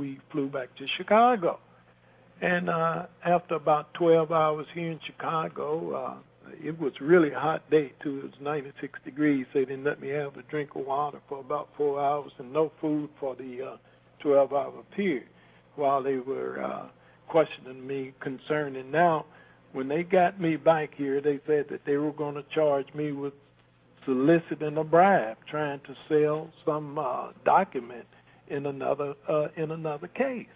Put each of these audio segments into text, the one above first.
we flew back to Chicago. And after about 12 hours here in Chicago, it was really a hot day, too. It was 96 degrees. They didn't let me have a drink of water for about 4 hours and no food for the 12-hour period while they were questioning me concerning. Now, when they got me back here, they said that they were going to charge me with soliciting a bribe, trying to sell some document in another case.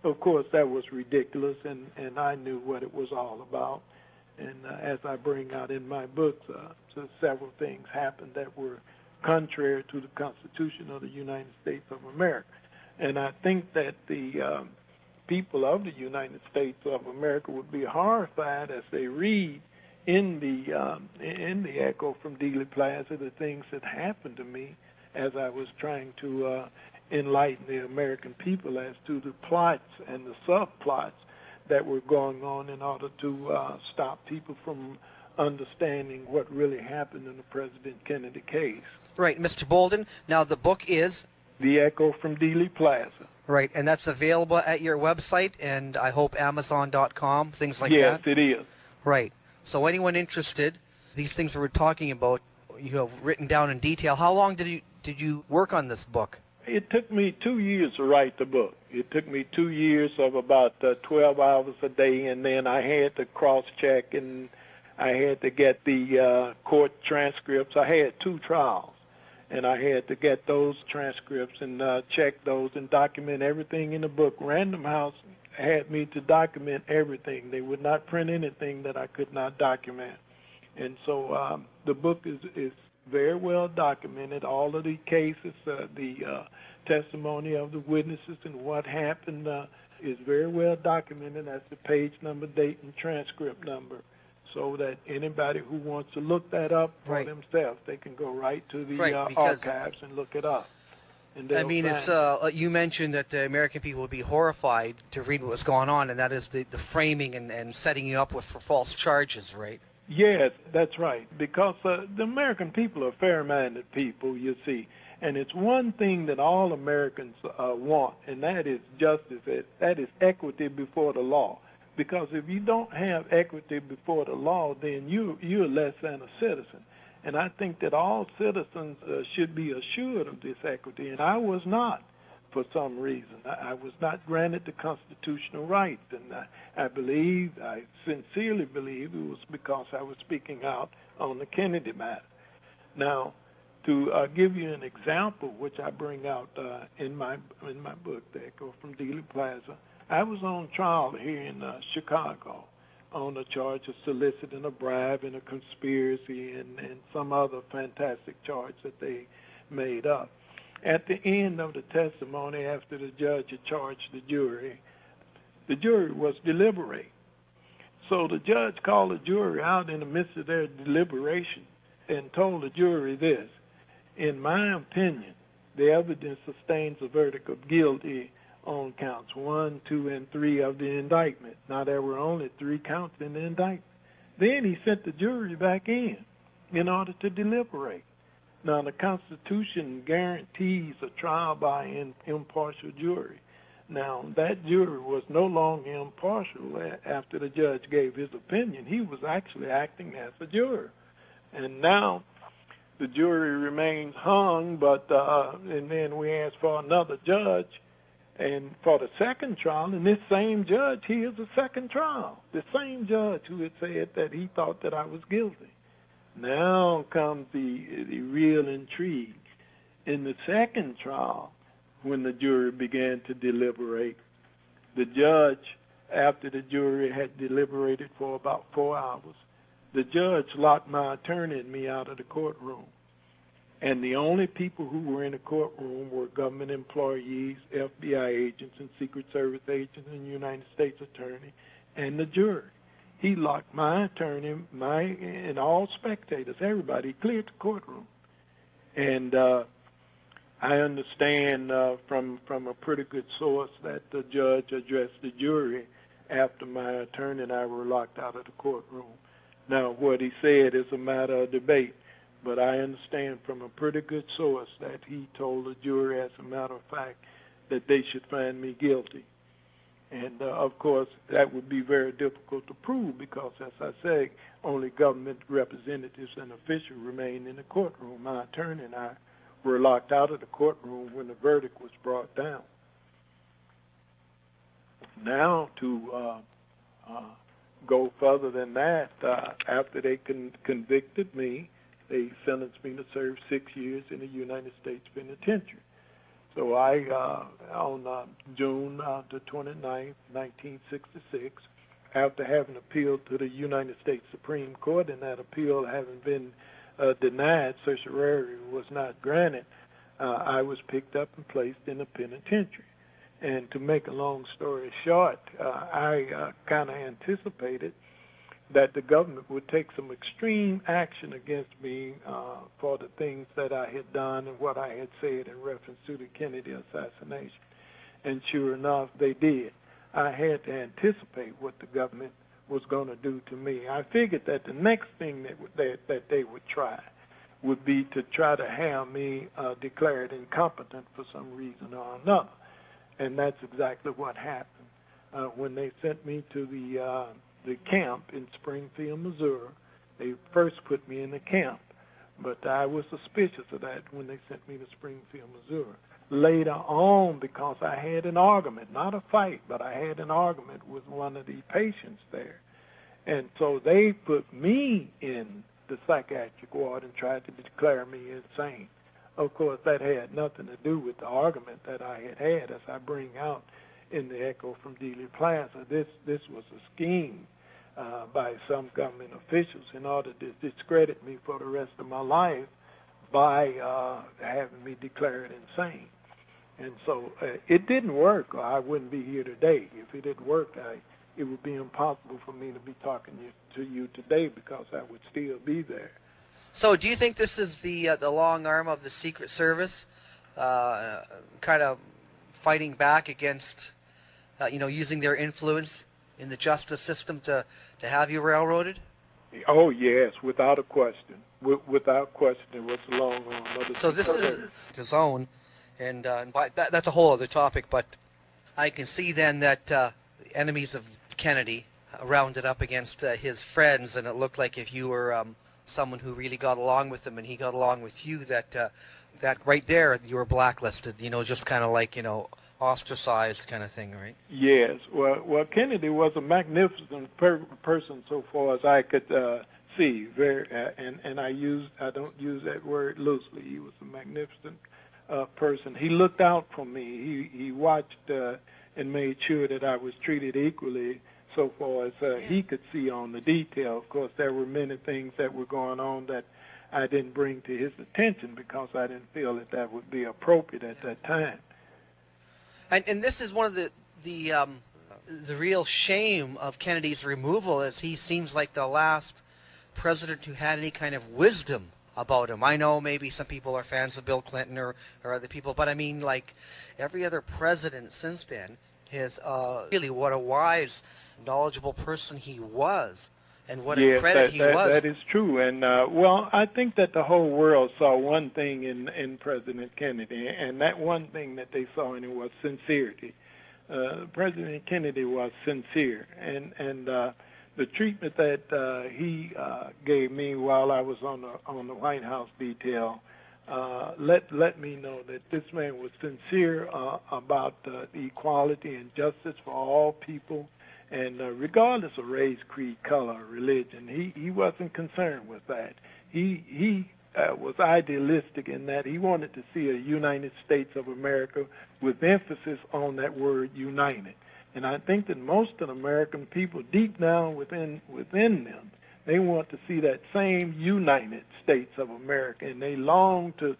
Of course, that was ridiculous, and I knew what it was all about. And as I bring out in my books, several things happened that were contrary to the Constitution of the United States of America. And I think that the people of the United States of America would be horrified as they read in the echo from Dealey Plaza the things that happened to me as I was trying to enlighten the American people as to the plots and the subplots that were going on in order to stop people from understanding what really happened in the President Kennedy case. Right, Mr. Bolden. Now the book is The Echo from Dealey Plaza. Right, and that's available at your website and I hope Amazon.com, things like that? Yes, it is. Right. So anyone interested, these things that we're talking about, you have written down in detail. How long did you work on this book? It took me 2 years to write the book. It took me 2 years of about 12 hours a day, and then I had to cross-check, and I had to get the court transcripts. I had 2 trials, and I had to get those transcripts and check those and document everything in the book. Random House had me to document everything. They would not print anything that I could not document. And so the book is very well documented. All of the cases, the testimony of the witnesses and what happened is very well documented as the page number, date, and transcript number, so that anybody who wants to look that up for themselves, they can go right to the archives and look it up. I mean, it's you mentioned that the American people would be horrified to read what was going on, and that is the framing and setting you up for false charges, right? Yes, that's right, because the American people are fair-minded people, you see, and it's one thing that all Americans want, and that is justice, that is equity before the law, because if you don't have equity before the law, then you're less than a citizen, and I think that all citizens should be assured of this equity, and I was not. For some reason, I was not granted the constitutional rights, and I sincerely believe it was because I was speaking out on the Kennedy matter. Now, to give you an example, which I bring out in my book, The Echo from Dealey Plaza, I was on trial here in Chicago on a charge of soliciting a bribe and a conspiracy and some other fantastic charge that they made up. At the end of the testimony, after the judge had charged the jury was deliberating. So the judge called the jury out in the midst of their deliberation and told the jury this: in my opinion, the evidence sustains a verdict of guilty on counts 1, 2, and 3 of the indictment. Now, there were only 3 counts in the indictment. Then he sent the jury back in order to deliberate. Now, the Constitution guarantees a trial by an impartial jury. Now, that jury was no longer impartial after the judge gave his opinion. He was actually acting as a juror. And now the jury remains hung, and then we asked for another judge, and for the second trial, and this same judge hears the second trial, the same judge who had said that he thought that I was guilty. Now comes the real intrigue. In the second trial, when the jury began to deliberate, the judge, after the jury had deliberated for about 4 hours, the judge locked my attorney and me out of the courtroom. And the only people who were in the courtroom were government employees, FBI agents, and Secret Service agents, and United States Attorney, and the jury. He locked my attorney, and all spectators, everybody, cleared the courtroom. And I understand from a pretty good source that the judge addressed the jury after my attorney and I were locked out of the courtroom. Now, what he said is a matter of debate, but I understand from a pretty good source that he told the jury, as a matter of fact, that they should find me guilty. And, of course, that would be very difficult to prove because, as I say, only government representatives and officials remain in the courtroom. My attorney and I were locked out of the courtroom when the verdict was brought down. Now, to go further than that, after they convicted me, they sentenced me to serve 6 years in the United States Penitentiary. So I, on June the 29th, 1966, after having appealed to the United States Supreme Court, and that appeal having been denied, certiorari was not granted, I was picked up and placed in a penitentiary. And to make a long story short, I kind of anticipated that the government would take some extreme action against me for the things that I had done and what I had said in reference to the Kennedy assassination. And sure enough, they did. I had to anticipate what the government was going to do to me. I figured that the next thing that they would try would be to try to have me declared incompetent for some reason or another. And that's exactly what happened. When they sent me to the camp in Springfield, Missouri, they first put me in the camp, but I was suspicious of that when they sent me to Springfield, Missouri. Later on, because I had an argument, not a fight, but I had an argument with one of the patients there, and so they put me in the psychiatric ward and tried to declare me insane. Of course, that had nothing to do with the argument that I had, as I bring out in the echo from Dealey Plaza. This was a scheme by some government officials in order to discredit me for the rest of my life by having me declared insane. And so it didn't work, or I wouldn't be here today. If it had worked, it would be impossible for me to be talking to you today because I would still be there. So do you think this is the long arm of the Secret Service kind of fighting back against, using their influence in the justice system to have you railroaded? Oh, yes, without a question. Without question, it was the long arm of the So this is his own, and that's a whole other topic, but I can see then that the enemies of Kennedy rounded up against his friends, and it looked like if you were someone who really got along with him and he got along with you, that right there you were blacklisted, just kind of like, ostracized kind of thing, right? Yes. Well, Kennedy was a magnificent person so far as I could see. And I don't use that word loosely. He was a magnificent person. He looked out for me. He watched and made sure that I was treated equally so far as he could see on the detail. Of course, there were many things that were going on that I didn't bring to his attention because I didn't feel that would be appropriate at that time. And this is one of the real shame of Kennedy's removal, is he seems like the last president who had any kind of wisdom about him. I know maybe some people are fans of Bill Clinton or other people, but I mean, like every other president since then has really what a wise, knowledgeable person he was, and what a credit he was. That is true. And, I think that the whole world saw one thing in President Kennedy, and that one thing that they saw in him was sincerity. President Kennedy was sincere, and the treatment that he gave me while I was on the White House detail let me know that this man was sincere about equality and justice for all people. And regardless of race, creed, color, religion, he wasn't concerned with that. He was idealistic in that he wanted to see a United States of America with emphasis on that word united. And I think that most of the American people, deep down within them, they want to see that same United States of America, and they long to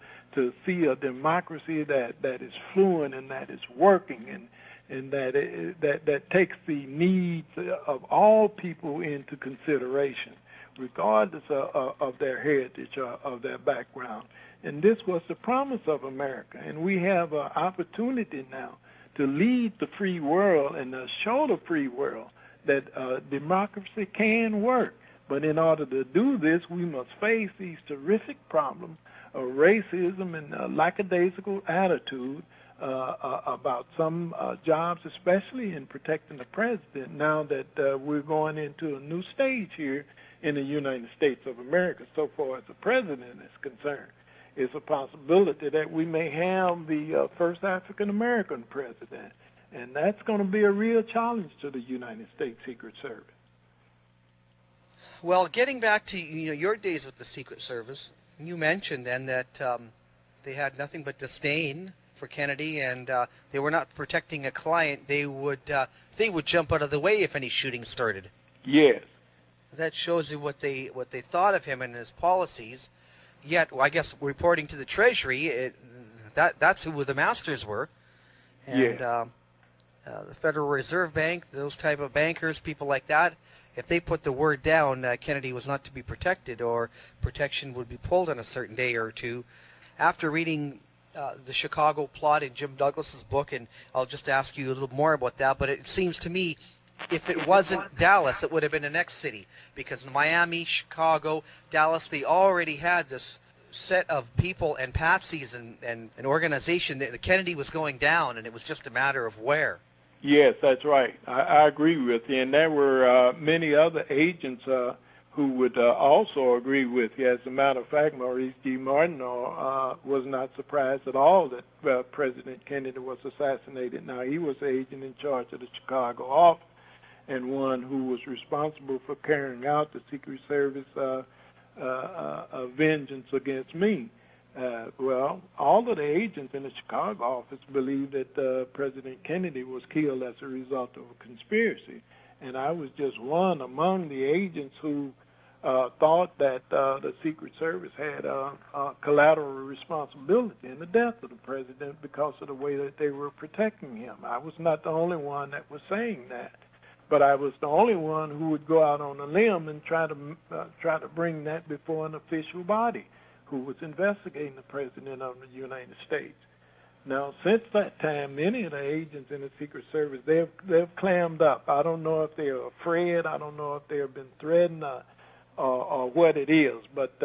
see a democracy that is fluent and that is working and that takes the needs of all people into consideration, regardless of their heritage or of their background. And this was the promise of America, and we have an opportunity now to lead the free world and to show the free world that democracy can work. But in order to do this, we must face these terrific problems of racism and lackadaisical attitude about some jobs, especially in protecting the president, now that we're going into a new stage here in the United States of America so far as the president is concerned. It's a possibility that we may have the first African-American president, and that's going to be a real challenge to the United States Secret Service. Well, getting back to your days with the Secret Service, you mentioned then that they had nothing but disdain for Kennedy, and they were not protecting a client. They would jump out of the way if any shooting started. Yes. That shows you what they thought of him and his policies. Yet, well, I guess reporting to the Treasury, that's who the masters were. And the Federal Reserve Bank, those type of bankers, people like that, if they put the word down, Kennedy was not to be protected, or protection would be pulled on a certain day or two. After reading the Chicago plot in Jim Douglas's book, and I'll just ask you a little more about that, but it seems to me if it wasn't Dallas, it would have been the next city, because Miami, Chicago, Dallas, they already had this set of people and patsies and an organization. The Kennedy was going down, and it was just a matter of where. Yes, that's right. I agree with you. And there were many other agents who would also agree with you. As a matter of fact, Maurice G. Martineau was not surprised at all that President Kennedy was assassinated. Now, he was the agent in charge of the Chicago office, and one who was responsible for carrying out the Secret Service vengeance against me. Well, all of the agents in the Chicago office believed that President Kennedy was killed as a result of a conspiracy, and I was just one among the agents who thought that the Secret Service had collateral responsibility in the death of the president because of the way that they were protecting him. I was not the only one that was saying that, but I was the only one who would go out on a limb and try to bring that before an official body who was investigating the President of the United States. Now, since that time, many of the agents in the Secret Service, they've clammed up. I don't know if they're afraid. I don't know if they've been threatened or what it is. But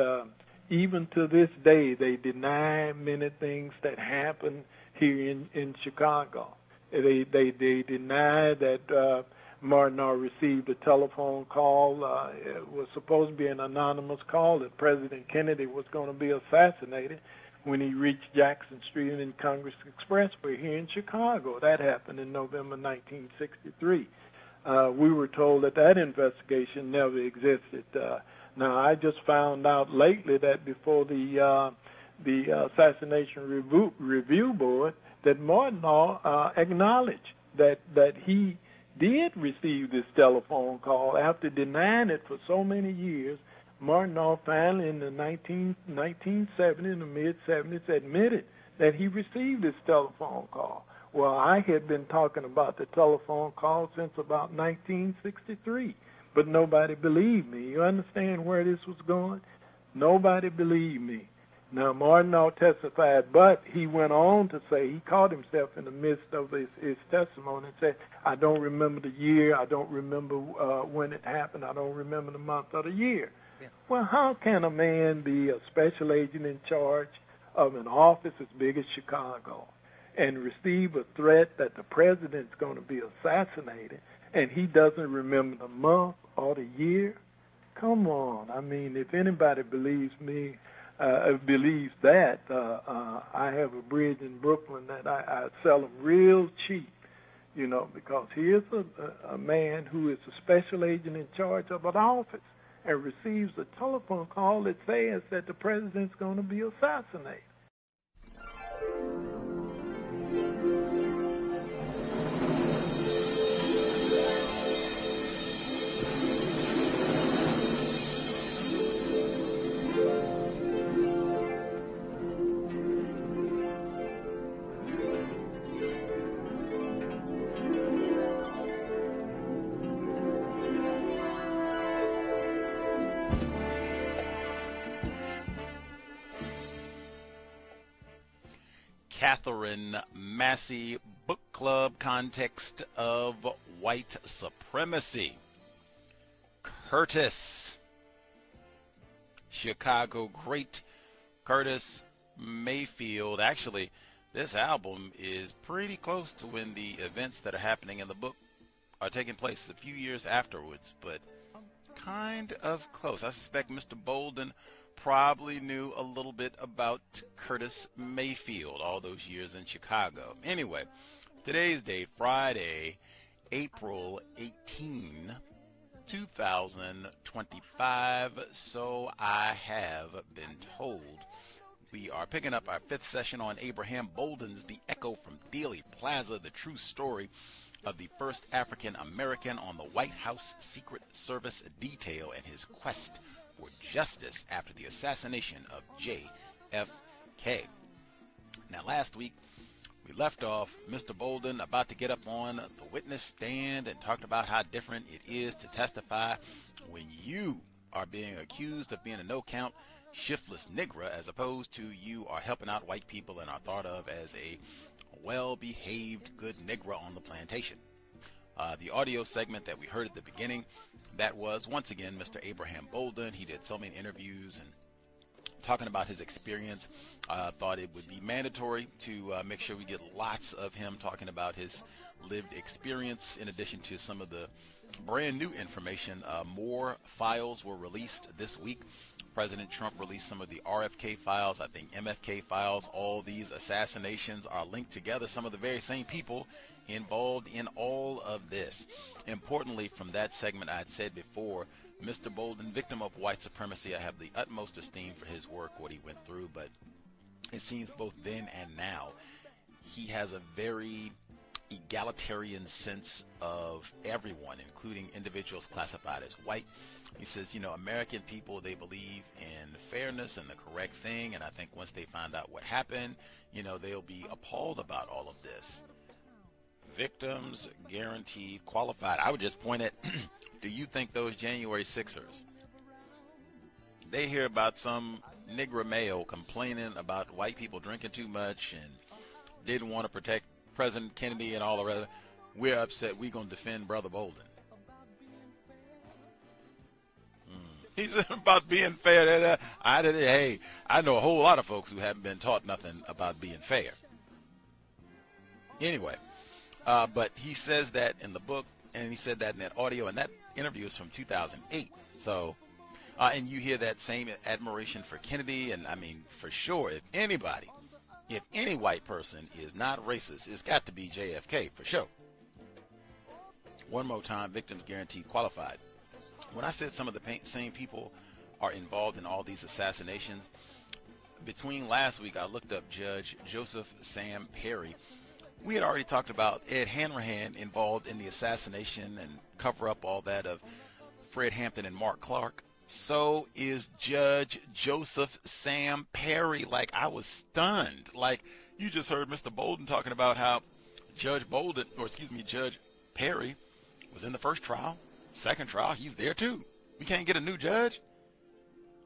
even to this day, they deny many things that happened here in Chicago. They deny that Martineau received a telephone call. It was supposed to be an anonymous call that President Kennedy was going to be assassinated when he reached Jackson Street and Congress Expressway here in Chicago. That happened in November 1963. We were told that investigation never existed. Now, I just found out lately that before the Assassination Review Board, that Martineau acknowledged that he did receive this telephone call after denying it for so many years. Martineau finally in the 1970s, in the mid-70s, admitted that he received this telephone call. Well, I had been talking about the telephone call since about 1963, but nobody believed me. You understand where this was going? Nobody believed me. Now, Martineau testified, but he went on to say, he caught himself in the midst of his testimony and said, I don't remember the year, I don't remember when it happened, I don't remember the month or the year. Yeah. Well, how can a man be a special agent in charge of an office as big as Chicago and receive a threat that the president's going to be assassinated and he doesn't remember the month or the year? Come on. I mean, if anybody believes me, believes that, I have a bridge in Brooklyn that I sell them real cheap, because here's a man who is a special agent in charge of an office and receives a telephone call that says that the president's going to be assassinated. Katherine, Massey, Book Club, Context of White Supremacy. Curtis, Chicago great Curtis Mayfield. Actually, this album is pretty close to when the events that are happening in the book are taking place a few years afterwards, but kind of close. I suspect Mr. Bolden probably knew a little bit about Curtis Mayfield all those years in Chicago. Anyway, today's date, Friday, April 18, 2025, so I have been told. We are picking up our fifth session on Abraham Bolden's The Echo from Dealey Plaza, the true story of the first African American on the White House Secret Service detail and his quest for justice after the assassination of JFK. Now, last week, we left off Mr. Bolden about to get up on the witness stand and talked about how different it is to testify when you are being accused of being a no-count, shiftless Negro, as opposed to you are helping out white people and are thought of as a well-behaved, good Negro on the plantation. The audio segment that we heard at the beginning, that was, once again, Mr. Abraham Bolden. He did so many interviews and talking about his experience. Thought it would be mandatory to make sure we get lots of him talking about his lived experience, in addition to some of the brand new information. More files were released this week. President Trump released some of the RFK files, I think MFK files. All these assassinations are linked together. Some of the very same people involved in all of this. Importantly, from that segment, I had said before, Mr. Bolden, victim of white supremacy. I have the utmost esteem for his work, what he went through, but it seems both then and now he has a very egalitarian sense of everyone, including individuals classified as white. He says, you know, American people, they believe in fairness and the correct thing, and I think once they find out what happened, you know, they'll be appalled about all of this. Victims guaranteed qualified. I would just point at, do you think those January 6ers, they hear about some Negro male complaining about white people drinking too much and didn't want to protect President Kennedy and all the rest, we're upset, we're going to defend Brother Bolden. He's about being fair. Hey, I know a whole lot of folks who haven't been taught nothing about being fair. Anyway, but he says that in the book, and he said that in that audio, and that interview is from 2008. So, and you hear that same admiration for Kennedy, and I mean, for sure, if any white person is not racist, it's got to be JFK, for sure. One more time, victims guaranteed qualified. When I said some of the same people are involved in all these assassinations, between last week I looked up Judge Joseph Sam Perry. We had already talked about Ed Hanrahan involved in the assassination and cover up all that of Fred Hampton and Mark Clark. So is Judge Joseph Sam Perry. Like, I was stunned. Like, you just heard Mr. Bolden talking about how Judge Perry was in the first trial. Second trial, he's there too. We can't get a new judge.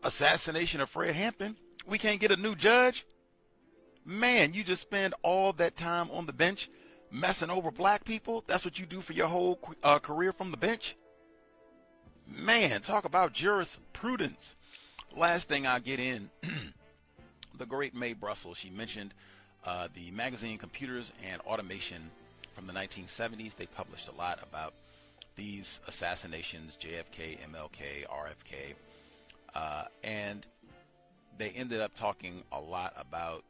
Assassination of Fred Hampton, we can't get a new judge. Man, you just spend all that time on the bench messing over black people. That's what you do for your whole career from the bench. Man, talk about jurisprudence. Last thing I'll get in, the great Mae Brussels, she mentioned the magazine Computers and Automation from the 1970s. They published a lot about these assassinations, JFK, MLK, RFK, and they ended up talking a lot about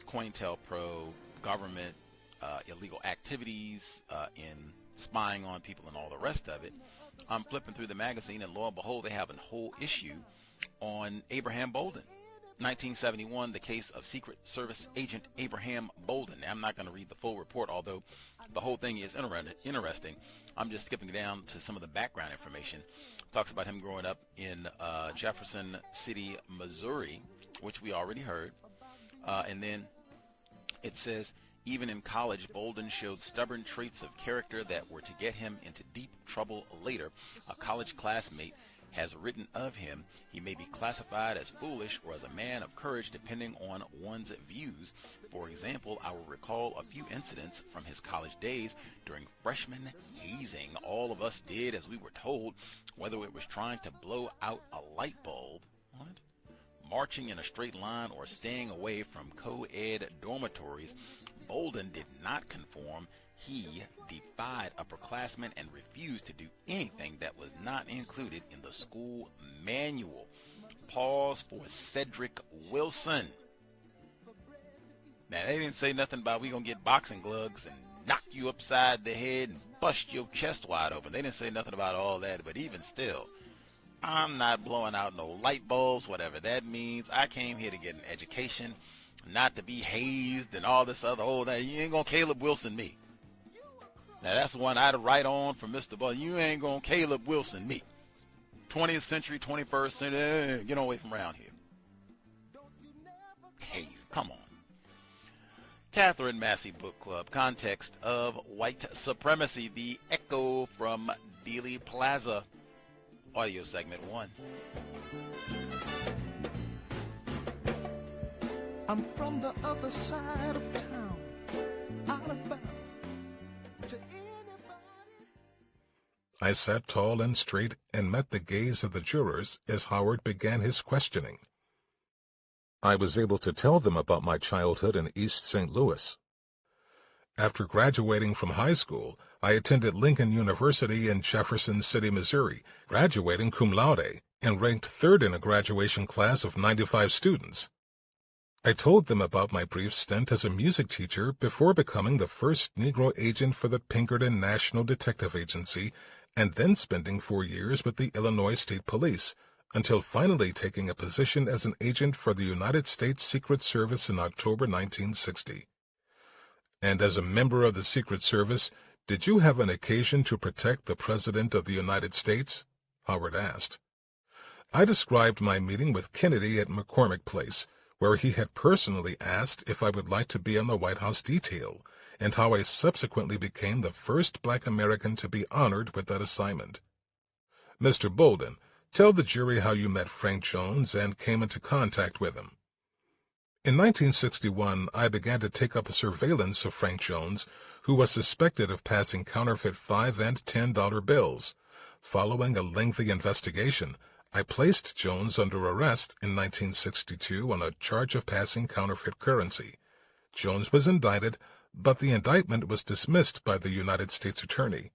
COINTELPRO, government, illegal activities in spying on people and all the rest of it. I'm flipping through the magazine, and lo and behold, they have a whole issue on Abraham Bolden. 1971, the case of Secret Service agent Abraham Bolden. Now, I'm not going to read the full report, although the whole thing is interesting. I'm just skipping down to some of the background information. It talks about him growing up in Jefferson City, Missouri, which we already heard. And then it says, even in college, Bolden showed stubborn traits of character that were to get him into deep trouble later. A college classmate has written of him, he may be classified as foolish or as a man of courage depending on one's views. For example, I will recall a few incidents from his college days during freshman hazing. All of us did as we were told, whether it was trying to blow out a light bulb, marching in a straight line or staying away from co-ed dormitories, Bolden did not conform. He defied upperclassmen and refused to do anything that was not included in the school manual. Pause for Cedric Wilson. Now, they didn't say nothing about we gonna get boxing gloves and knock you upside the head and bust your chest wide open. They didn't say nothing about all that, but even still, I'm not blowing out no light bulbs, whatever that means. I came here to get an education, not to be hazed and all this other, that you ain't gonna Caleb Wilson me. Now, that's one I'd write on for Mr. Bolden. You ain't gonna Caleb Wilson me. 20th century, 21st century, get away from around here. Hey, come on. Katherine Massey Book Club, Context of White Supremacy, The Echo from Dealey Plaza, audio segment 1. I'm from the other side of town, out of bounds to anybody. I sat tall and straight and met the gaze of the jurors as Howard began his questioning. I was able to tell them about my childhood in East St. Louis. After graduating from high school, I attended Lincoln University in Jefferson City, Missouri, graduating cum laude and ranked third in a graduation class of 95 students. I told them about my brief stint as a music teacher before becoming the first Negro agent for the Pinkerton National Detective Agency and then spending 4 years with the Illinois State Police, until finally taking a position as an agent for the United States Secret Service in October 1960. And as a member of the Secret Service, did you have an occasion to protect the President of the United States? Howard asked. I described my meeting with Kennedy at McCormick Place, where he had personally asked if I would like to be on the White House detail, and how I subsequently became the first Black American to be honored with that assignment. Mr. Bolden, tell the jury how you met Frank Jones and came into contact with him. In 1961, I began to take up a surveillance of Frank Jones, who was suspected of passing counterfeit $5 and $10 bills. Following a lengthy investigation, I placed Jones under arrest in 1962 on a charge of passing counterfeit currency. Jones was indicted, but the indictment was dismissed by the United States Attorney.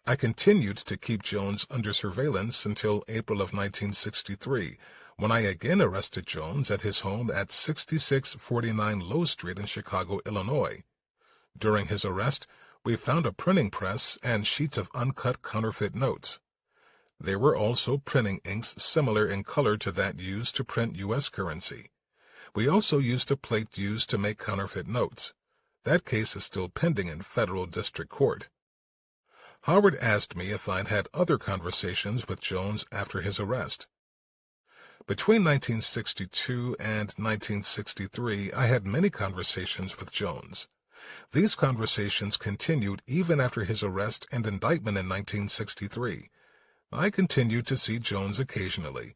I continued to keep Jones under surveillance until April of 1963, when I again arrested Jones at his home at 6649 Low Street in Chicago, Illinois. During his arrest, we found a printing press and sheets of uncut counterfeit notes. There were also printing inks similar in color to that used to print U.S. currency. We also used a plate used to make counterfeit notes. That case is still pending in federal district court. Howard asked me if I'd had other conversations with Jones after his arrest. Between 1962 and 1963, I had many conversations with Jones. These conversations continued even after his arrest and indictment in 1963. I continued to see Jones occasionally.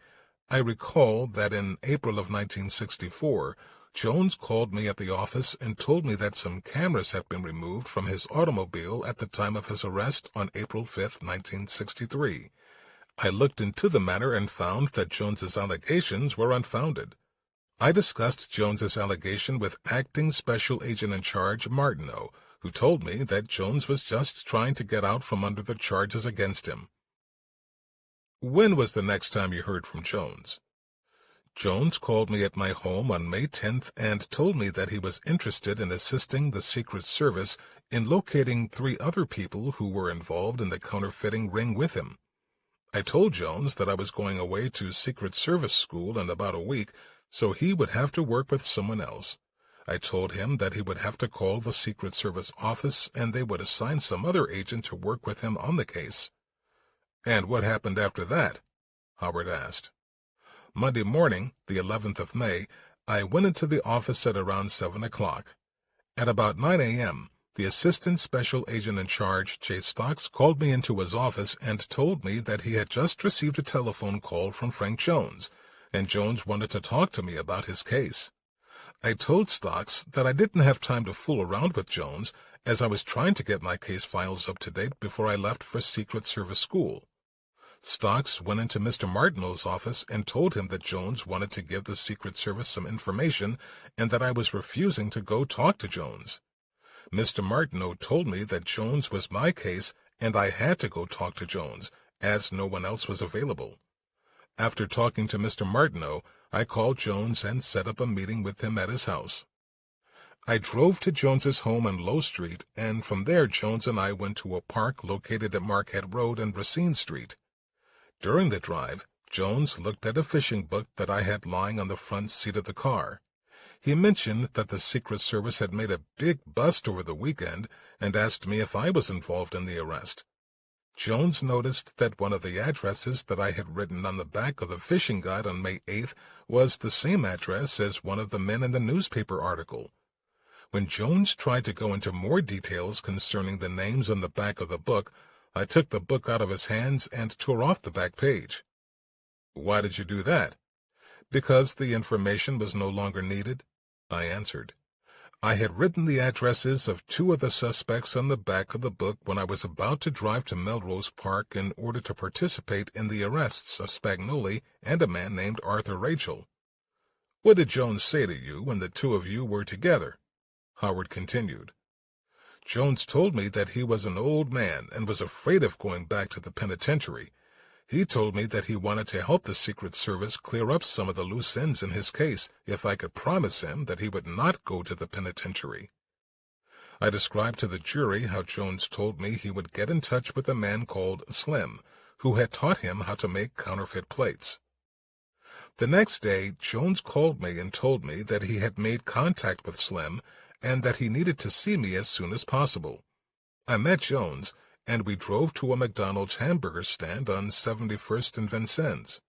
I recall that in April of 1964, Jones called me at the office and told me that some cameras had been removed from his automobile at the time of his arrest on April 5, 1963. I looked into the matter and found that Jones's allegations were unfounded. I discussed Jones's allegation with Acting Special Agent in Charge Martineau, who told me that Jones was just trying to get out from under the charges against him. When was the next time you heard from Jones? Jones called me at my home on May 10th and told me that he was interested in assisting the Secret Service in locating 3 other people who were involved in the counterfeiting ring with him. I told Jones that I was going away to Secret Service school in about a week, so he would have to work with someone else. I told him that he would have to call the Secret Service office and they would assign some other agent to work with him on the case. And what happened after that? Howard asked. Monday morning, the 11th of May, I went into the office at around 7 o'clock. At about 9 a.m., the Assistant Special Agent in Charge, J. Stocks, called me into his office and told me that he had just received a telephone call from Frank Jones, and Jones wanted to talk to me about his case. I told Stocks that I didn't have time to fool around with Jones, as I was trying to get my case files up to date before I left for Secret Service school. Stocks went into Mr. Martineau's office and told him that Jones wanted to give the Secret Service some information and that I was refusing to go talk to Jones. Mr. Martineau told me that Jones was my case and I had to go talk to Jones, as no one else was available. After talking to Mr. Martineau, I called Jones and set up a meeting with him at his house. I drove to Jones's home on Low Street, and from there Jones and I went to a park located at Marquette Road and Racine Street. During the drive, Jones looked at a fishing book that I had lying on the front seat of the car. He mentioned that the Secret Service had made a big bust over the weekend and asked me if I was involved in the arrest. Jones noticed that one of the addresses that I had written on the back of the fishing guide on May 8th was the same address as one of the men in the newspaper article. When Jones tried to go into more details concerning the names on the back of the book, I took the book out of his hands and tore off the back page. "Why did you do that?" "Because the information was no longer needed," I answered. I had written the addresses of 2 of the suspects on the back of the book when I was about to drive to Melrose Park in order to participate in the arrests of Spagnoli and a man named Arthur Rachel. "What did Jones say to you when the 2 of you were together?" Howard continued. "Jones told me that he was an old man and was afraid of going back to the penitentiary. He told me that he wanted to help the Secret Service clear up some of the loose ends in his case if I could promise him that he would not go to the penitentiary." I described to the jury how Jones told me he would get in touch with a man called Slim, who had taught him how to make counterfeit plates. The next day, Jones called me and told me that he had made contact with Slim and that he needed to see me as soon as possible. I met Jones, and we drove to a McDonald's hamburger stand on 71st and Vincennes.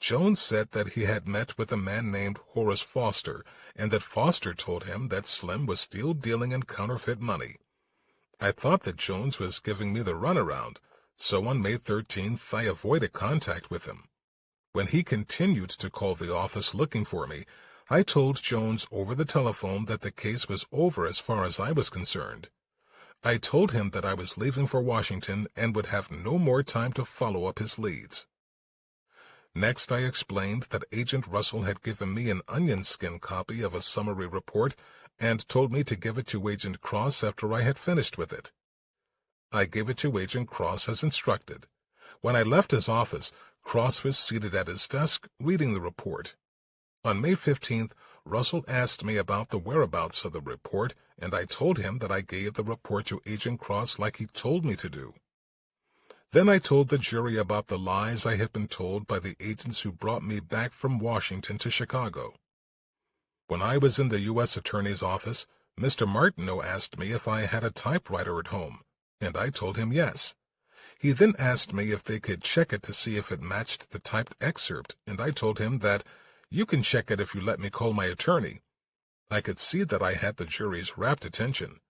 Jones said that he had met with a man named Horace Foster, and that Foster told him that Slim was still dealing in counterfeit money. I thought that Jones was giving me the runaround, so on May 13th I avoided contact with him. When he continued to call the office looking for me, I told Jones over the telephone that the case was over as far as I was concerned. I told him that I was leaving for Washington and would have no more time to follow up his leads. Next, I explained that Agent Russell had given me an onion skin copy of a summary report and told me to give it to Agent Cross after I had finished with it. I gave it to Agent Cross as instructed. When I left his office, Cross was seated at his desk reading the report. On May 15th, Russell asked me about the whereabouts of the report, and I told him that I gave the report to Agent Cross like he told me to do. Then I told the jury about the lies I had been told by the agents who brought me back from Washington to Chicago. When I was in the U.S. Attorney's office, Mr. Martineau asked me if I had a typewriter at home, and I told him yes. He then asked me if they could check it to see if it matched the typed excerpt, and I told him that "You can check it if you let me call my attorney." I could see that I had the jury's rapt attention.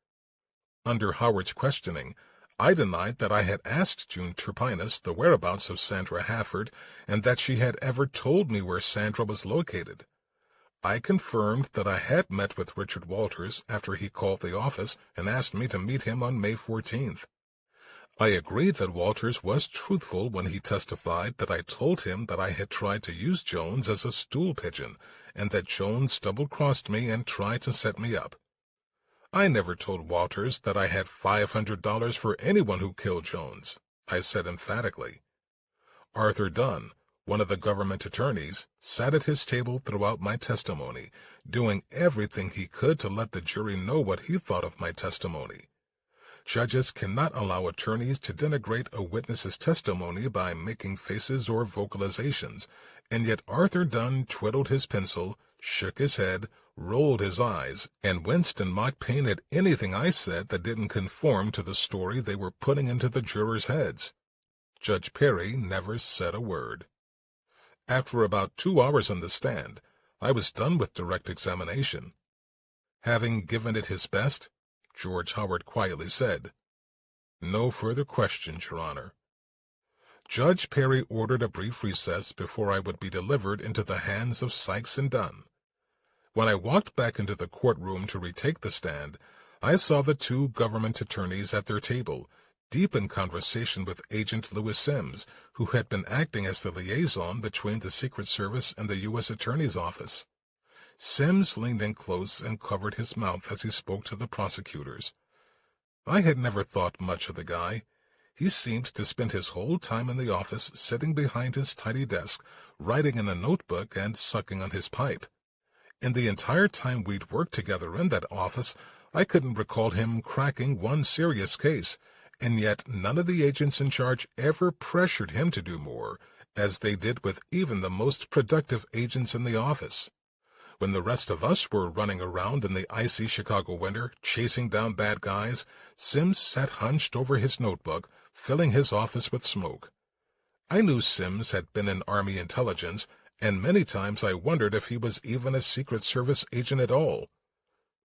Under Howard's questioning, I denied that I had asked June Turpinus the whereabouts of Sandra Hafford and that she had ever told me where Sandra was located. I confirmed that I had met with Richard Walters after he called the office and asked me to meet him on May 14th. I agreed that Walters was truthful when he testified that I told him that I had tried to use Jones as a stool pigeon and that Jones double-crossed me and tried to set me up. I never told Walters that I had $500 for anyone who killed Jones, I said emphatically. Arthur Dunn, one of the government attorneys, sat at his table throughout my testimony, doing everything he could to let the jury know what he thought of my testimony. Judges cannot allow attorneys to denigrate a witness's testimony by making faces or vocalizations, and yet Arthur Dunn twiddled his pencil, shook his head, rolled his eyes, and winced in mock pain at anything I said that didn't conform to the story they were putting into the jurors' heads. Judge Perry never said a word. After about 2 hours on the stand, I was done with direct examination. Having given it his best, George Howard quietly said, "No further questions, Your Honor." Judge Perry ordered a brief recess before I would be delivered into the hands of Sykes and Dunn. When I walked back into the courtroom to retake the stand, I saw the 2 government attorneys at their table, deep in conversation with Agent Louis Sims, who had been acting as the liaison between the Secret Service and the U.S. Attorney's Office. Sims leaned in close and covered his mouth as he spoke to the prosecutors. I had never thought much of the guy. He seemed to spend his whole time in the office sitting behind his tidy desk, writing in a notebook and sucking on his pipe. In the entire time we'd worked together in that office, I couldn't recall him cracking one serious case, and yet none of the agents in charge ever pressured him to do more, as they did with even the most productive agents in the office. When the rest of us were running around in the icy Chicago winter, chasing down bad guys, Sims sat hunched over his notebook, filling his office with smoke. I knew Sims had been in Army intelligence, and many times I wondered if he was even a Secret Service agent at all.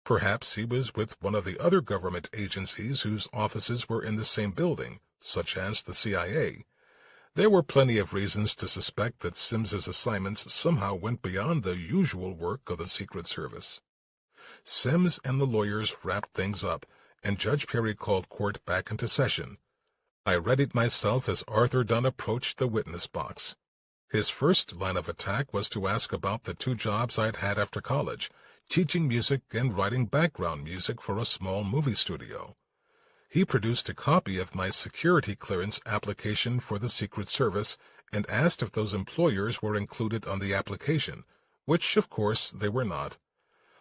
Perhaps he was with one of the other government agencies whose offices were in the same building, such as the CIA. There were plenty of reasons to suspect that Sims's assignments somehow went beyond the usual work of the Secret Service. Sims and the lawyers wrapped things up, and Judge Perry called court back into session. I readied myself as Arthur Dunn approached the witness box. His first line of attack was to ask about the 2 jobs I'd had after college, teaching music and writing background music for a small movie studio. He produced a copy of my security clearance application for the Secret Service and asked if those employers were included on the application, which, of course, they were not.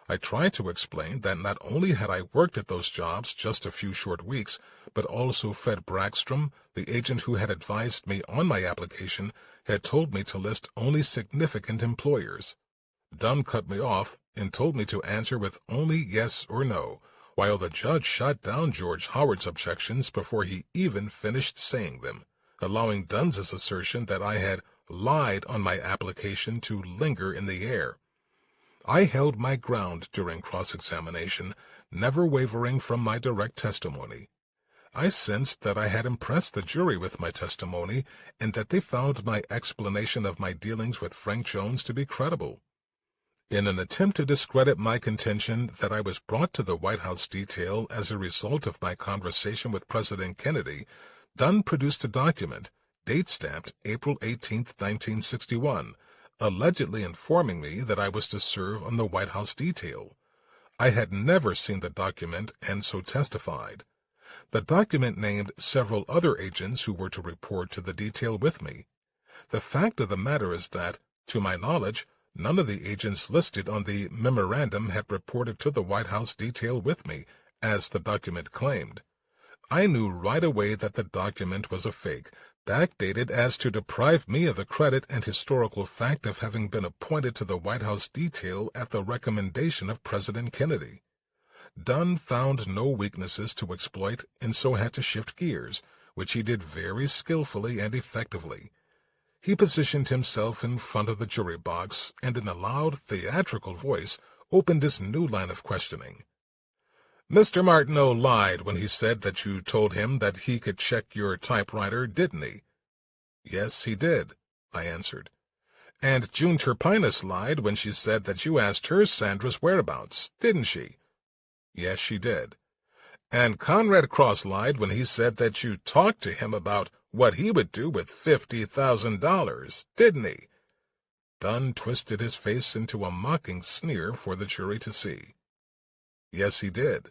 I tried to explain that not only had I worked at those jobs just a few short weeks, but also Fred Brackstrom, the agent who had advised me on my application, had told me to list only significant employers. Dunn cut me off and told me to answer with only yes or no, while the judge shot down George Howard's objections before he even finished saying them, allowing Dunn's assertion that I had lied on my application to linger in the air. I held my ground during cross-examination, never wavering from my direct testimony. I sensed that I had impressed the jury with my testimony and that they found my explanation of my dealings with Frank Jones to be credible. In an attempt to discredit my contention that I was brought to the White House detail as a result of my conversation with President Kennedy, Dunn produced a document, date-stamped April 18, 1961, allegedly informing me that I was to serve on the White House detail. I had never seen the document and so testified. The document named several other agents who were to report to the detail with me. The fact of the matter is that, to my knowledge, none of the agents listed on the memorandum had reported to the White House detail with me, as the document claimed. I knew right away that the document was a fake, backdated as to deprive me of the credit and historical fact of having been appointed to the White House detail at the recommendation of President Kennedy. Dunn found no weaknesses to exploit and so had to shift gears, which he did very skillfully and effectively. He positioned himself in front of the jury box and in a loud, theatrical voice opened this new line of questioning. Mr. Martineau lied when he said that you told him that he could check your typewriter, didn't he? Yes, he did, I answered. And June Turpinus lied when she said that you asked her Sandra's whereabouts, didn't she? Yes, she did. And Conrad Cross lied when he said that you talked to him about what he would do with $50,000, didn't he? Dunn twisted his face into a mocking sneer for the jury to see. Yes, he did.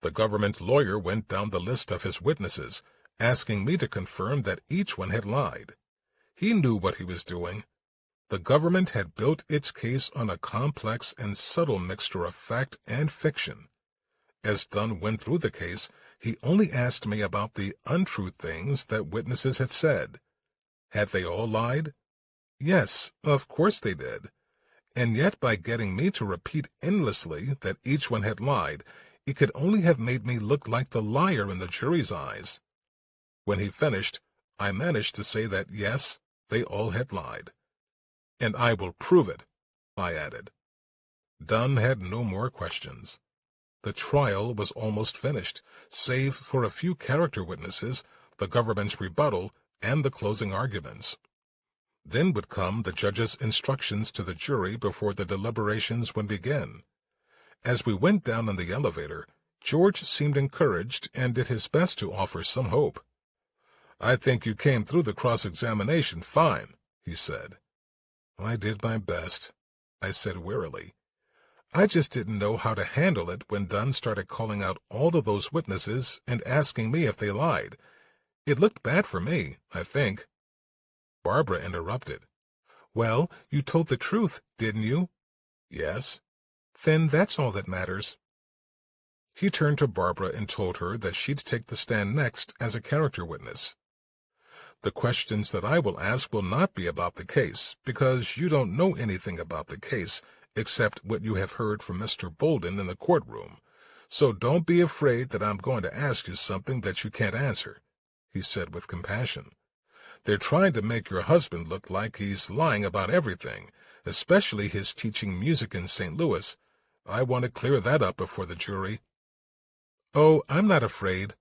The government lawyer went down the list of his witnesses, asking me to confirm that each one had lied. He knew what he was doing. The government had built its case on a complex and subtle mixture of fact and fiction. As Dunn went through the case, he only asked me about the untrue things that witnesses had said. Had they all lied? Yes, of course they did. And yet by getting me to repeat endlessly that each one had lied, it could only have made me look like the liar in the jury's eyes. When he finished, I managed to say that yes, they all had lied. And I will prove it, I added. Dunn had no more questions. The trial was almost finished, save for a few character witnesses, the government's rebuttal, and the closing arguments. Then would come the judge's instructions to the jury before the deliberations would begin. As we went down in the elevator, George seemed encouraged and did his best to offer some hope. "I think you came through the cross-examination fine," he said. "I did my best," I said wearily. "I just didn't know how to handle it when Dunn started calling out all of those witnesses and asking me if they lied. It looked bad for me, I think." Barbara interrupted. "Well, you told the truth, didn't you?" "Yes." "Then that's all that matters." He turned to Barbara and told her that she'd take the stand next as a character witness. "The questions that I will ask will not be about the case, because you don't know anything about the case, except what you have heard from Mr. Bolden in the courtroom. So don't be afraid that I'm going to ask you something that you can't answer," he said with compassion. "They're trying to make your husband look like he's lying about everything, especially his teaching music in St. Louis. I want to clear that up before the jury." "Oh, I'm not afraid,"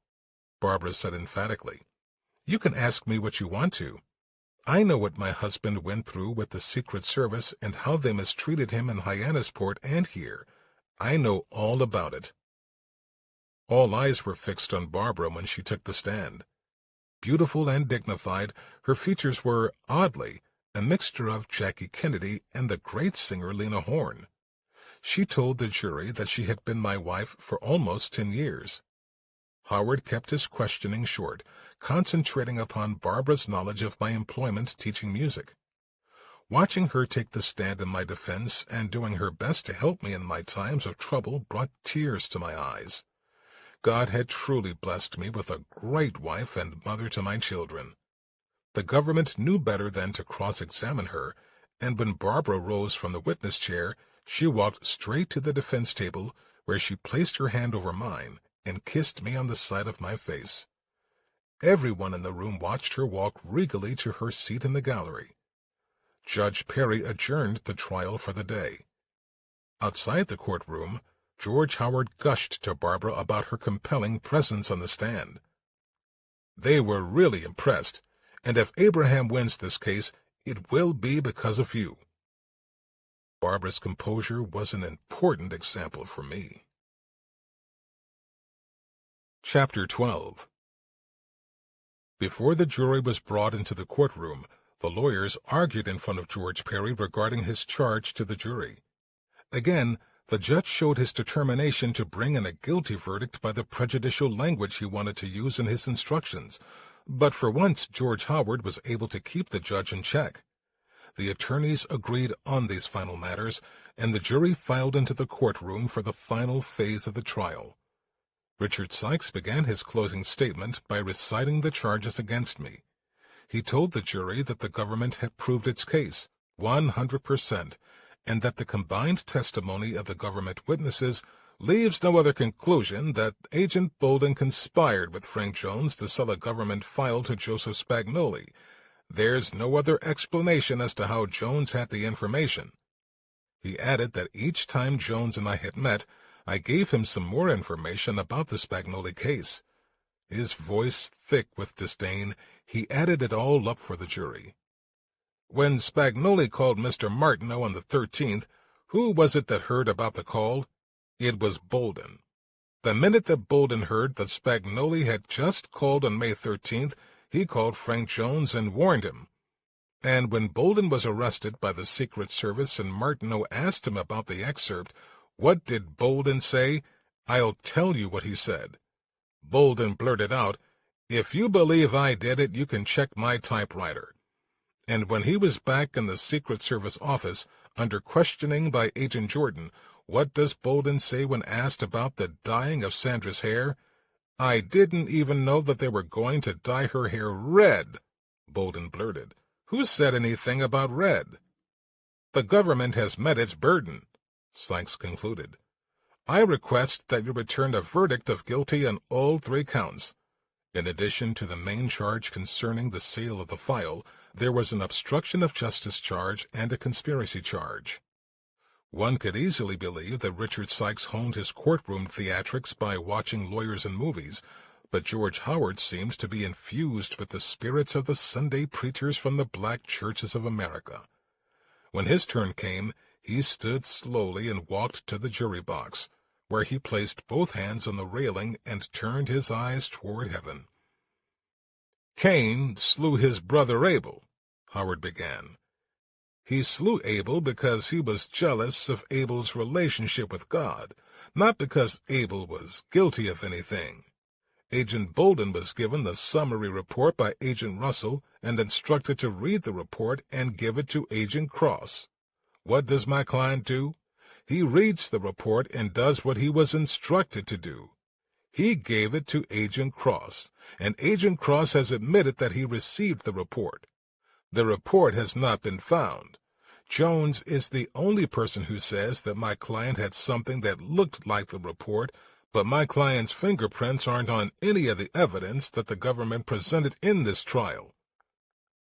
Barbara said emphatically. "You can ask me what you want to. I know what my husband went through with the Secret Service and how they mistreated him in Hyannisport and here. I know all about it." All eyes were fixed on Barbara when she took the stand. Beautiful and dignified, her features were, oddly, a mixture of Jackie Kennedy and the great singer Lena Horne. She told the jury that she had been my wife for almost 10 years. Howard kept his questioning short, concentrating upon Barbara's knowledge of my employment teaching music. Watching her take the stand in my defense and doing her best to help me in my times of trouble brought tears to my eyes. God had truly blessed me with a great wife and mother to my children. The government knew better than to cross-examine her, and when Barbara rose from the witness chair, she walked straight to the defense table, where she placed her hand over mine and kissed me on the side of my face. Everyone in the room watched her walk regally to her seat in the gallery. Judge Perry adjourned the trial for the day. Outside the courtroom, George Howard gushed to Barbara about her compelling presence on the stand. "They were really impressed, and if Abraham wins this case, it will be because of you." Barbara's composure was an important example for me. Chapter 12. Before the jury was brought into the courtroom, the lawyers argued in front of George Perry regarding his charge to the jury. Again, the judge showed his determination to bring in a guilty verdict by the prejudicial language he wanted to use in his instructions, but for once George Howard was able to keep the judge in check. The attorneys agreed on these final matters, and the jury filed into the courtroom for the final phase of the trial. Richard Sykes began his closing statement by reciting the charges against me. He told the jury that the government had proved its case, 100%, and that the combined testimony of the government witnesses leaves no other conclusion that Agent Bolden conspired with Frank Jones to sell a government file to Joseph Spagnoli. There's no other explanation as to how Jones had the information. He added that each time Jones and I had met, I gave him some more information about the Spagnoli case. His voice thick with disdain, he added it all up for the jury. "When Spagnoli called Mr. Martineau on the 13th, who was it that heard about the call? It was Bolden. The minute that Bolden heard that Spagnoli had just called on May 13th, he called Frank Jones and warned him. And when Bolden was arrested by the Secret Service and Martineau asked him about the excerpt, what did Bolden say? I'll tell you what he said. Bolden blurted out, 'If you believe I did it, you can check my typewriter.' And when he was back in the Secret Service office, under questioning by Agent Jordan, what does Bolden say when asked about the dyeing of Sandra's hair? 'I didn't even know that they were going to dye her hair red,' Bolden blurted. 'Who said anything about red?' 'The government has met its burden,' Sykes concluded. 'I request that you return a verdict of guilty on all 3 counts. In addition to the main charge concerning the sale of the file, there was an obstruction of justice charge and a conspiracy charge.' One could easily believe that Richard Sykes honed his courtroom theatrics by watching lawyers in movies, but George Howard seemed to be infused with the spirits of the Sunday preachers from the black churches of America. When his turn came, he stood slowly and walked to the jury box, where he placed both hands on the railing and turned his eyes toward heaven. "Cain slew his brother Abel," Howard began. "He slew Abel because he was jealous of Abel's relationship with God, not because Abel was guilty of anything. Agent Bolden was given the summary report by Agent Russell and instructed to read the report and give it to Agent Cross. What does my client do? He reads the report and does what he was instructed to do. He gave it to Agent Cross, and Agent Cross has admitted that he received the report. The report has not been found. Jones is the only person who says that my client had something that looked like the report, but my client's fingerprints aren't on any of the evidence that the government presented in this trial."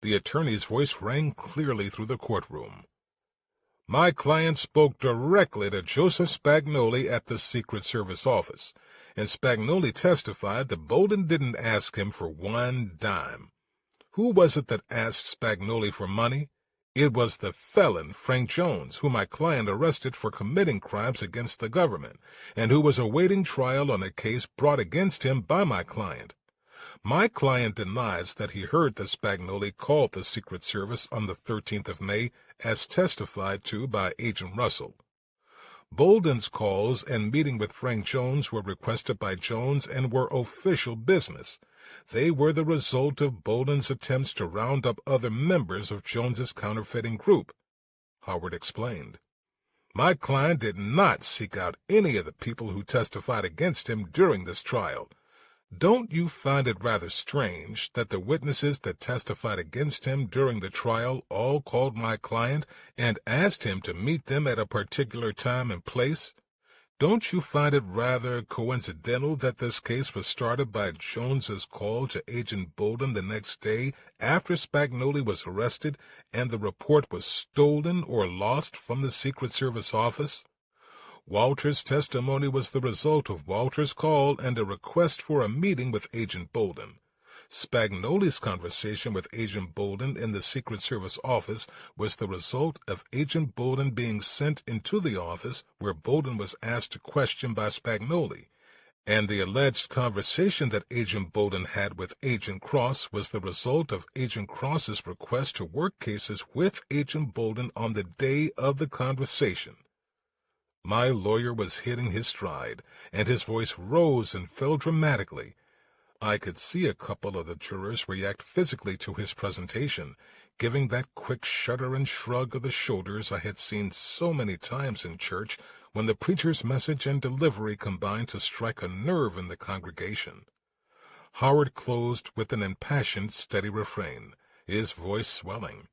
The attorney's voice rang clearly through the courtroom. "My client spoke directly to Joseph Spagnoli at the Secret Service office, and Spagnoli testified that Bolden didn't ask him for one dime. Who was it that asked Spagnoli for money? It was the felon, Frank Jones, whom my client arrested for committing crimes against the government, and who was awaiting trial on a case brought against him by my client. My client denies that he heard that Spagnoli called the Secret Service on the 13th of May, as testified to by Agent Russell. Bolden's calls and meeting with Frank Jones were requested by Jones and were official business. They were the result of Bolden's attempts to round up other members of Jones's counterfeiting group," Howard explained. "My client did not seek out any of the people who testified against him during this trial. Don't you find it rather strange that the witnesses that testified against him during the trial all called my client and asked him to meet them at a particular time and place? Don't you find it rather coincidental that this case was started by Jones's call to Agent Bolden the next day after Spagnoli was arrested and the report was stolen or lost from the Secret Service office? Walter's testimony was the result of Walter's call and a request for a meeting with Agent Bolden. Spagnoli's conversation with Agent Bolden in the Secret Service office was the result of Agent Bolden being sent into the office where Bolden was asked a question by Spagnoli, and the alleged conversation that Agent Bolden had with Agent Cross was the result of Agent Cross's request to work cases with Agent Bolden on the day of the conversation. My lawyer was hitting his stride, and his voice rose and fell dramatically. I could see a couple of the jurors react physically to his presentation, giving that quick shudder and shrug of the shoulders I had seen so many times in church when the preacher's message and delivery combined to strike a nerve in the congregation. Howard closed with an impassioned, steady refrain, his voice swelling.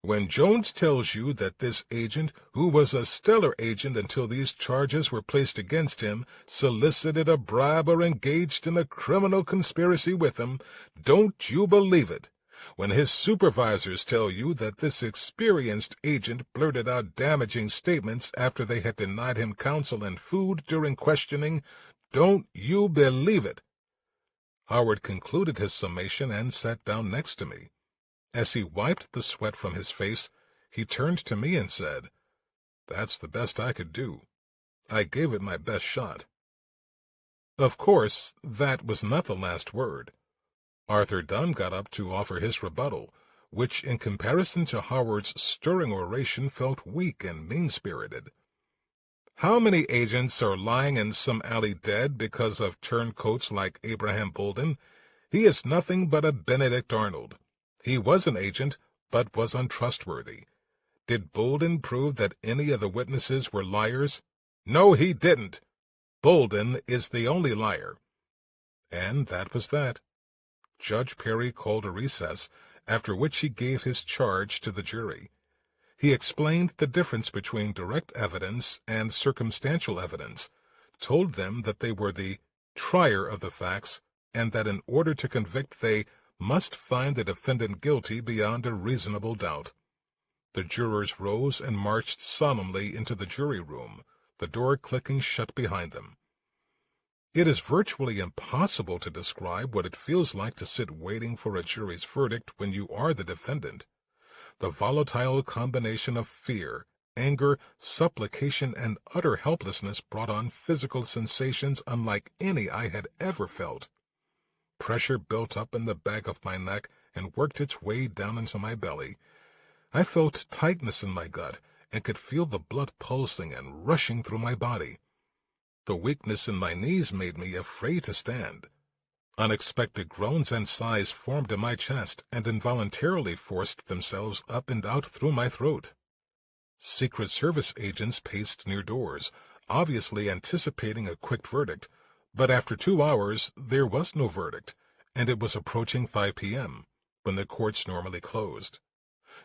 "When Jones tells you that this agent, who was a stellar agent until these charges were placed against him, solicited a bribe or engaged in a criminal conspiracy with him, don't you believe it. When his supervisors tell you that this experienced agent blurted out damaging statements after they had denied him counsel and food during questioning, don't you believe it." Howard concluded his summation and sat down next to me. As he wiped the sweat from his face, he turned to me and said, "That's the best I could do. I gave it my best shot." Of course, that was not the last word. Arthur Dunn got up to offer his rebuttal, which in comparison to Howard's stirring oration felt weak and mean-spirited. "How many agents are lying in some alley dead because of turncoats like Abraham Bolden? He is nothing but a Benedict Arnold. He was an agent, but was untrustworthy. Did Bolden prove that any of the witnesses were liars? No, he didn't. Bolden is the only liar." And that was that. Judge Perry called a recess, after which he gave his charge to the jury. He explained the difference between direct evidence and circumstantial evidence, told them that they were the trier of the facts, and that in order to convict they must find the defendant guilty beyond a reasonable doubt. The jurors rose and marched solemnly into the jury room, the door clicking shut behind them. It is virtually impossible to describe what it feels like to sit waiting for a jury's verdict when you are the defendant. The volatile combination of fear, anger, supplication, and utter helplessness brought on physical sensations unlike any I had ever felt. Pressure built up in the back of my neck and worked its way down into my belly. I felt tightness in my gut and could feel the blood pulsing and rushing through my body. The weakness in my knees made me afraid to stand. Unexpected groans and sighs formed in my chest and involuntarily forced themselves up and out through my throat. Secret Service agents paced near doors, obviously anticipating a quick verdict, but after 2 hours there was no verdict, and it was approaching 5 p.m., when the courts normally closed.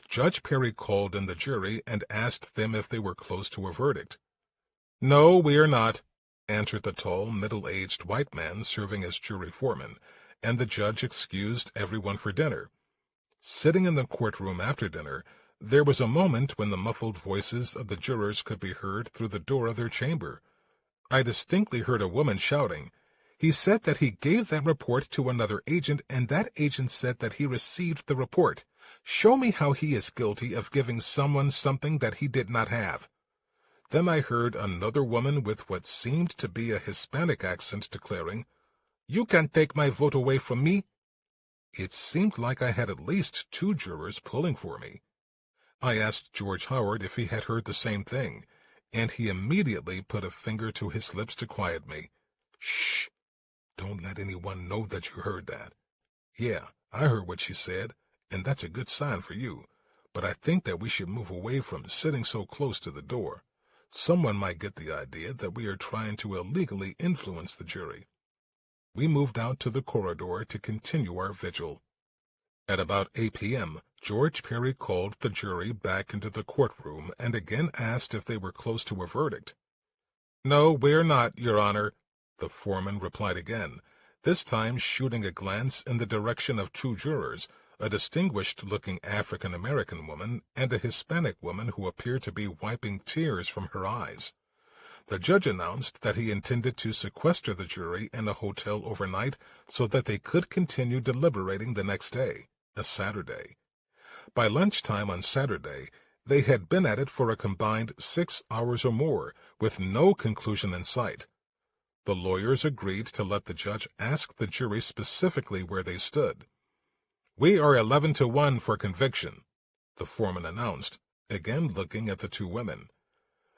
Judge Perry called in the jury and asked them if they were close to a verdict. "No, we are not," answered the tall, middle-aged white man serving as jury foreman, and the judge excused everyone for dinner. Sitting in the courtroom after dinner, there was a moment when the muffled voices of the jurors could be heard through the door of their chamber. I distinctly heard a woman shouting, "He said that he gave that report to another agent, and that agent said that he received the report. Show me how he is guilty of giving someone something that he did not have." Then I heard another woman with what seemed to be a Hispanic accent declaring, "You can't take my vote away from me." It seemed like I had at least 2 jurors pulling for me. I asked George Howard if he had heard the same thing, and he immediately put a finger to his lips to quiet me. "Shh! Don't let anyone know that you heard that. Yeah, I heard what she said, and that's a good sign for you, but I think that we should move away from sitting so close to the door. Someone might get the idea that we are trying to illegally influence the jury." We moved out to the corridor to continue our vigil. At about 8 p.m., George Perry called the jury back into the courtroom and again asked if they were close to a verdict. "No, we're not, Your Honor," the foreman replied again, this time shooting a glance in the direction of 2 jurors, a distinguished-looking African-American woman and a Hispanic woman who appeared to be wiping tears from her eyes. The judge announced that he intended to sequester the jury in a hotel overnight so that they could continue deliberating the next day, a Saturday. By lunchtime on Saturday, they had been at it for a combined 6 hours or more, with no conclusion in sight. The lawyers agreed to let the judge ask the jury specifically where they stood. "We are 11-1 for conviction," the foreman announced, again looking at the 2 women.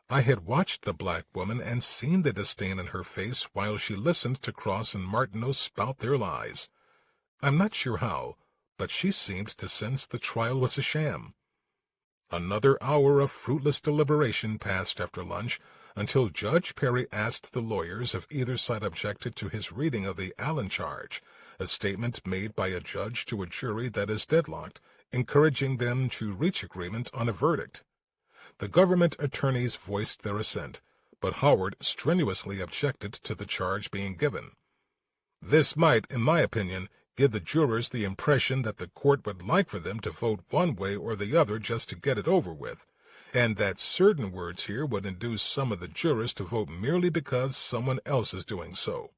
I had watched the black woman and seen the disdain in her face while she listened to Cross and Martineau spout their lies. I'm not sure how, but she seemed to sense the trial was a sham. Another hour of fruitless deliberation passed after lunch, until Judge Perry asked the lawyers if either side objected to his reading of the Allen charge, a statement made by a judge to a jury that is deadlocked, encouraging them to reach agreement on a verdict. The government attorneys voiced their assent, but Howard strenuously objected to the charge being given. This might, in my opinion, give the jurors the impression that the court would like for them to vote one way or the other just to get it over with, and that certain words here would induce some of the jurors to vote merely because someone else is doing so.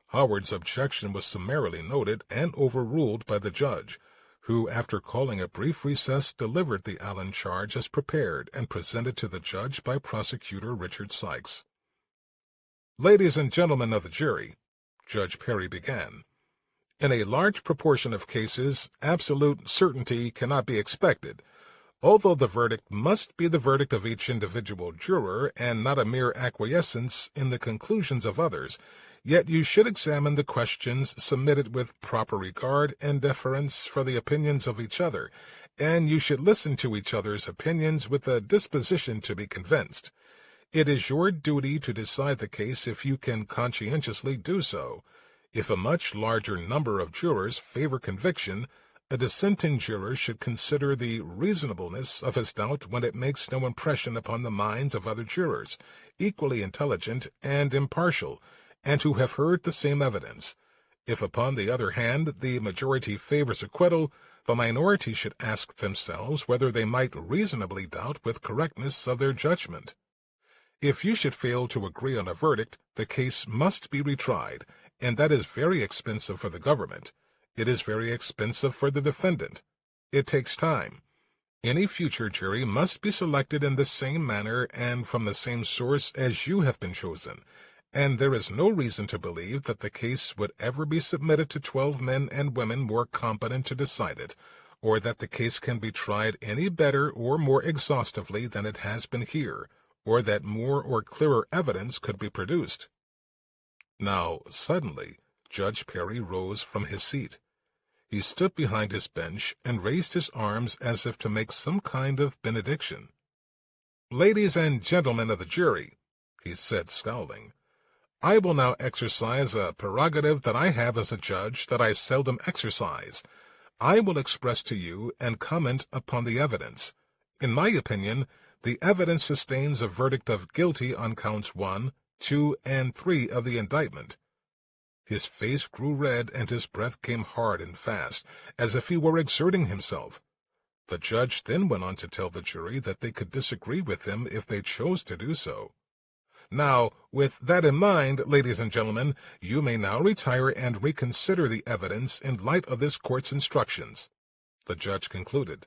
Howard's objection was summarily noted and overruled by the judge, who, after calling a brief recess, delivered the Allen charge as prepared and presented to the judge by Prosecutor Richard Sykes. "Ladies and gentlemen of the jury," Judge Perry began, "in a large proportion of cases, absolute certainty cannot be expected. Although the verdict must be the verdict of each individual juror and not a mere acquiescence in the conclusions of others, yet you should examine the questions submitted with proper regard and deference for the opinions of each other, and you should listen to each other's opinions with a disposition to be convinced. It is your duty to decide the case if you can conscientiously do so. If a much larger number of jurors favor conviction, a dissenting juror should consider the reasonableness of his doubt when it makes no impression upon the minds of other jurors, equally intelligent and impartial, and who have heard the same evidence. If, upon the other hand, the majority favors acquittal, the minority should ask themselves whether they might reasonably doubt with correctness of their judgment. If you should fail to agree on a verdict, the case must be retried, and that is very expensive for the government. It is very expensive for the defendant. It takes time. Any future jury must be selected in the same manner and from the same source as you have been chosen, and there is no reason to believe that the case would ever be submitted to 12 men and women more competent to decide it, or that the case can be tried any better or more exhaustively than it has been here, or that more or clearer evidence could be produced. Now, suddenly, Judge Perry rose from his seat. He stood behind his bench and raised his arms as if to make some kind of benediction. "Ladies and gentlemen of the jury," he said, scowling, "I will now exercise a prerogative that I have as a judge that I seldom exercise. I will express to you and comment upon the evidence. In my opinion, the evidence sustains a verdict of guilty on counts 1, 2, and 3 of the indictment." His face grew red and his breath came hard and fast, as if he were exerting himself. The judge then went on to tell the jury that they could disagree with him if they chose to do so. "Now, with that in mind, ladies and gentlemen, you may now retire and reconsider the evidence in light of this court's instructions," the judge concluded.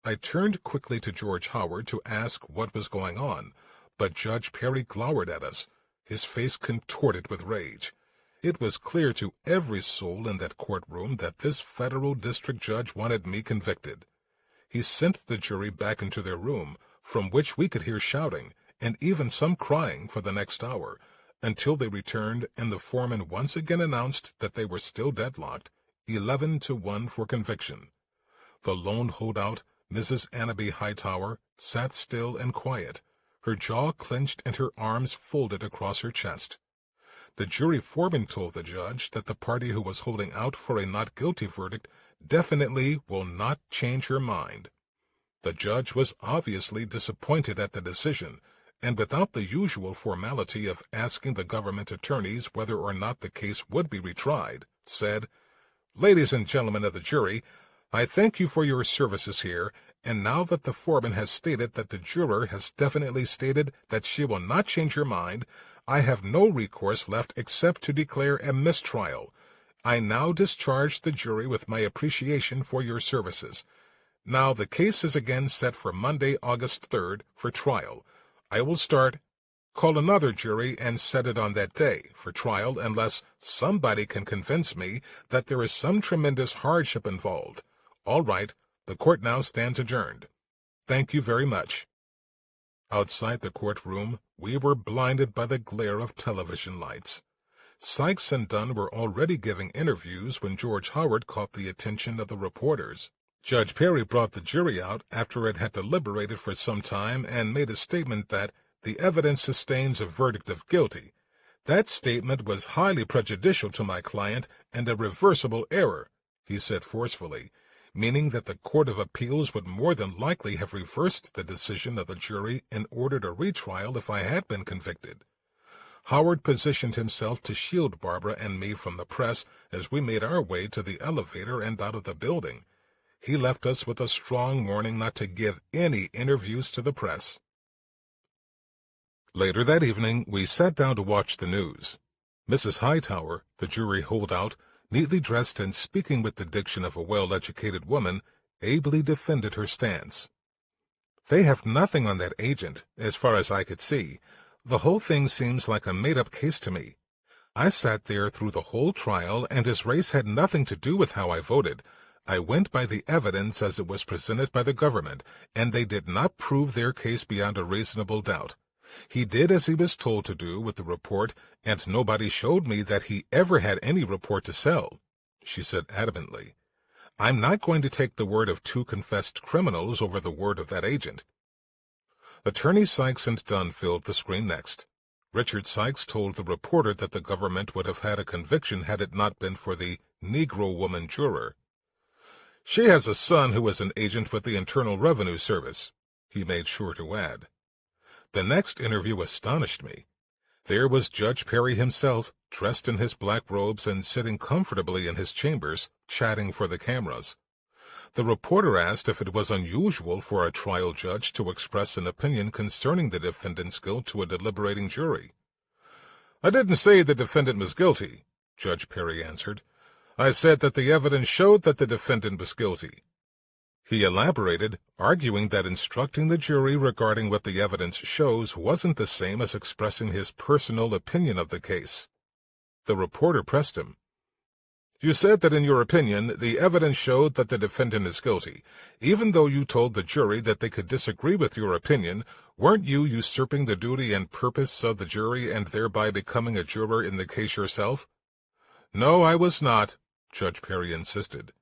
I turned quickly to George Howard to ask what was going on, but Judge Perry glowered at us, his face contorted with rage. It was clear to every soul in that courtroom that this federal district judge wanted me convicted. He sent the jury back into their room, from which we could hear shouting, and even some crying, for the next hour, until they returned and the foreman once again announced that they were still deadlocked, 11-1 for conviction. The lone holdout, Mrs. Anneby Hightower, sat still and quiet, her jaw clenched and her arms folded across her chest. The jury foreman told the judge that the party who was holding out for a not guilty verdict definitely will not change her mind. The judge was obviously disappointed at the decision, and without the usual formality of asking the government attorneys whether or not the case would be retried, said, "Ladies and gentlemen of the jury, I thank you for your services here, and now that the foreman has stated that the juror has definitely stated that she will not change her mind, I have no recourse left except to declare a mistrial. I now discharge the jury with my appreciation for your services. Now the case is again set for Monday, August 3rd, for trial. I will call another jury and set it on that day for trial unless somebody can convince me that there is some tremendous hardship involved. All right, the court now stands adjourned. Thank you very much." Outside the courtroom, we were blinded by the glare of television lights. Sykes and Dunn were already giving interviews when George Howard caught the attention of the reporters. Judge Perry brought the jury out after it had deliberated for some time and made a statement that the evidence sustains a verdict of guilty. That statement was highly prejudicial to my client and a reversible error, he said forcefully, meaning that the Court of Appeals would more than likely have reversed the decision of the jury and ordered a retrial if I had been convicted. Howard positioned himself to shield Barbara and me from the press as we made our way to the elevator and out of the building. He left us with a strong warning not to give any interviews to the press. Later that evening, we sat down to watch the news. Mrs. Hightower, the jury holdout, neatly dressed and speaking with the diction of a well-educated woman, ably defended her stance. "They have nothing on that agent, as far as I could see. The whole thing seems like a made-up case to me. I sat there through the whole trial, and his race had nothing to do with how I voted. I went by the evidence as it was presented by the government, and they did not prove their case beyond a reasonable doubt. He did as he was told to do with the report, and nobody showed me that he ever had any report to sell," she said adamantly. "I'm not going to take the word of 2 confessed criminals over the word of that agent." Attorney Sykes and Dunn filled the screen next. Richard Sykes told the reporter that the government would have had a conviction had it not been for the Negro woman juror. "She has a son who is an agent with the Internal Revenue Service," he made sure to add. The next interview astonished me. There was Judge Perry himself, dressed in his black robes and sitting comfortably in his chambers, chatting for the cameras. The reporter asked if it was unusual for a trial judge to express an opinion concerning the defendant's guilt to a deliberating jury. "I didn't say the defendant was guilty," Judge Perry answered. "I said that the evidence showed that the defendant was guilty." He elaborated, arguing that instructing the jury regarding what the evidence shows wasn't the same as expressing his personal opinion of the case. The reporter pressed him. "You said that in your opinion, the evidence showed that the defendant is guilty. Even though you told the jury that they could disagree with your opinion, weren't you usurping the duty and purpose of the jury and thereby becoming a juror in the case yourself?" "No, I was not," Judge Perry insisted.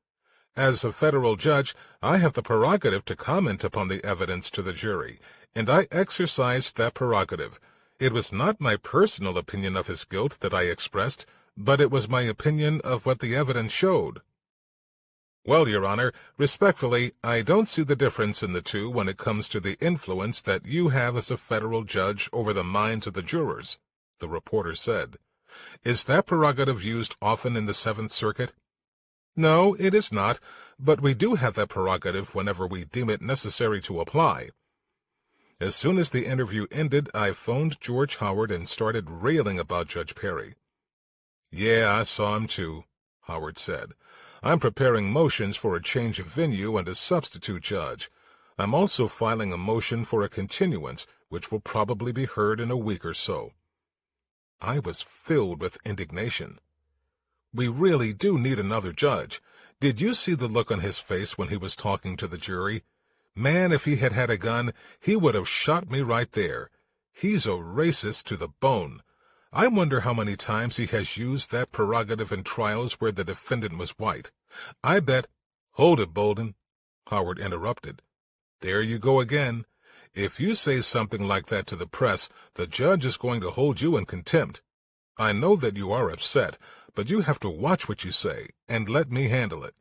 "As a federal judge, I have the prerogative to comment upon the evidence to the jury, and I exercised that prerogative. It was not my personal opinion of his guilt that I expressed, but it was my opinion of what the evidence showed." "Well, Your Honor, respectfully, I don't see the difference in the two when it comes to the influence that you have as a federal judge over the minds of the jurors," the reporter said. "Is that prerogative used often in the Seventh Circuit?" "No, it is not, but we do have that prerogative whenever we deem it necessary to apply." As soon as the interview ended, I phoned George Howard and started railing about Judge Perry. "Yeah, I saw him too," Howard said. "I'm preparing motions for a change of venue and a substitute judge. I'm also filing a motion for a continuance, which will probably be heard in a week or so." I was filled with indignation. "We really do need another judge. Did you see the look on his face when he was talking to the jury? Man, if he had had a gun, he would have shot me right there. He's a racist to the bone. I wonder how many times he has used that prerogative in trials where the defendant was white. I bet—" "Hold it, Bolden," Howard interrupted. "There you go again. If you say something like that to the press, the judge is going to hold you in contempt. I know that you are upset, but you have to watch what you say, and let me handle it."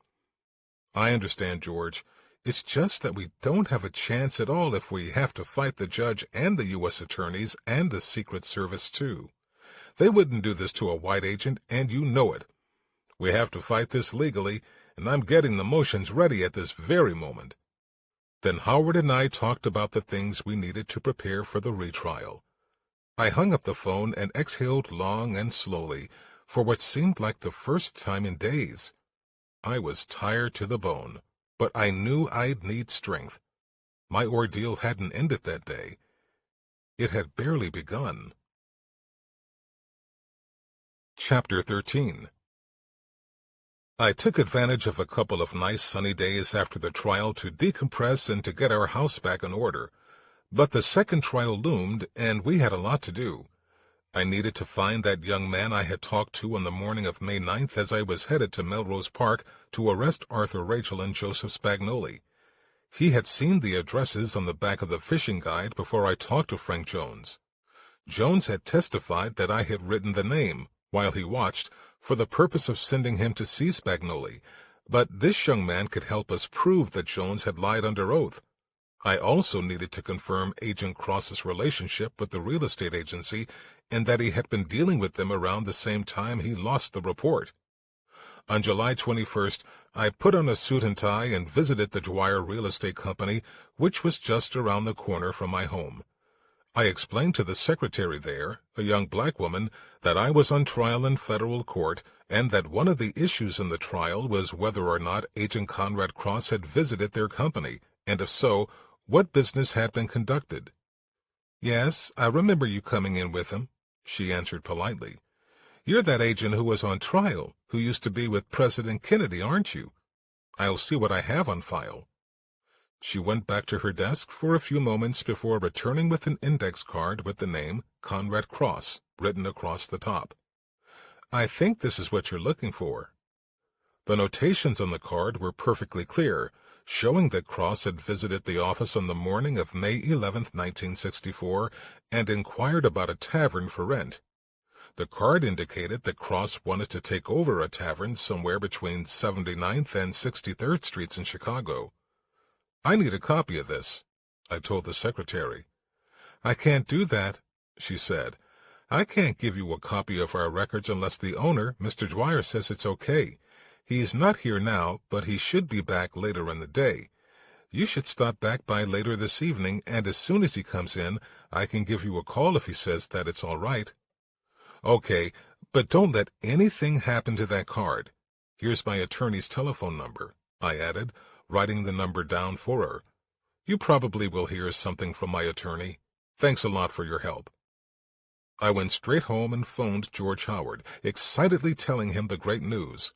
"I understand, George. It's just that we don't have a chance at all if we have to fight the judge and the U.S. attorneys and the Secret Service, too. They wouldn't do this to a white agent, and you know it. We have to fight this legally, and I'm getting the motions ready at this very moment." Then Howard and I talked about the things we needed to prepare for the retrial. I hung up the phone and exhaled long and slowly, for what seemed like the first time in days. I was tired to the bone, but I knew I'd need strength. My ordeal hadn't ended that day. It had barely begun. Chapter 13. I took advantage of a couple of nice sunny days after the trial to decompress and to get our house back in order. But the second trial loomed, and we had a lot to do. I needed to find that young man I had talked to on the morning of May 9th as I was headed to Melrose Park to arrest Arthur Rachel and Joseph Spagnoli. He had seen the addresses on the back of the fishing guide before I talked to Frank Jones. Jones had testified that I had written the name, while he watched, for the purpose of sending him to see Spagnoli, but this young man could help us prove that Jones had lied under oath. I also needed to confirm Agent Cross's relationship with the real estate agency and that he had been dealing with them around the same time he lost the report. On July 21st, I put on a suit and tie and visited the Dwyer Real Estate Company, which was just around the corner from my home. I explained to the secretary there, a young black woman, that I was on trial in federal court and that one of the issues in the trial was whether or not Agent Conrad Cross had visited their company, and if so, what business had been conducted. "Yes, I remember you coming in with him," she answered politely. "You're that agent who was on trial, who used to be with President Kennedy, aren't you? I'll see what I have on file." She went back to her desk for a few moments before returning with an index card with the name Conrad Cross written across the top. "I think this is what you're looking for." The notations on the card were perfectly clear, showing that Cross had visited the office on the morning of May 11, 1964, and inquired about a tavern for rent. The card indicated that Cross wanted to take over a tavern somewhere between 79th and 63rd Streets in Chicago. "I need a copy of this," I told the secretary. "I can't do that," she said. "I can't give you a copy of our records unless the owner, Mr. Dwyer, says it's okay. He's not here now, but he should be back later in the day. You should stop back by later this evening, and as soon as he comes in, I can give you a call if he says that it's all right." "Okay, but don't let anything happen to that card. Here's my attorney's telephone number," I added, writing the number down for her. "You probably will hear something from my attorney. Thanks a lot for your help." I went straight home and phoned George Howard, excitedly telling him the great news.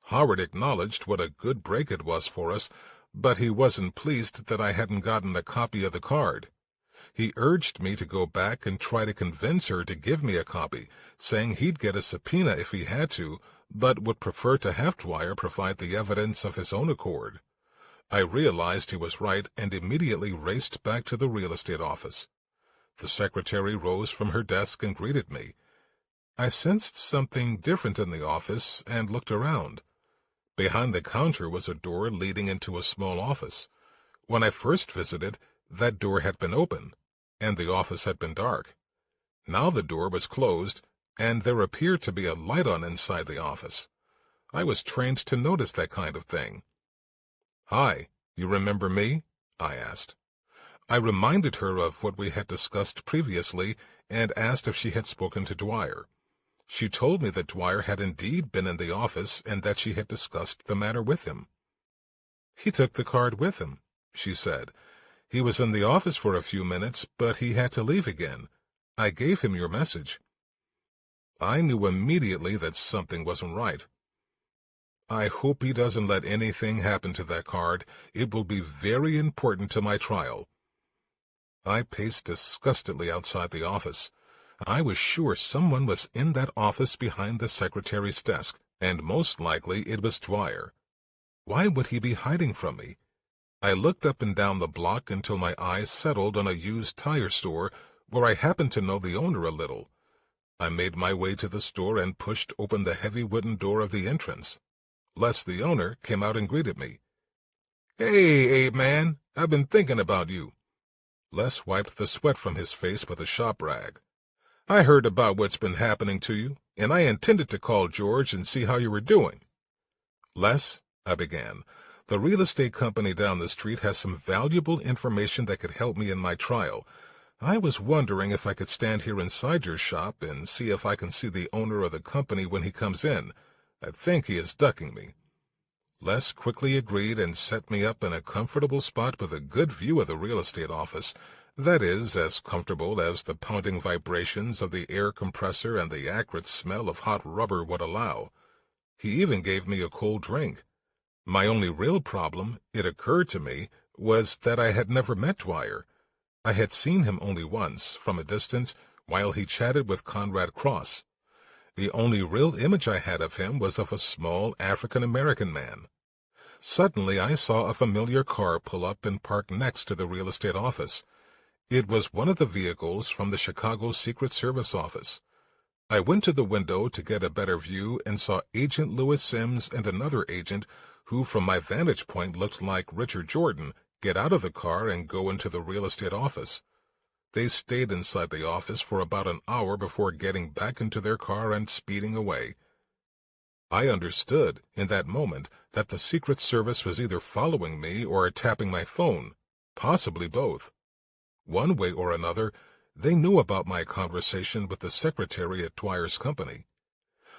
Howard acknowledged what a good break it was for us, but he wasn't pleased that I hadn't gotten a copy of the card. He urged me to go back and try to convince her to give me a copy, saying he'd get a subpoena if he had to, but would prefer to have Dwyer provide the evidence of his own accord. I realized he was right and immediately raced back to the real estate office. The secretary rose from her desk and greeted me. I sensed something different in the office and looked around. Behind the counter was a door leading into a small office. When I first visited, that door had been open, and the office had been dark. Now the door was closed, and there appeared to be a light on inside the office. I was trained to notice that kind of thing. "Hi, you remember me?" I asked. I reminded her of what we had discussed previously and asked if she had spoken to Dwyer. She told me that Dwyer had indeed been in the office and that she had discussed the matter with him. "He took the card with him," she said. "He was in the office for a few minutes, but he had to leave again. I gave him your message." I knew immediately that something wasn't right. "I hope he doesn't let anything happen to that card. It will be very important to my trial." I paced disgustedly outside the office. I was sure someone was in that office behind the secretary's desk, and most likely it was Dwyer. Why would he be hiding from me? I looked up and down the block until my eyes settled on a used tire store where I happened to know the owner a little. I made my way to the store and pushed open the heavy wooden door of the entrance. Les, the owner, came out and greeted me. "Hey, Abe, man, I've been thinking about you." Les wiped the sweat from his face with a shop rag. "I heard about what's been happening to you, and I intended to call George and see how you were doing." "Les," I began, "the real estate company down the street has some valuable information that could help me in my trial. I was wondering if I could stand here inside your shop and see if I can see the owner of the company when he comes in. I think he is ducking me." Les quickly agreed and set me up in a comfortable spot with a good view of the real estate office, that is, as comfortable as the pounding vibrations of the air compressor and the acrid smell of hot rubber would allow. He even gave me a cold drink. My only real problem, it occurred to me, was that I had never met Dwyer. I had seen him only once, from a distance, while he chatted with Conrad Cross. The only real image I had of him was of a small African-American man. Suddenly I saw a familiar car pull up and park next to the real estate office. It was one of the vehicles from the Chicago Secret Service office. I went to the window to get a better view and saw Agent Lewis Sims and another agent, who from my vantage point looked like Richard Jordan, get out of the car and go into the real estate office. They stayed inside the office for about an hour before getting back into their car and speeding away. I understood, in that moment, that the Secret Service was either following me or tapping my phone, possibly both. One way or another, they knew about my conversation with the secretary at Dwyer's company.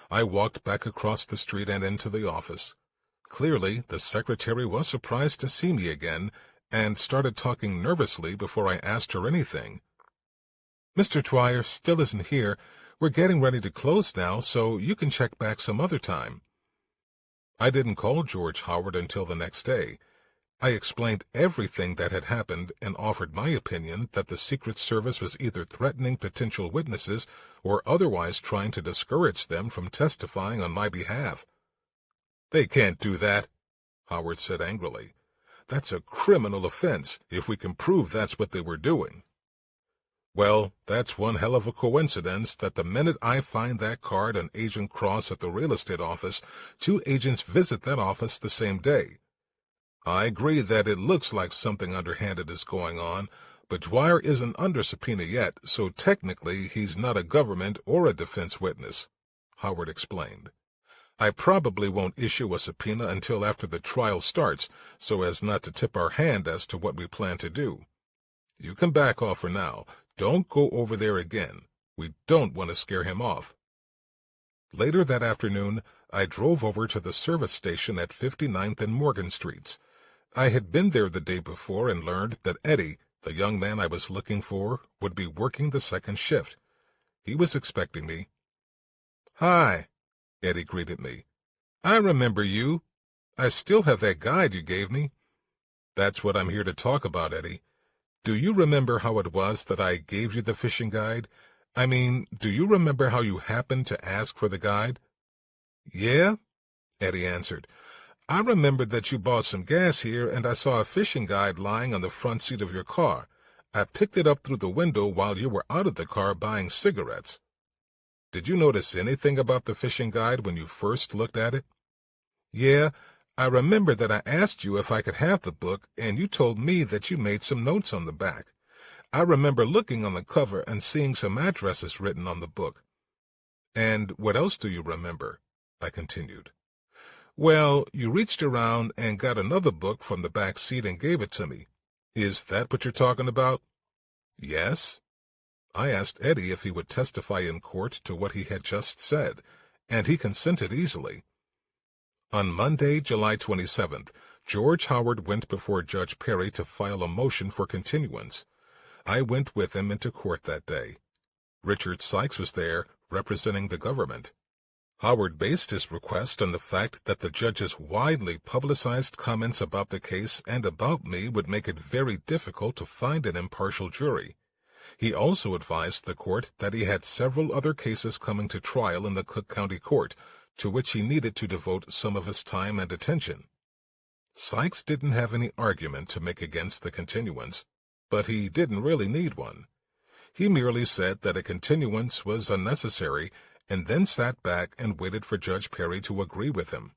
I walked back across the street and into the office. Clearly, the secretary was surprised to see me again, and started talking nervously before I asked her anything. "Mr. Dwyer still isn't here. We're getting ready to close now, so you can check back some other time." I didn't call George Howard until the next day. I explained everything that had happened and offered my opinion that the Secret Service was either threatening potential witnesses or otherwise trying to discourage them from testifying on my behalf. "They can't do that," Howard said angrily. "That's a criminal offense, if we can prove that's what they were doing." "Well, that's one hell of a coincidence that the minute I find that card on Agent Cross at the real estate office, 2 agents visit that office the same day. I agree that it looks like something underhanded is going on, but Dwyer isn't under subpoena yet, so technically he's not a government or a defense witness," Howard explained. "I probably won't issue a subpoena until after the trial starts, so as not to tip our hand as to what we plan to do. You can back off for now. Don't go over there again. We don't want to scare him off." Later that afternoon, I drove over to the service station at 59th and Morgan Streets. I had been there the day before and learned that Eddie, the young man I was looking for, would be working the second shift. He was expecting me. "Hi," Eddie greeted me. "I remember you. I still have that guide you gave me." "That's what I'm here to talk about, Eddie. Do you remember how it was that I gave you the fishing guide? I mean, do you remember how you happened to ask for the guide?" "Yeah," Eddie answered. "I remembered that you bought some gas here, and I saw a fishing guide lying on the front seat of your car. I picked it up through the window while you were out of the car buying cigarettes. Did you notice anything about the fishing guide when you first looked at it?" "Yeah, I remember that I asked you if I could have the book, and you told me that you made some notes on the back. I remember looking on the cover and seeing some addresses written on the book." "And what else do you remember?" I continued. "Well, you reached around and got another book from the back seat and gave it to me. Is that what you're talking about?" "Yes." I asked Eddie if he would testify in court to what he had just said, and he consented easily. On Monday, July 27th, George Howard went before Judge Perry to file a motion for continuance. I went with him into court that day. Richard Sykes was there, representing the government. Howard based his request on the fact that the judge's widely publicized comments about the case and about me would make it very difficult to find an impartial jury. He also advised the court that he had several other cases coming to trial in the Cook County Court, to which he needed to devote some of his time and attention. Sykes didn't have any argument to make against the continuance, but he didn't really need one. He merely said that a continuance was unnecessary, and then sat back and waited for Judge Perry to agree with him.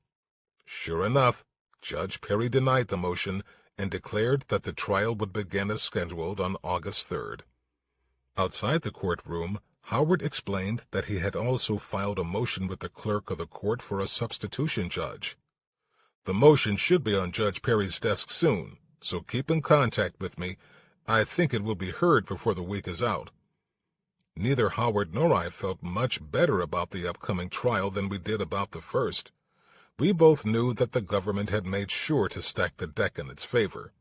Sure enough, Judge Perry denied the motion and declared that the trial would begin as scheduled on August 3rd. Outside the courtroom, Howard explained that he had also filed a motion with the clerk of the court for a substitution judge. "The motion should be on Judge Perry's desk soon, so keep in contact with me. I think it will be heard before the week is out." Neither Howard nor I felt much better about the upcoming trial than we did about the first. We both knew that the government had made sure to stack the deck in its favor.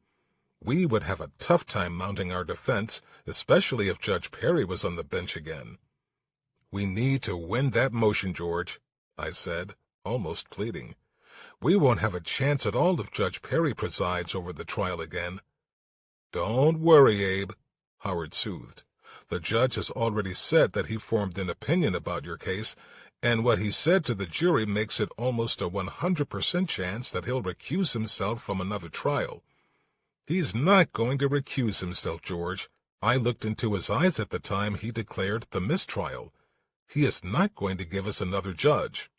We would have a tough time mounting our defense, especially if Judge Perry was on the bench again. "We need to win that motion, George," I said, almost pleading. "We won't have a chance at all if Judge Perry presides over the trial again." "Don't worry, Abe," Howard soothed. "The judge has already said that he formed an opinion about your case, and what he said to the jury makes it almost a 100% chance that he'll recuse himself from another trial." "He's not going to recuse himself, George. I looked into his eyes at the time he declared the mistrial. He is not going to give us another judge.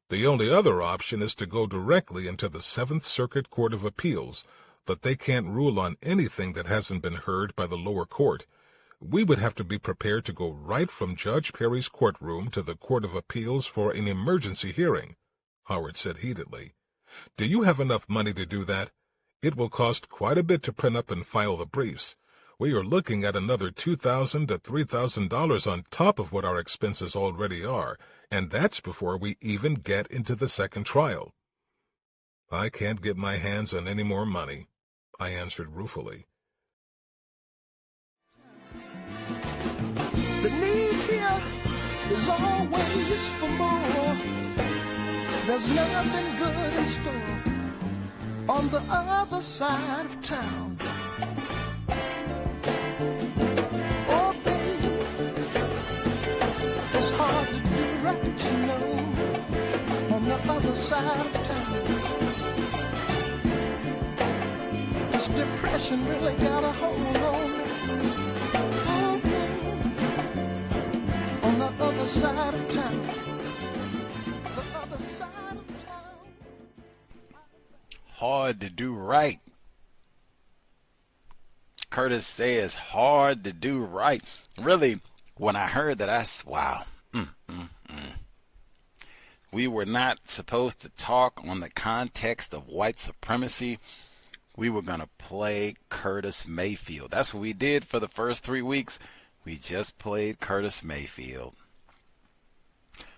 The only other option is to go directly into the Seventh Circuit Court of Appeals, but they can't rule on anything that hasn't been heard by the lower court. We would have to be prepared to go right from Judge Perry's courtroom to the Court of Appeals for an emergency hearing," Howard said heatedly. "Do you have enough money to do that? It will cost quite a bit to print up and file the briefs. We are looking at another $2,000 to $3,000 on top of what our expenses already are, and that's before we even get into the second trial." "I can't get my hands on any more money," I answered ruefully. The need here is always for more. There's nothing good in store on the other side of town. Oh, baby, it's hard to do right, you know, on the other side of town. This depression really got a hold on me. Oh, baby, on the other side of town. The other side of town. Hard to do right. Curtis says hard to do right. Really, when I heard that, wow. We were not supposed to talk on the context of white supremacy. We were going to play Curtis Mayfield. That's what we did for the first 3 weeks. We just played Curtis Mayfield.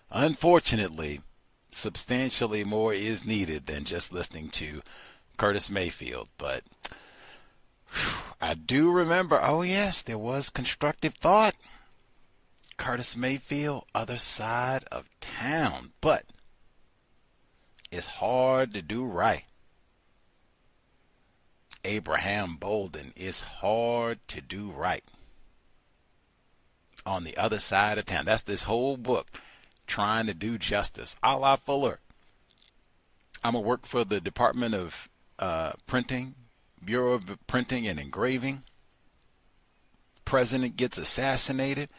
Unfortunately, substantially more is needed than just listening to Curtis Mayfield. But I do remember, oh yes, there was constructive thought. Curtis Mayfield, other side of town. But it's hard to do right. Abraham Bolden, it's hard to do right. On the other side of town. That's this whole book, trying to do justice. A la Fuller. I'm going to work for the Department of Printing, Bureau of Printing and Engraving. President gets assassinated.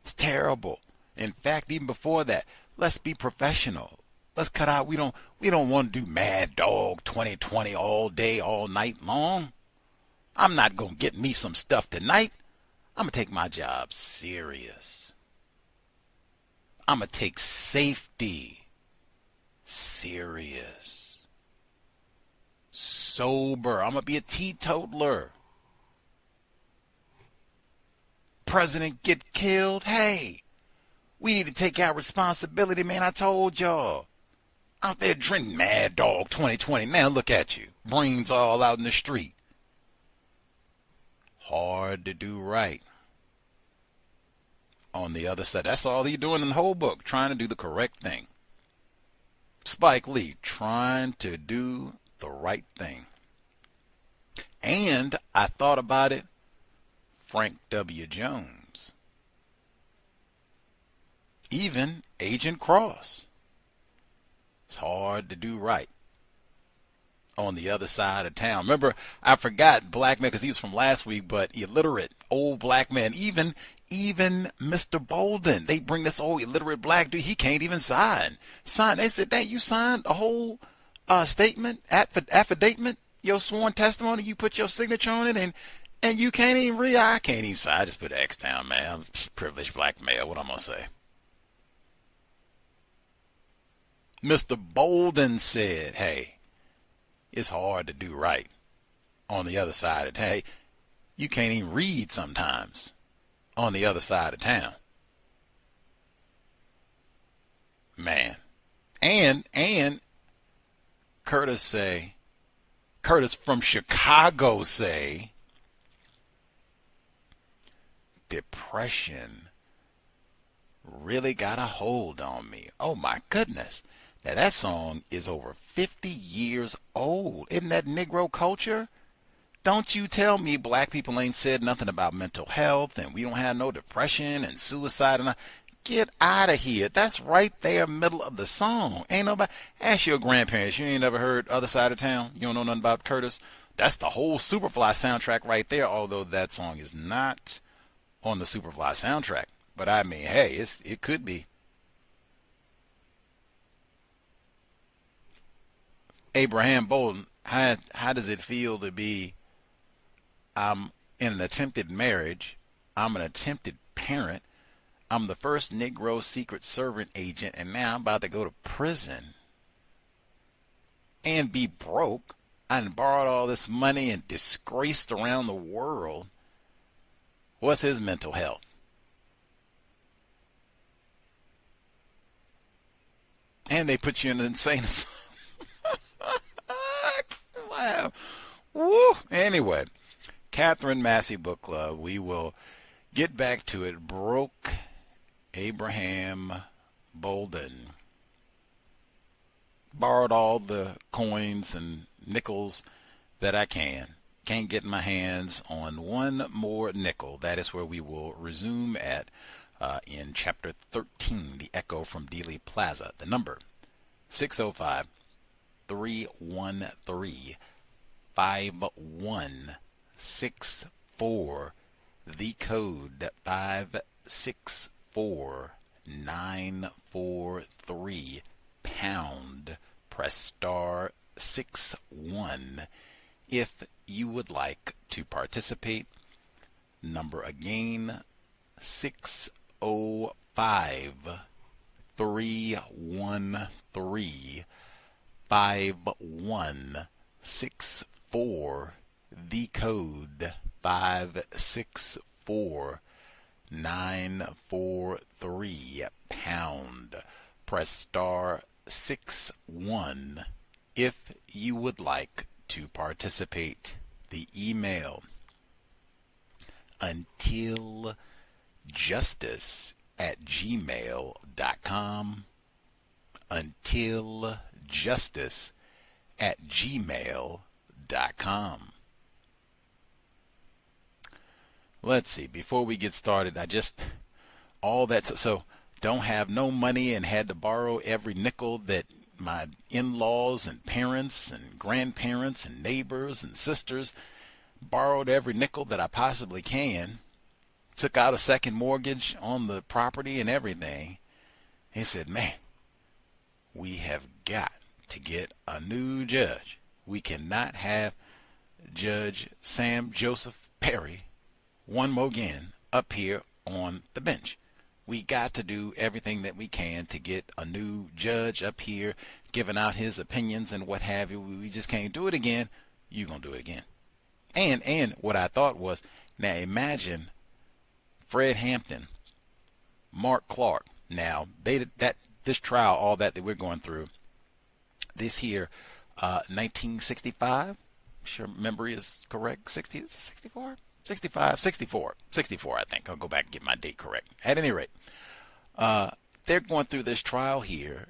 It's terrible. In fact, even before that, let's be professional. Let's cut out. We don't want to do Mad Dog 2020 all day, all night long. I'm not going to get me some stuff tonight. I'm going to take my job serious. I'm going to take safety serious. Sober. I'm going to be a teetotaler. President get killed. Hey, we need to take our responsibility, man. I told y'all. Out there drinking Mad Dog 2020. Now look at you. Brains all out in the street. Hard to do right. On the other side, that's all you're doing in the whole book, trying to do the correct thing. Spike Lee, trying to do the right thing. And I thought about it, Frank W. Jones. Even Agent Cross. It's hard to do right. On the other side of town. Remember, I forgot black man because he was from last week, but illiterate, old black man. Even Mr. Bolden, they bring this old illiterate black dude. He can't even sign. They said, "Dang, you signed a whole statement, affidavit, your sworn testimony. You put your signature on it, and you can't even read. I can't even sign. I just put X down, man. I'm privileged black male. What I'm gonna say?" Mr. Bolden said, "Hey, it's hard to do right." On the other side of town, hey, you can't even read sometimes. On the other side of town, man. And Curtis from Chicago say, depression really got a hold on me. Oh my goodness. Now that song is over 50 years old. Isn't that Negro culture? Don't you tell me black people ain't said nothing about mental health and we don't have no depression and suicide and get out of here. That's right there, middle of the song. Ain't nobody. Ask your grandparents. You ain't never heard Other Side of Town. You don't know nothing about Curtis. That's the whole Superfly soundtrack right there. Although that song is not on the Superfly soundtrack. But I mean, hey, it could be. Abraham Bolden, how does it feel to be, I'm in an attempted marriage, I'm an attempted parent, I'm the first Negro Secret Service agent, and now I'm about to go to prison and be broke. I done borrowed all this money and disgraced around the world. What's his mental health? And they put you in an insane asylum. Wow. Woo. Anyway, Katherine Massey Book Club. We will get back to it. Broke Abraham Bolden. Borrowed all the coins and nickels that I can. Can't get my hands on one more nickel. That is where we will resume at in Chapter 13, The Echo from Dealey Plaza. The number, 605-313-5164. The code, 564943 pound. Press star 61 if you would like to participate. Number again, 605-313-5164. The code, 564943 pound. Press star 61 if you would like to participate, the email untiljustice@gmail.com, untiljustice@gmail.com. Let's see, before we get started, so don't have no money and had to borrow every nickel that my in-laws and parents and grandparents and neighbors and sisters borrowed, every nickel that I possibly can, took out a second mortgage on the property and everything. He said, man, we have got to get a new judge. We cannot have Judge Sam Joseph Perry one more again up here on the bench. We got to do everything that we can to get a new judge up here giving out his opinions and what have you. We just can't do it again. You're going to do it again. And what I thought was, now imagine Fred Hampton, Mark Clark. Now, this trial, all that we're going through, this here, 1965, sure memory is correct, 64, I think. I'll go back and get my date correct. At any rate, they're going through this trial here.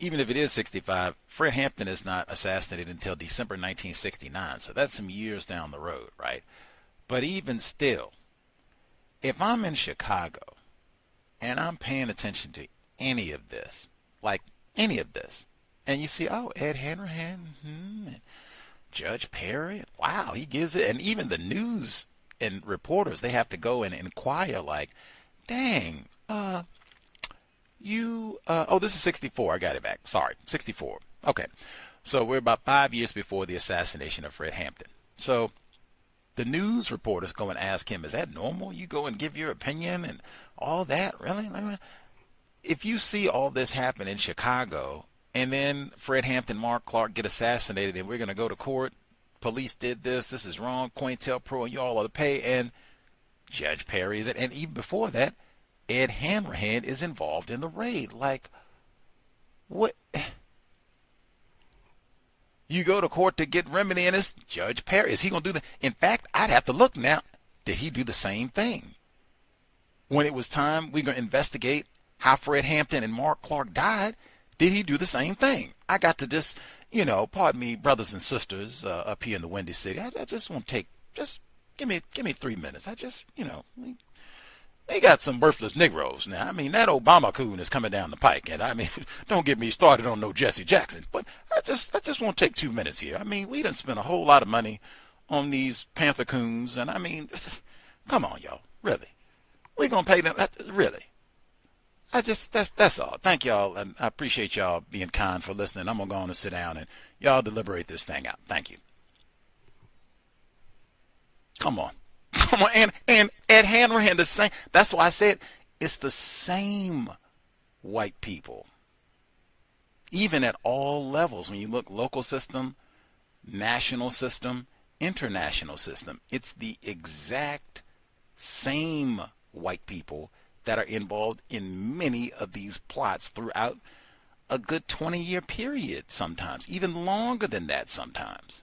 Even if it is 65, Fred Hampton is not assassinated until December 1969, so that's some years down the road, right? But even still, if I'm in Chicago and I'm paying attention to any of this, like any of this, and you see, oh, Ed Hanrahan, and Judge Perry, wow, he gives it, and even the news and reporters, they have to go and inquire, like, dang, this is 64. I got it back. Sorry, 64. Okay. So we're about 5 years before the assassination of Fred Hampton. So the news reporters go and ask him, is that normal? You go and give your opinion and all that? Really? If you see all this happen in Chicago, and then Fred Hampton, Mark Clark get assassinated, and we're going to go to court, police did this is wrong, COINTELPRO, and you all ought to pay, and Judge Perry is it, and even before that, Ed Hanrahan is involved in the raid. Like, what? You go to court to get remedy, and it's Judge Perry. Is he going to do that? In fact, I'd have to look now. Did he do the same thing? When it was time, we're going to investigate how Fred Hampton and Mark Clark died. Did he do the same thing? I got to just, pardon me, brothers and sisters up here in the Windy City. I just want to just give me 3 minutes. They got some worthless Negroes now. I mean, that Obama coon is coming down the pike, and I mean, don't get me started on no Jesse Jackson. But I just want to take 2 minutes here. I mean, we done spent a whole lot of money on these Panther coons, and I mean, come on, y'all, really? We gonna pay them? Really? That's all. Thank y'all, and I appreciate y'all being kind for listening. I'm gonna go on and sit down, and y'all deliberate this thing out. Thank you. Come on, and Ed Hanrahan, the same. That's why I said it's the same white people, even at all levels. When you look local system, national system, international system, it's the exact same white people that are involved in many of these plots throughout a good 20-year period, sometimes even longer than that sometimes.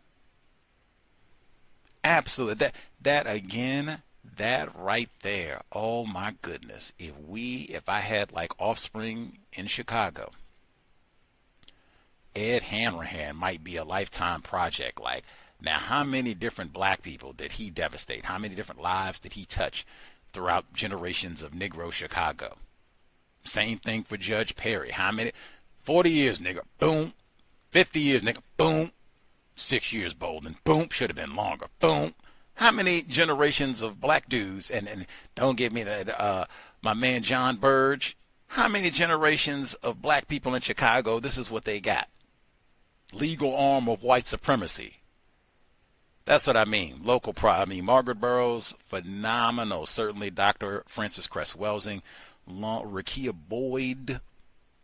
Absolutely. That again, that right there, oh my goodness. If I had like offspring in Chicago, Ed Hanrahan might be a lifetime project. Like, now how many different black people did he devastate? How many different lives did he touch throughout generations of Negro Chicago? Same thing for Judge Perry. How many? 40 years, nigga, boom. 50 years, nigga, boom. 6 years, Bolden, boom. Should have been longer, boom. How many generations of black dudes, and don't give me that, my man John Burge, how many generations of black people in Chicago, this is what they got? Legal arm of white supremacy. That's what I mean. Local pride. I mean, Margaret Burroughs, phenomenal. Certainly Dr. Frances Cress Welsing, Rekia Boyd.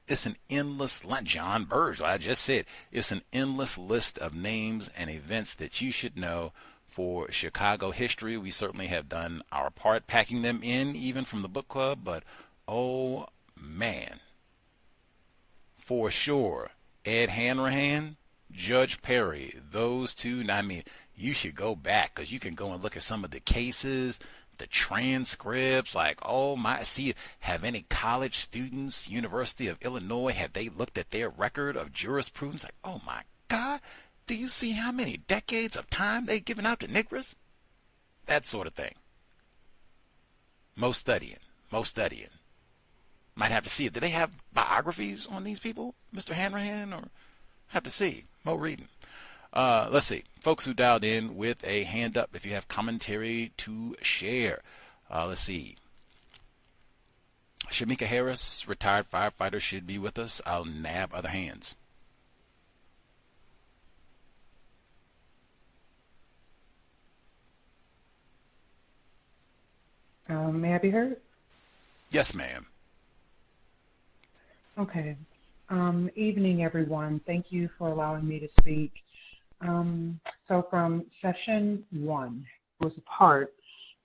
It's an endless, like John Burge, I just said, it's an endless list of names and events that you should know for Chicago history. We certainly have done our part packing them in, even from the book club, but oh man, for sure, Ed Hanrahan, Judge Perry, those two, I mean, you should go back because you can go and look at some of the cases, the transcripts, like, oh my, see, have any college students, University of Illinois, have they looked at their record of jurisprudence? Like, oh my God, do you see how many decades of time they've given out to niggers? That sort of thing. Most studying. Might have to see it. Do they have biographies on these people, Mr. Hanrahan? Or have to see. More reading. Let's see. Folks who dialed in with a hand up, if you have commentary to share. Let's see. Shamika Harris, retired firefighter, should be with us. I'll nab other hands. May I be heard? Yes, ma'am. Okay. Evening, everyone. Thank you for allowing me to speak. So from session 1, was a part,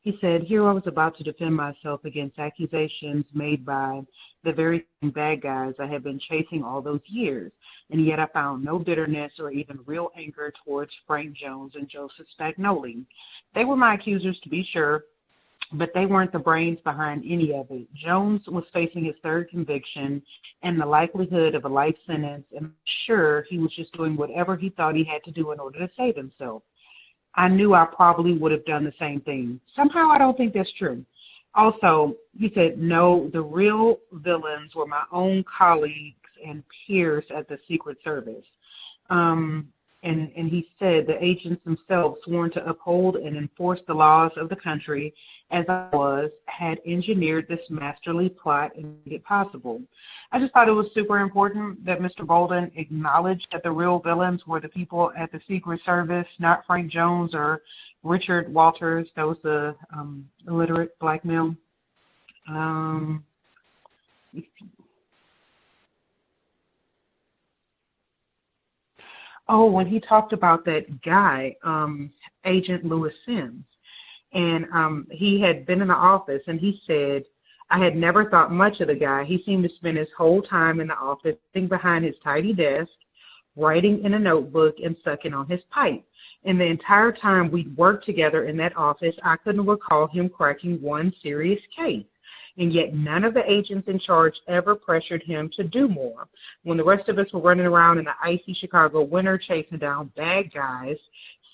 he said, here I was about to defend myself against accusations made by the very bad guys I have been chasing all those years, and yet I found no bitterness or even real anger towards Frank Jones and Joseph Spagnoli. They were my accusers, to be sure, but they weren't the brains behind any of it. Jones was facing his third conviction and the likelihood of a life sentence, and I'm sure he was just doing whatever he thought he had to do in order to save himself. I knew I probably would have done the same thing. Somehow I don't think that's true. Also, he said, no, the real villains were my own colleagues and peers at the Secret Service. And he said the agents themselves, sworn to uphold and enforce the laws of the country as I was, had engineered this masterly plot and made it possible. I just thought it was super important that Mr. Bolden acknowledged that the real villains were the people at the Secret Service, not Frank Jones or Richard Walters. That was the illiterate black male. Oh, when he talked about that guy, Agent Lewis Sims, and he had been in the office, and he said, I had never thought much of the guy. He seemed to spend his whole time in the office, sitting behind his tidy desk, writing in a notebook and sucking on his pipe. And the entire time we'd worked together in that office, I couldn't recall him cracking one serious case. And yet none of the agents in charge ever pressured him to do more. When the rest of us were running around in the icy Chicago winter chasing down bad guys,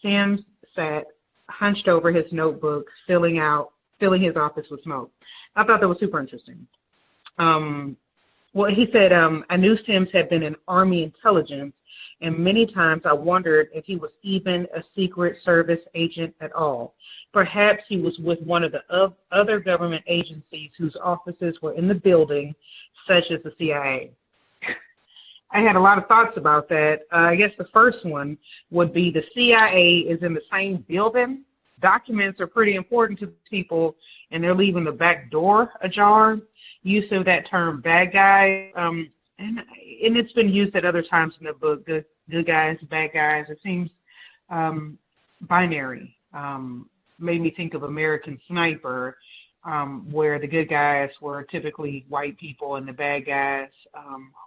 Sims sat hunched over his notebook, filling his office with smoke. I thought that was super interesting. Well, he said, I knew Sims had been in Army intelligence, and many times I wondered if he was even a Secret Service agent at all. Perhaps he was with one of the other government agencies whose offices were in the building, such as the CIA. I had a lot of thoughts about that. I guess the first one would be the CIA is in the same building. Documents are pretty important to people, and they're leaving the back door ajar. Use of that term, bad guy, and it's been used at other times in the book, good guys, bad guys. It seems binary. Made me think of American Sniper, where the good guys were typically white people and the bad guys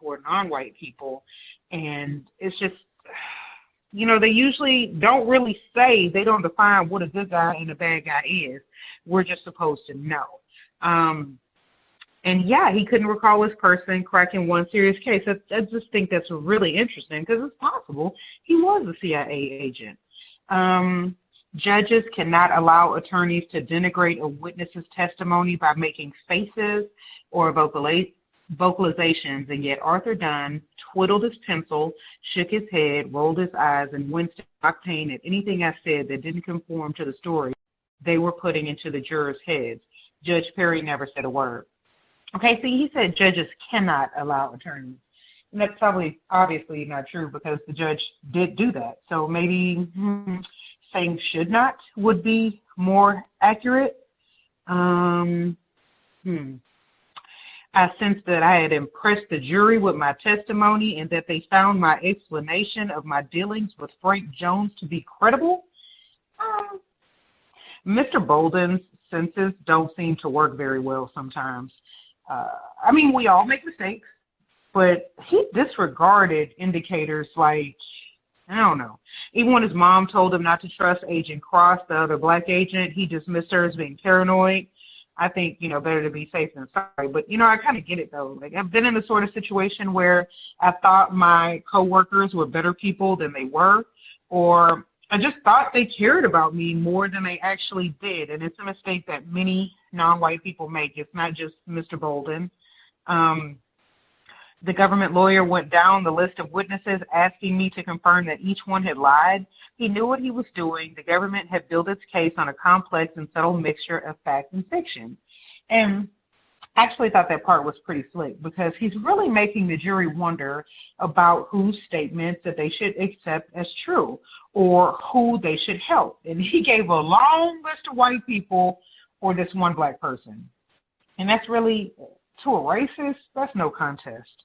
were non-white people. And it's just, they usually don't really say, they don't define what a good guy and a bad guy is. We're just supposed to know. And yeah, he couldn't recall his person cracking one serious case. I just think that's really interesting because it's possible he was a CIA agent. Judges cannot allow attorneys to denigrate a witness's testimony by making faces or vocalizations, and yet Arthur Dunn twiddled his pencil, shook his head, rolled his eyes, and winced in pain at anything I said that didn't conform to the story they were putting into the jurors' heads. Judge Perry never said a word. Okay, see, he said judges cannot allow attorneys. And that's probably obviously not true because the judge did do that. So maybe saying should not would be more accurate. I sensed that I had impressed the jury with my testimony and that they found my explanation of my dealings with Frank Jones to be credible. Mr. Bolden's senses don't seem to work very well sometimes. We all make mistakes, but he disregarded indicators like I don't know. Even when his mom told him not to trust Agent Cross, the other black agent, he dismissed her as being paranoid. I think, better to be safe than sorry. But, I kind of get it, though. Like, I've been in the sort of situation where I thought my coworkers were better people than they were, or I just thought they cared about me more than they actually did. And it's a mistake that many non-white people make. It's not just Mr. Bolden. The government lawyer went down the list of witnesses, asking me to confirm that each one had lied. He knew what he was doing. The government had built its case on a complex and subtle mixture of fact and fiction. And I actually thought that part was pretty slick, because he's really making the jury wonder about whose statements that they should accept as true or who they should help. And he gave a long list of white people for this one black person. And that's really, to a racist, that's no contest.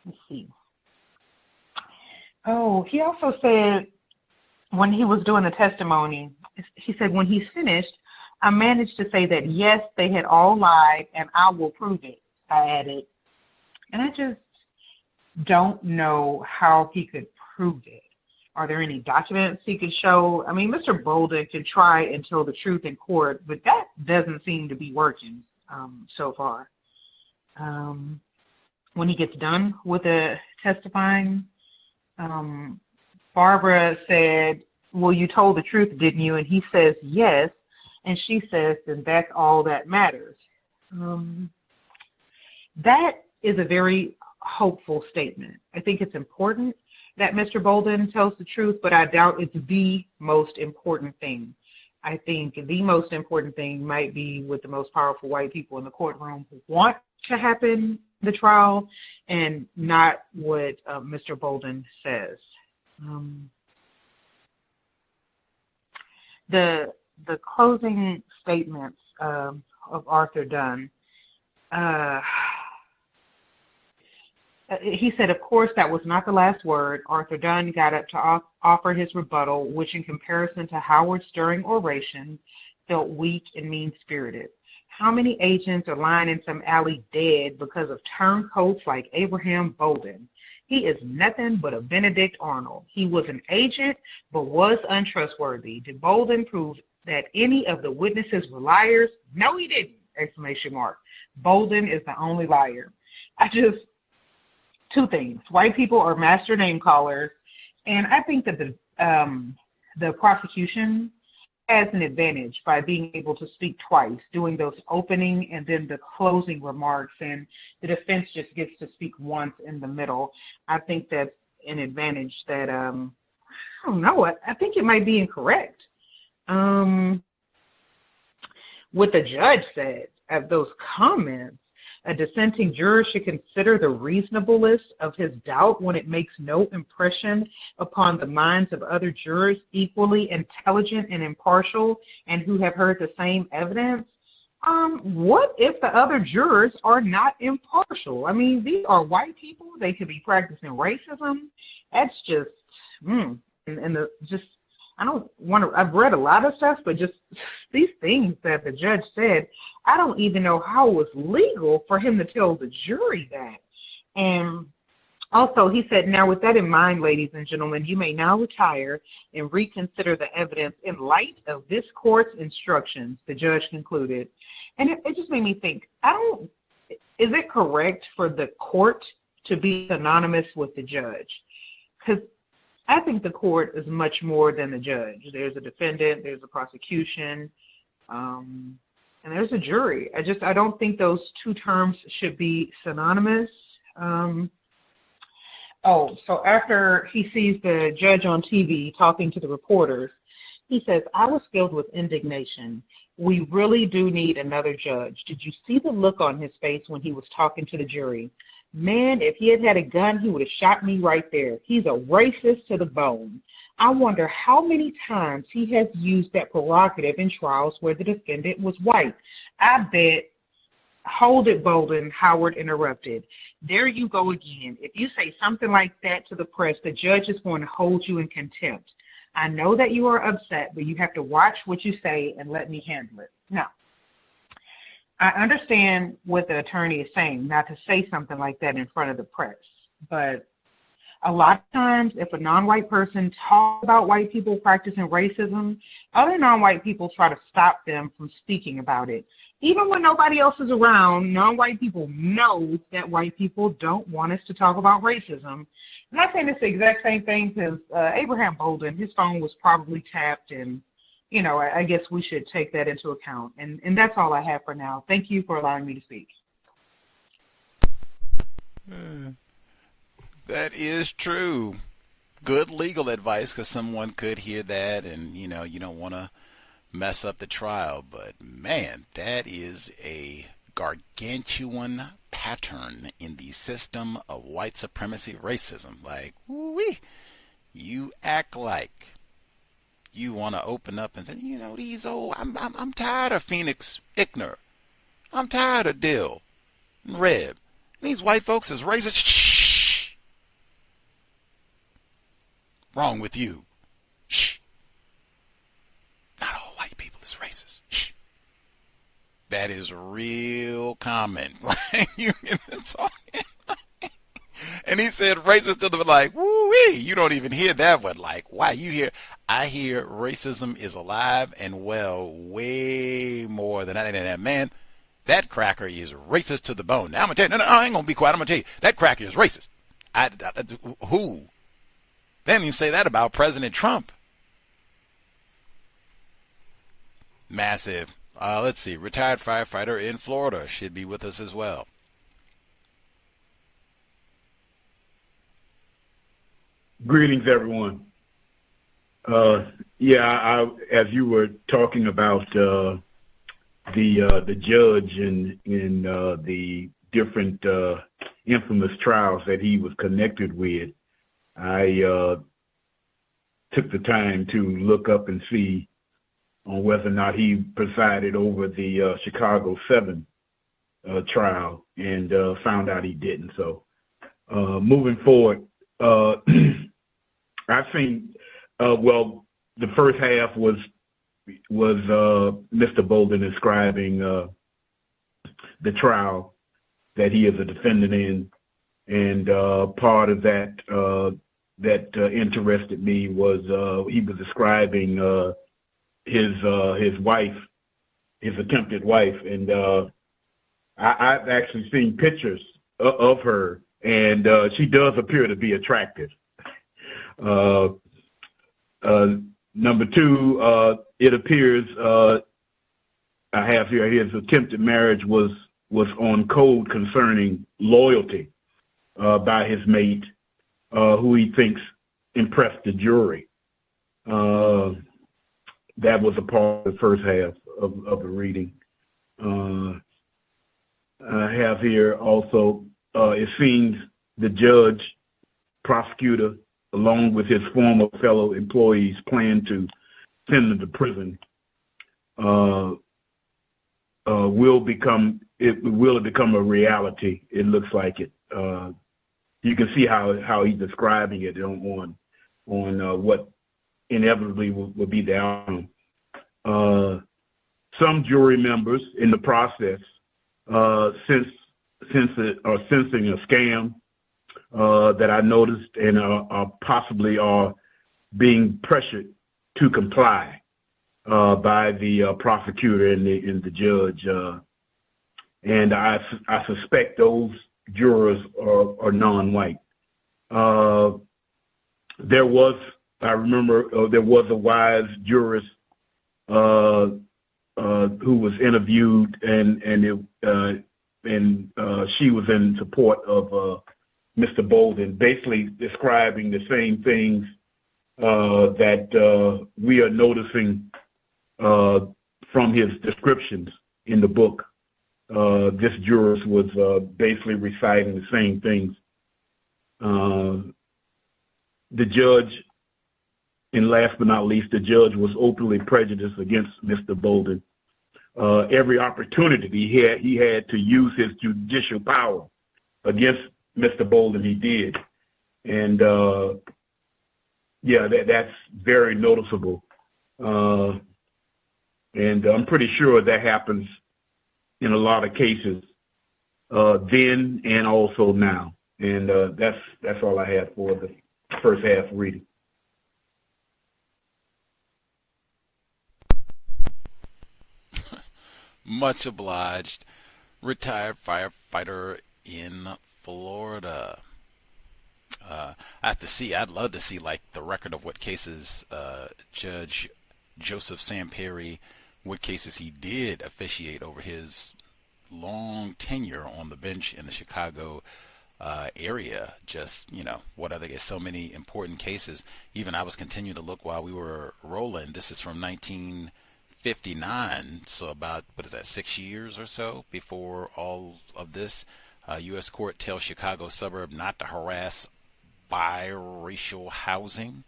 Let's see. Oh, he also said when he was doing the testimony, he said, when he's finished, I managed to say that, yes, they had all lied, and I will prove it, I added. And I just don't know how he could prove it. Are there any documents he could show? I mean, Mr. Bolden could try and tell the truth in court, but that doesn't seem to be working so far. When he gets done with the testifying, Barbara said, well, you told the truth, didn't you? And he says, yes. And she says, then that's all that matters. That is a very hopeful statement. I think it's important that Mr. Bolden tells the truth, but I doubt it's the most important thing. I think the most important thing might be with the most powerful white people in the courtroom who want to happen the trial, and not what Mr. Bolden says. The closing statements of Arthur Dunn, he said, of course, that was not the last word. Arthur Dunn got up to offer his rebuttal, which in comparison to Howard's stirring oration felt weak and mean-spirited. How many agents are lying in some alley dead because of turncoats like Abraham Bolden? He is nothing but a Benedict Arnold. He was an agent, but was untrustworthy. Did Bolden prove that any of the witnesses were liars? No, he didn't! Exclamation mark. Bolden is the only liar. Two things. White people are master name callers, and I think that the prosecution has an advantage by being able to speak twice, doing those opening and then the closing remarks, and the defense just gets to speak once in the middle. I think that's an advantage that, I don't know, I think it might be incorrect. What the judge said of those comments, a dissenting juror should consider the reasonableness of his doubt when it makes no impression upon the minds of other jurors equally intelligent and impartial and who have heard the same evidence. What if the other jurors are not impartial? I mean, these are white people. They could be practicing racism. That's just, I don't want to, I've read a lot of stuff, but just these things that the judge said, I don't even know how it was legal for him to tell the jury that. And also he said, now with that in mind, ladies and gentlemen, you may now retire and reconsider the evidence in light of this court's instructions, the judge concluded. And it just made me think, is it correct for the court to be synonymous with the judge? Because I think the court is much more than the judge. There's a defendant, there's a prosecution, and there's a jury. I don't think those two terms should be synonymous. So after he sees the judge on TV talking to the reporters, he says, I was filled with indignation. We really do need another judge. Did you see the look on his face when he was talking to the jury? Man, if he had had a gun, he would have shot me right there. He's a racist to the bone. I wonder how many times he has used that prerogative in trials where the defendant was white. I bet. Hold it, Bolden, Howard interrupted. There you go again. If you say something like that to the press, the judge is going to hold you in contempt. I know that you are upset, but you have to watch what you say and let me handle it. Now, I understand what the attorney is saying, not to say something like that in front of the press, but a lot of times if a non-white person talks about white people practicing racism, other non-white people try to stop them from speaking about it. Even when nobody else is around, non-white people know that white people don't want us to talk about racism. I'm not saying it's the exact same thing because Abraham Bolden, his phone was probably tapped, and, you know, I guess we should take that into account. And that's all I have for now. Thank you for allowing me to speak. That is true. Good legal advice, because someone could hear that and, you know, you don't want to mess up the trial. But, man, that is a gargantuan pattern in the system of white supremacy racism. Like, woo-wee, you act like you want to open up and say, you know, these old, I'm tired of Phoenix Ickner. I'm tired of Dill and Reb. These white folks is racist. Shh. Wrong with you. Shh. Not all white people is racist. Shh. That is real common. You get talking. And he said racist to them, like, woo-wee. You don't even hear that one. Like, why? I hear racism is alive and well way more than that. Man, that cracker is racist to the bone. Now I'm going to tell you, no, I ain't going to be quiet. I'm going to tell you, that cracker is racist. Who? Then you say that about President Trump. Massive. Let's see. Retired firefighter in Florida should be with us as well. Greetings, everyone. As you were talking about the judge in the different infamous trials that he was connected with, I took the time to look up and see on whether or not he presided over the Chicago 7 trial, and found out he didn't. So moving forward, I've seen, the first half was Mr. Bolden describing the trial that he is a defendant in, and part of that that interested me was he was describing his wife, his attempted wife, and I've actually seen pictures of her, and she does appear to be attractive. Number two, it appears I have here his attempted marriage was on code concerning loyalty by his mate, who he thinks impressed the jury. That was a part of the first half of the reading. I have here also, it seems the judge, prosecutor, along with his former fellow employees, plan to send them to prison. Will it become a reality? It looks like it. You can see how he's describing it on what inevitably will be the outcome. Some jury members in the process sensing a scam that I noticed, and possibly are being pressured to comply by the prosecutor and the judge. And I suspect those jurors are non-white. I remember there was a wise jurist who was interviewed, and she was in support of Mr. Bolden, basically describing the same things that we are noticing from his descriptions in the book. This jurist was basically reciting the same things. The judge, and last but not least, the judge was openly prejudiced against Mr. Bolden. Every opportunity he had to use his judicial power against Mr. Bolden, he did. And that's very noticeable. And I'm pretty sure that happens in a lot of cases then and also now. And that's all I have for the first half reading. Much obliged. Retired firefighter in Florida. I'd love to see like the record of what cases Judge Joseph Samperi, what cases he did officiate over his long tenure on the bench in the Chicago area. Just, what other, there's so many important cases. Even I was continuing to look while we were rolling. This is from 1959, so about, 6 years or so before all of this. U.S. court tells Chicago suburb not to harass biracial housing.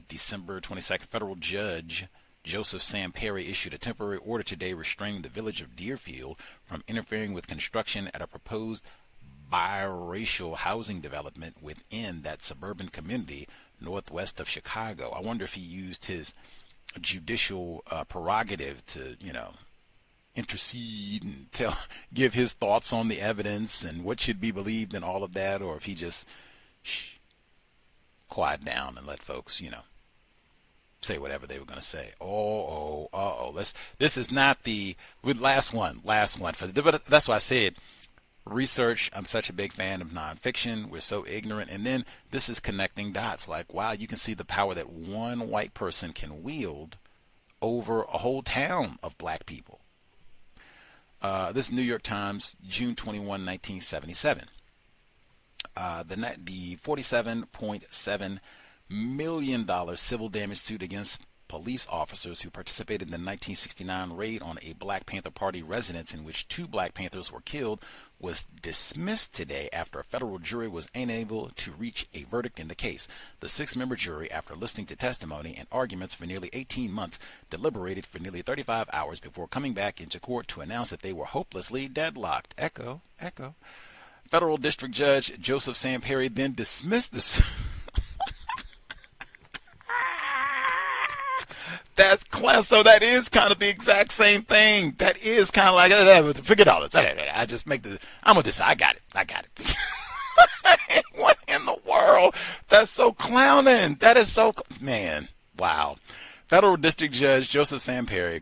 December 22nd, federal judge Joseph Samperi issued a temporary order today restraining the village of Deerfield from interfering with construction at a proposed biracial housing development within that suburban community northwest of Chicago. I wonder if he used his judicial prerogative to, intercede and give his thoughts on the evidence and what should be believed and all of that, or if he just quiet down and let folks, say whatever they were going to say. This is not the last one but that's why I said research. I'm such a big fan of nonfiction. We're so ignorant, and then this is connecting dots. Like, wow, you can see the power that one white person can wield over a whole town of black people. This is New York Times, June 21, 1977. The $47.7 million civil damage suit against police officers who participated in the 1969 raid on a Black Panther Party residence in which 2 Black Panthers were killed was dismissed today after a federal jury was unable to reach a verdict in the case. The 6-member jury, after listening to testimony and arguments for nearly 18 months, deliberated for nearly 35 hours before coming back into court to announce that they were hopelessly deadlocked. Echo. Federal District Judge Joseph Samperi then dismissed the suit. So that is kind of the exact same thing. That is kind of like, forget all this. I just make the, I'm going to decide. I got it. What in the world? That's so clowning. That is so, man, wow. Federal District Judge Joseph Samperi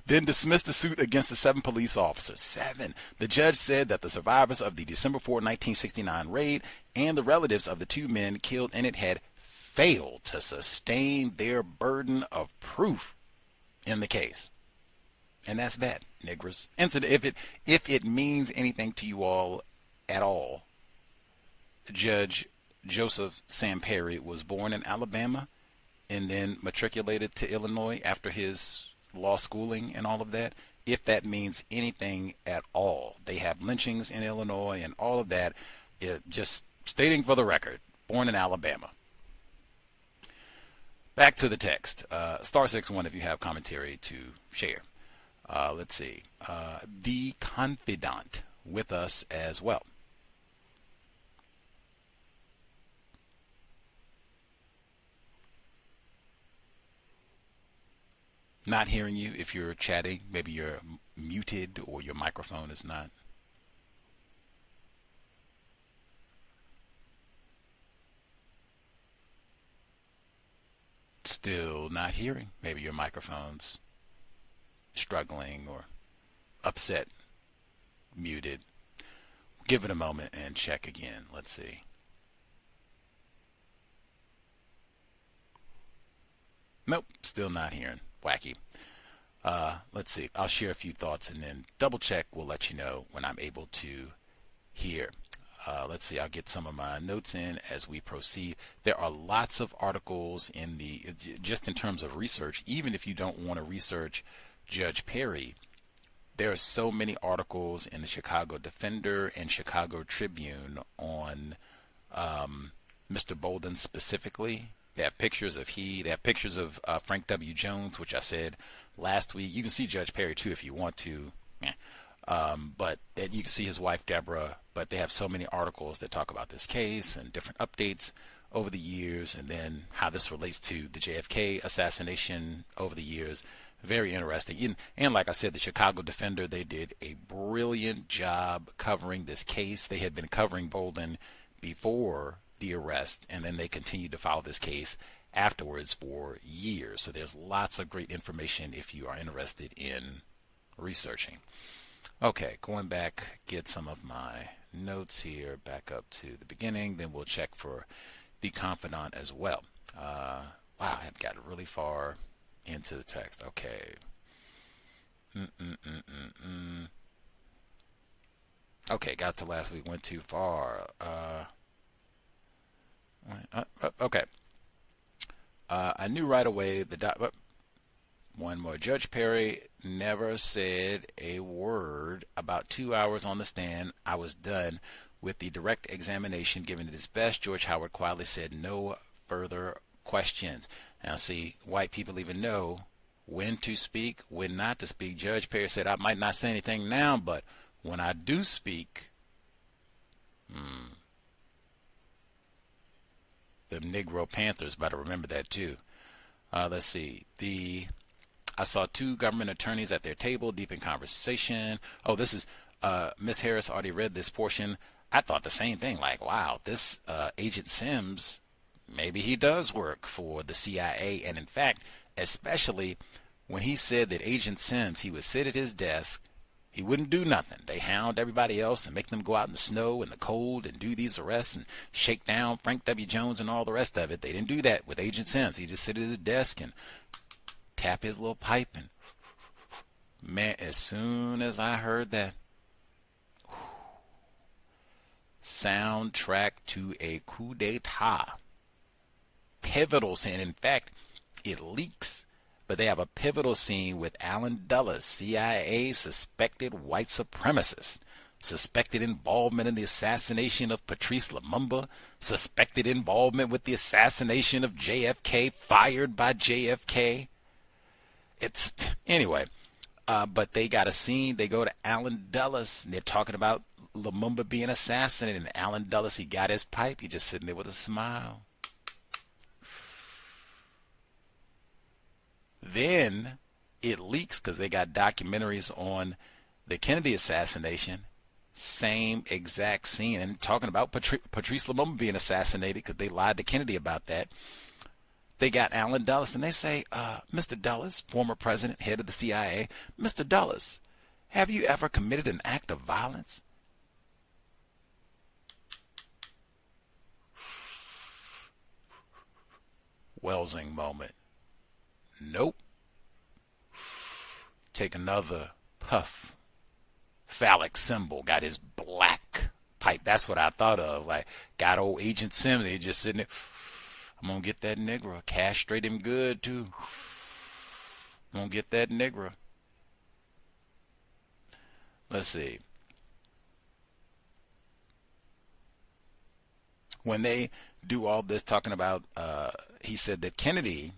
then dismissed the suit against the 7 police officers. 7. The judge said that the survivors of the December 4, 1969 raid and the relatives of the 2 men killed in it had failed to sustain their burden of proof in the case. And that's that, niggers. And so if it means anything to you all at all, Judge Joseph Samperi was born in Alabama and then matriculated to Illinois after his law schooling and all of that. If that means anything at all, they have lynchings in Illinois and all of that. Just stating for the record, born in Alabama. Back to the text. *61 if you have commentary to share. Let's see. The Confidant with us as well. Not hearing you if you're chatting. Maybe you're muted or your microphone is not. Still not hearing. Maybe your microphone's struggling or upset, muted. Give it a moment and check again. Let's see. Nope, still not hearing. Wacky. Let's see. I'll share a few thoughts and then double check. We'll let you know when I'm able to hear. Let's see. I'll get some of my notes in as we proceed. There are lots of articles in just in terms of research. Even if you don't want to research Judge Perry, there are so many articles in the Chicago Defender and Chicago Tribune on Mr. Bolden specifically. They have pictures of they have pictures of Frank W. Jones, which I said last week. You can see Judge Perry too if you want to. But you can see his wife Deborah. But they have so many articles that talk about this case and different updates over the years, and then how this relates to the JFK assassination over the years. Very interesting. And like I said, the Chicago Defender, they did a brilliant job covering this case. They had been covering Bolden before the arrest, and then they continued to follow this case afterwards for years. So there's lots of great information if you are interested in researching. Okay, going back, get some of my notes here back up to the beginning, then we'll check for the confidant as well. Wow, I've got really far into the text. Okay. Okay, got to last week, went too far. Okay. I knew right away one more. Judge Perry never said a word. About 2 hours on the stand, I was done with the direct examination, giving it his best. George Howard quietly said no further questions. Now see, white people even know when to speak, when not to speak. Judge Perry said, I might not say anything now, but when I do speak, the Negro Panthers better remember that too. Let's see. I saw two government attorneys at their table, deep in conversation. Oh, this is Miss Harris already read this portion. I thought the same thing. Like, wow, this Agent Sims, maybe he does work for the CIA. And in fact, especially when he said that Agent Sims, he would sit at his desk, he wouldn't do nothing. They hound everybody else and make them go out in the snow and the cold and do these arrests and shake down Frank W. Jones and all the rest of it. They didn't do that with Agent Sims. He just sit at his desk and tap his little pipe. And man, as soon as I heard that, soundtrack to a coup d'etat, pivotal scene. In fact, it leaks, but they have a pivotal scene with Allen Dulles, CIA suspected white supremacist, suspected involvement in the assassination of Patrice Lumumba, suspected involvement with the assassination of JFK, fired by JFK. It's anyway, but they got a scene. They go to Allen Dulles, and they're talking about Lumumba being assassinated. And Allen Dulles, he got his pipe. He just sitting there with a smile. Then it leaks because they got documentaries on the Kennedy assassination. Same exact scene, and talking about Patrice Lumumba being assassinated because they lied to Kennedy about that. They got Allen Dulles, and they say, Mr. Dulles, former president, head of the CIA, Mr. Dulles, have you ever committed an act of violence? Welsing moment. Nope. Take another puff. Phallic symbol. Got his black pipe. That's what I thought of. Like, got old Agent Sims. He's just sitting there. I'm going to get that nigger. Castrate him good, too. I'm going to get that nigger. Let's see. When they do all this talking about, he said that Kennedy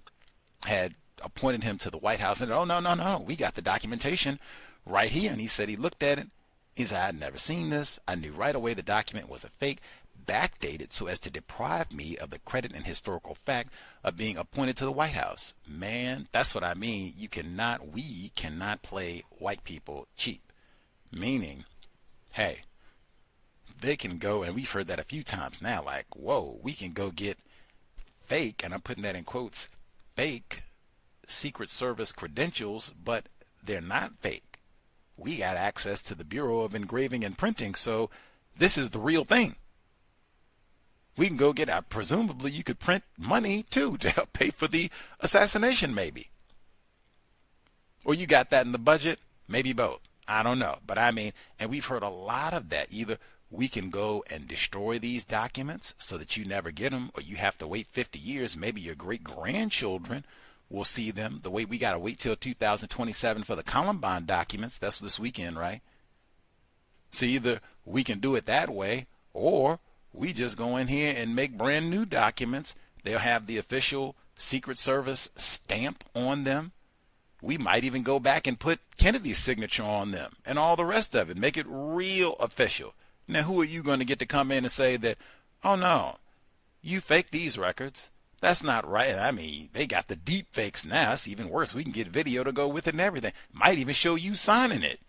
had appointed him to the White House. And, oh, no, we got the documentation right here. And he said he looked at it. He said, I'd never seen this. I knew right away the document was a fake, backdated so as to deprive me of the credit and historical fact of being appointed to the White House. Man, that's what I mean. We cannot play white people cheap. Meaning, hey, they can go, and we've heard that a few times now, like, whoa, we can go get fake, and I'm putting that in quotes, fake Secret Service credentials, but they're not fake. We got access to the Bureau of Engraving and Printing, so this is the real thing. We can go get, presumably you could print money too to help pay for the assassination maybe. Or you got that in the budget, maybe both. I don't know, but I mean, and we've heard a lot of that. Either we can go and destroy these documents so that you never get them, or you have to wait 50 years, maybe your great-grandchildren will see them. The way we got to wait till 2027 for the Columbine documents. That's this weekend, right? So either we can do it that way, or we just go in here and make brand new documents. They'll have the official Secret Service stamp on them. We might even go back and put Kennedy's signature on them and all the rest of it. Make it real official. Now, who are you going to get to come in and say that, oh, no, you faked these records? That's not right. I mean, they got the deep fakes now. It's even worse. We can get video to go with it and everything. Might even show you signing it.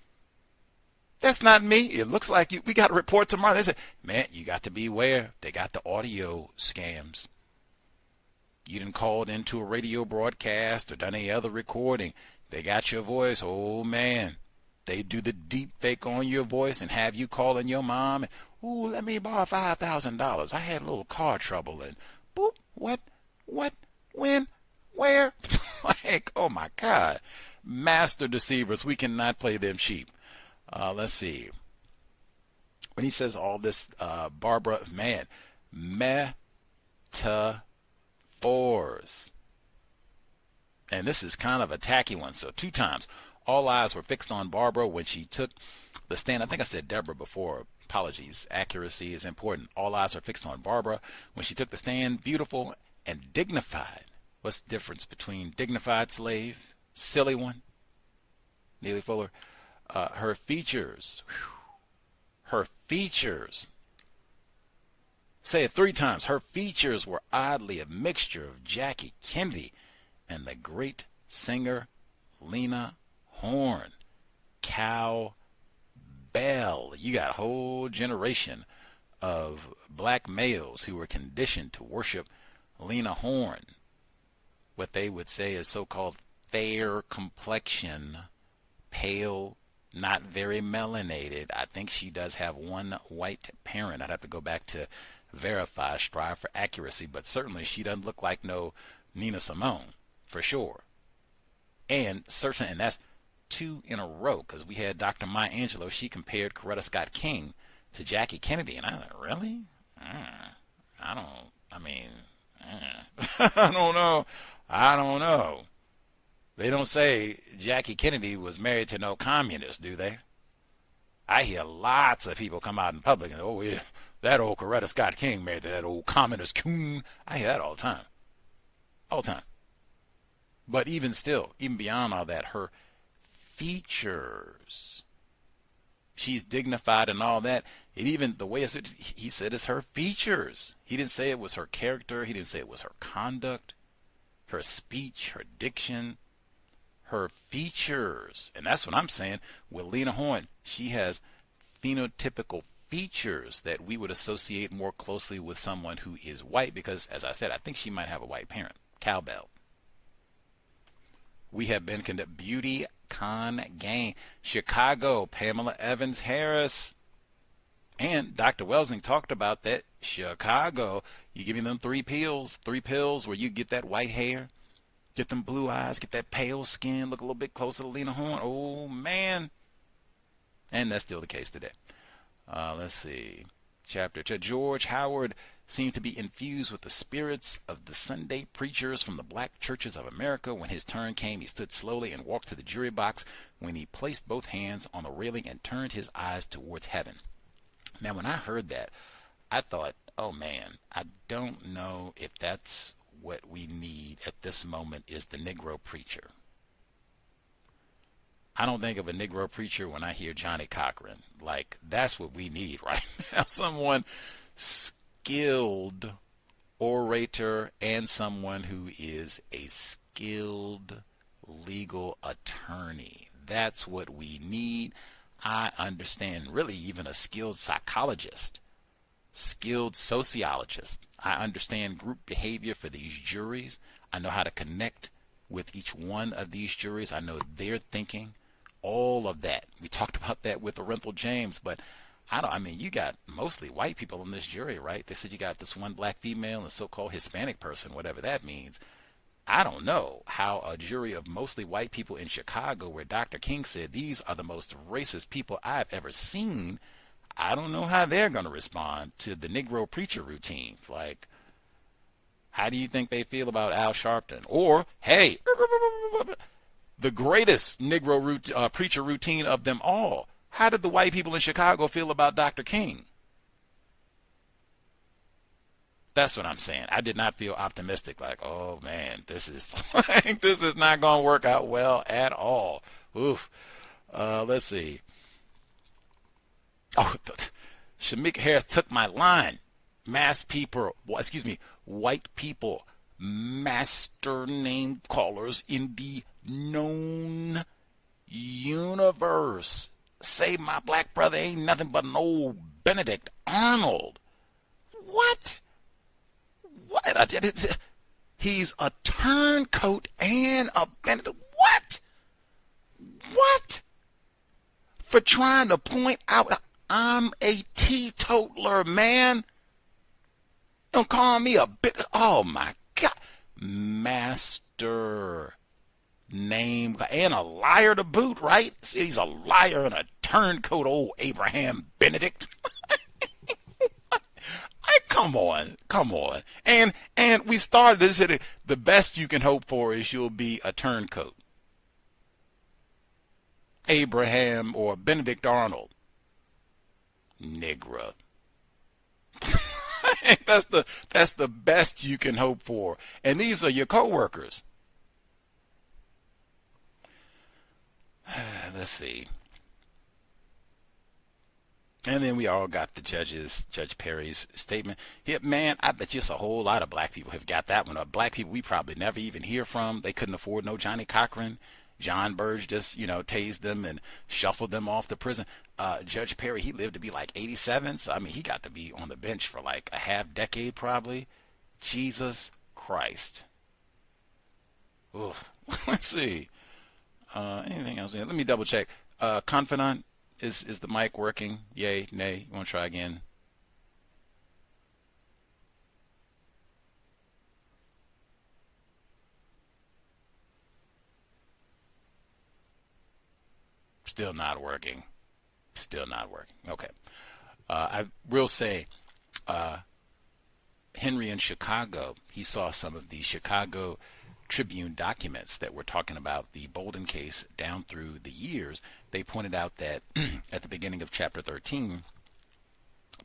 That's not me. It looks like you. We got a report tomorrow. They said, man, you got to beware. They got the audio scams. You didn't call into a radio broadcast or done any other recording. They got your voice. Oh, man. They do the deep fake on your voice and have you calling your mom. Ooh, let me borrow $5,000. I had a little car trouble. And boop, what, when, where? Like, oh, my God. Master deceivers. We cannot play them cheap. Let's see. When he says all this, Barbara, man, metaphors. And this is kind of a tacky one. So 2 times. All eyes were fixed on Barbara when she took the stand. I think I said Deborah before. Apologies. Accuracy is important. All eyes were fixed on Barbara when she took the stand. Beautiful and dignified. What's the difference between dignified slave, silly one, Neely Fuller? Her features. Her features. Say it 3 times. Her features were oddly a mixture of Jackie Kennedy and the great singer Lena Horne. Cowbell. You got a whole generation of black males who were conditioned to worship Lena Horne. What they would say is so-called fair complexion, pale, not very melanated. I think she does have one white parent. I'd have to go back to verify, strive for accuracy, but certainly she doesn't look like no Nina Simone, for sure. And that's 2 in a row, because we had Dr. Maya Angelou. She compared Coretta Scott King to Jackie Kennedy, and I thought, really? I don't know. They don't say Jackie Kennedy was married to no communist, do they? I hear lots of people come out in public and, oh, yeah, that old Coretta Scott King married to that old communist coon. I hear that all the time. All the time. But even still, even beyond all that, her features, she's dignified and all that. And even the way he said it's her features. He didn't say it was her character. He didn't say it was her conduct, her speech, her diction, her features. And that's what I'm saying with Lena Horne. She has phenotypical features that we would associate more closely with someone who is white, because, as I said, I think she might have a white parent. Cowbell. We have been conducting Beauty Con Gang. Chicago, Pamela Evans Harris. And Dr. Welsing talked about that. Chicago, you give me them 3 pills where you get that white hair, get them blue eyes, get that pale skin, look a little bit closer to Lena Horne. Oh, man. And that's still the case today. Let's see. Chapter 2. George Howard seemed to be infused with the spirits of the Sunday preachers from the black churches of America. When his turn came, he stood slowly and walked to the jury box. When he placed both hands on the railing and turned his eyes towards heaven. Now, when I heard that, I thought, oh, man, I don't know if that's what we need at this moment is the Negro preacher. I don't think of a Negro preacher when I hear Johnny Cochran. Like, that's what we need right now. Someone skilled orator and someone who is a skilled legal attorney. That's what we need. I understand really even a skilled psychologist, skilled sociologist. I understand group behavior for these juries. I know how to connect with each one of these juries. I know their thinking, all of that. We talked about that with Orenthal James, but you got mostly white people in this jury, right? They said you got this one black female and a so-called Hispanic person, whatever that means. I don't know how a jury of mostly white people in Chicago, where Dr. King said these are the most racist people I've ever seen, I don't know how they're going to respond to the Negro preacher routine. Like, how do you think they feel about Al Sharpton? Or, hey, the greatest Negro preacher routine of them all. How did the white people in Chicago feel about Dr. King? That's what I'm saying. I did not feel optimistic. Like, oh man, this is not going to work out well at all. Oof. Let's see. Oh, Shamika Harris took my line. White people, master name callers in the known universe. say my black brother ain't nothing but an old Benedict Arnold. What? What? He's a turncoat and a Benedict. What? What? For trying to point out I'm a teetotaler, man. Don't call me a bit. Oh, my God. Master name and a liar to boot, right? See, he's a liar and a turncoat, old Abraham Benedict. Come on. And we started this at the best you can hope for is you'll be a turncoat. Abraham or Benedict Arnold. Negro. That's the best you can hope for. And these are your coworkers. Let's see. And then we all got Judge Perry's statement. Yeah, man, I bet you it's a whole lot of black people have got that one. Black people we probably never even hear from. They couldn't afford no Johnny Cochran. John Burge just, tased them and shuffled them off to prison. Judge Perry, he lived to be like 87. So, I mean, he got to be on the bench for like a half decade probably. Jesus Christ. Oof. Let's see. Anything else? Let me double check. Confidant, is the mic working? Yay, nay? You want to try again? Still not working. Okay. I will say, Henry in Chicago, he saw some of the Chicago Tribune documents that were talking about the Bolden case down through the years. They pointed out that at the beginning of chapter 13,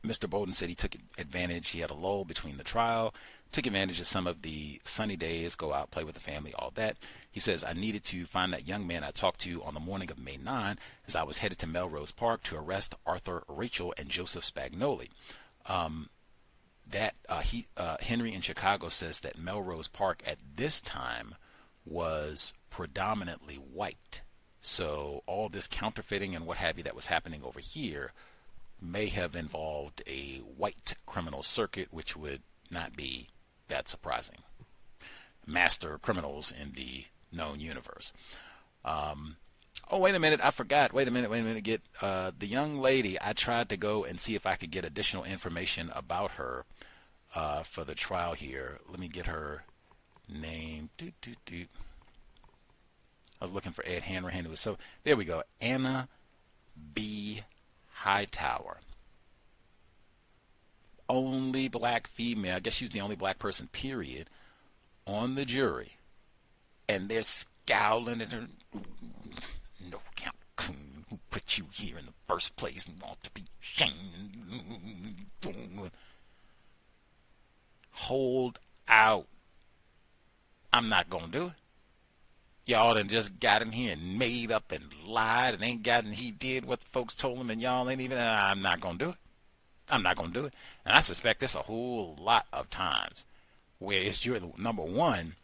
Mr. Bolden said he took advantage. He had a lull between the trial, took advantage of some of the sunny days, go out, play with the family, all that. He says, I needed to find that young man I talked to on the morning of May 9 as I was headed to Melrose Park to arrest Arthur Rachel and Joseph Spagnoli. Henry in Chicago says that Melrose Park at this time was predominantly white. So all this counterfeiting and what have you that was happening over here may have involved a white criminal circuit, which would not be that surprising. Master criminals in the known universe. Oh, wait a minute, I forgot. Wait a minute. Get the young lady, I tried to go and see if I could get additional information about her for the trial here. Let me get her name. I was looking for Ed Hanrahan. It was so, there we go. Anna B. Hightower. Only black female. I guess she was the only black person, period, on the jury. And they're scowling at her. No count coon, who put you here in the first place and want to be shamed. Hold out. I'm not going to do it. Y'all done just got in here and made up and lied and ain't gotten, he did what the folks told him and y'all ain't even, I'm not going to do it. I'm not going to do it. And I suspect there's a whole lot of times where it's your number one,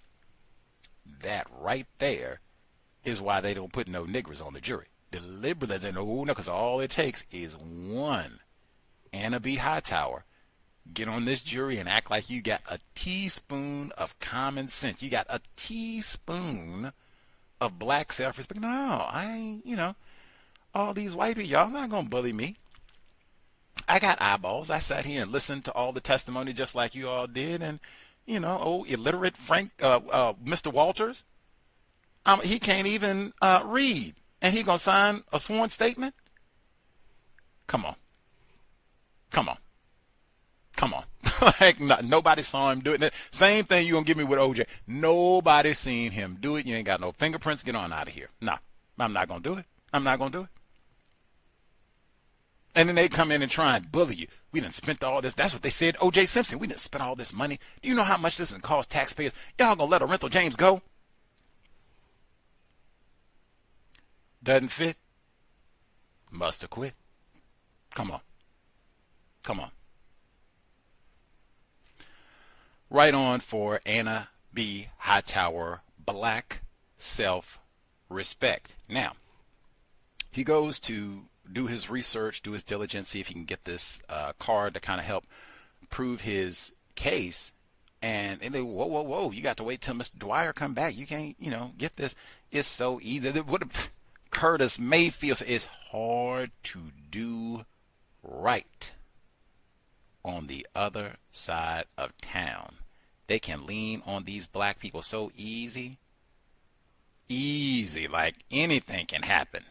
that right there is why they don't put no niggers on the jury. Deliberately, they no, because all it takes is one Anna B. Hightower get on this jury and act like you got a teaspoon of common sense. You got a teaspoon of black self-respect. No, I ain't, all these white people, y'all not going to bully me. I got eyeballs. I sat here and listened to all the testimony just like you all did. And, illiterate Frank, Mr. Walters, he can't even read. And he going to sign a sworn statement? Come on. Like, nobody saw him do it. Same thing you going to give me with OJ. Nobody seen him do it. You ain't got no fingerprints. Get on out of here. No, I'm not going to do it. And then they come in and try and bully you. We done spent all this. That's what they said. O.J. Simpson, we done spent all this money. Do you know how much this can cost taxpayers? Y'all going to let Orenthal James go? Doesn't fit? Must have quit. Come on. Right on for Anna B. Hightower, black self-respect. Now, he goes to do his research, do his diligence, see if he can get this card to kind of help prove his case. And they, whoa, you got to wait till Mr. Dwyer come back. You can't, get this. It's so easy. What Curtis Mayfield said, it's hard to do right on the other side of town. They can lean on these black people so easy, like anything can happen.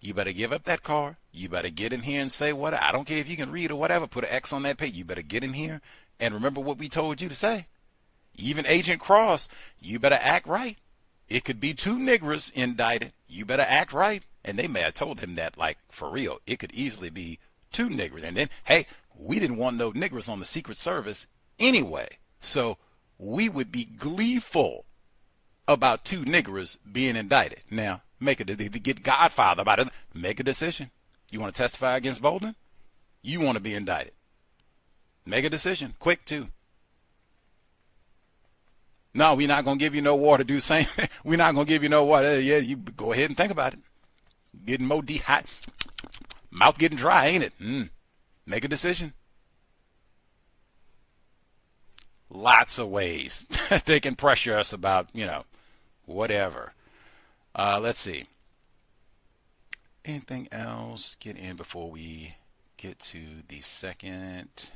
You better give up that car. You better get in here and say what. I don't care if you can read or whatever. Put an X on that page. You better get in here and remember what we told you to say. Even Agent Cross, you better act right. It could be 2 niggers indicted. You better act right. And they may have told him that, like, for real. It could easily be 2 niggers. And then, hey, we didn't want no niggers on the Secret Service anyway. So we would be gleeful about 2 niggers being indicted. Now, get Godfather about it. Make a decision. You want to testify against Bolden? You want to be indicted. Make a decision. Quick, too. No, we're not going to give you no water. Do the same. We're not going to give you no water. Yeah, you go ahead and think about it. Getting more dehydrated. Mouth getting dry, ain't it? Make a decision. Lots of ways they can pressure us about, whatever. Let's see. Anything else get in before we get to the second?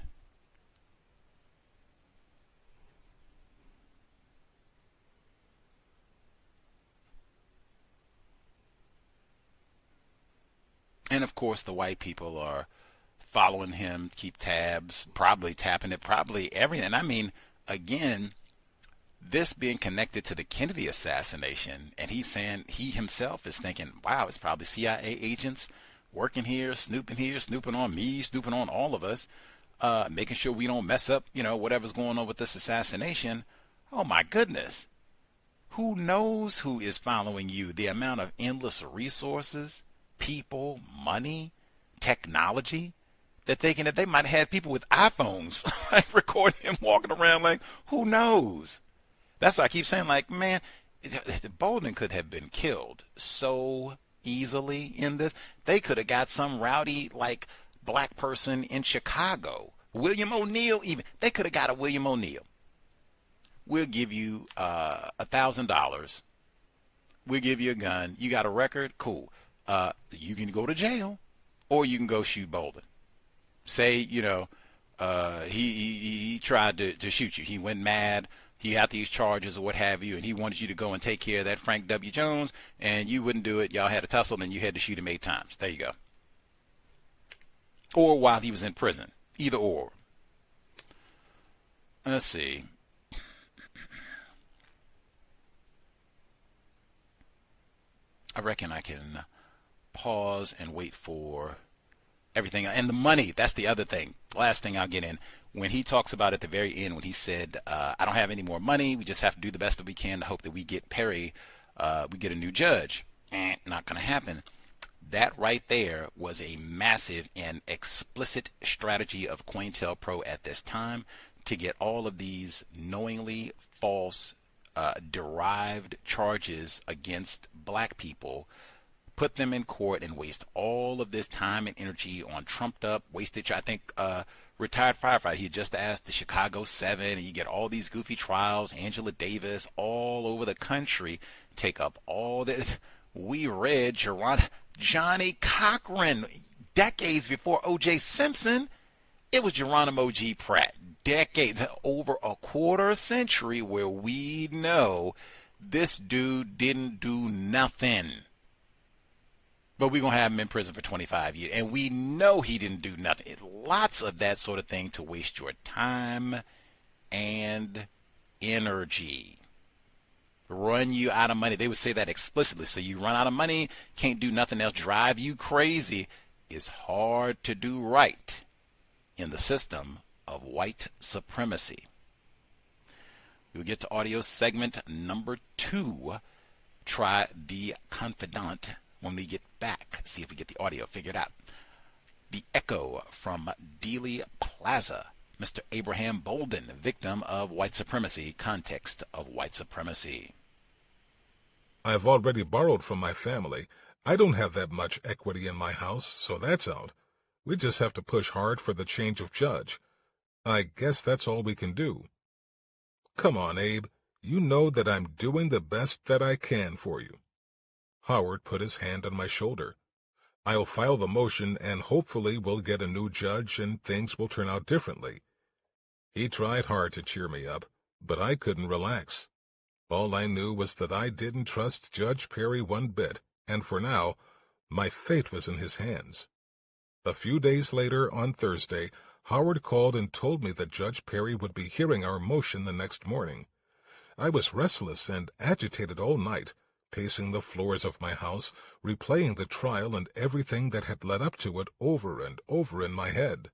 And of course, the white people are following him, keep tabs, probably tapping it, probably everything. I mean, again, this being connected to the Kennedy assassination, and he's saying he himself is thinking, wow, it's probably CIA agents working here, snooping on me, snooping on all of us, making sure we don't mess up, whatever's going on with this assassination. Oh, my goodness. Who knows who is following you? The amount of endless resources, people, money, technology that they might have had people with iPhones like recording him walking around, like, who knows? That's why I keep saying, like, man, Bolden could have been killed so easily in this. They could have got some rowdy, like, black person in Chicago. William O'Neill even. They could have got a William O'Neill. We'll give you $1,000. We'll give you a gun. You got a record? Cool. You can go to jail, or you can go shoot Bolden. Say, he tried to shoot you. He went mad. He had these charges or what have you, and he wanted you to go and take care of that Frank W. Jones, and you wouldn't do it. Y'all had a tussle, and you had to shoot him 8 times. There you go. Or while he was in prison. Either or. Let's see. I reckon I can pause and wait for everything. And the money, that's the other thing. Last thing I'll get in. When he talks about at the very end, when he said, I don't have any more money, we just have to do the best that we can to hope that we get Perry, we get a new judge. Not going to happen. That right there was a massive and explicit strategy of COINTELPRO at this time to get all of these knowingly false derived charges against black people, put them in court, and waste all of this time and energy on trumped up, wasted, I think, retired firefighter. He just asked the Chicago 7, and you get all these goofy trials, Angela Davis, all over the country, take up all this. We read Johnny Cochran, decades before O.J. Simpson. It was Geronimo G. Pratt, decades, over a quarter century, where we know this dude didn't do nothing. But we're going to have him in prison for 25 years. And we know he didn't do nothing. Lots of that sort of thing to waste your time and energy. Run you out of money. They would say that explicitly. So you run out of money, can't do nothing else, drive you crazy. It's hard to do right in the system of white supremacy. We'll get to audio segment number 2. Try the confidant when we get back. See if we get the audio figured out. The echo from Dealey Plaza. Mr. Abraham Bolden, victim of white supremacy, context of white supremacy. I have already borrowed from my family I don't have that much equity in my house, so that's out. We just have to push hard for the change of judge. I guess that's all we can do. Come on, Abe. You know that I'm doing the best that I can for you. Howard put his hand on my shoulder. I'll file the motion, and hopefully we'll get a new judge and things will turn out differently. He tried hard to cheer me up, but I couldn't relax. All I knew was that I didn't trust Judge Perry one bit, and for now, my fate was in his hands. A few days later, on Thursday, Howard called and told me that Judge Perry would be hearing our motion the next morning. I was restless and agitated all night, pacing the floors of my house, replaying the trial and everything that had led up to it over and over in my head.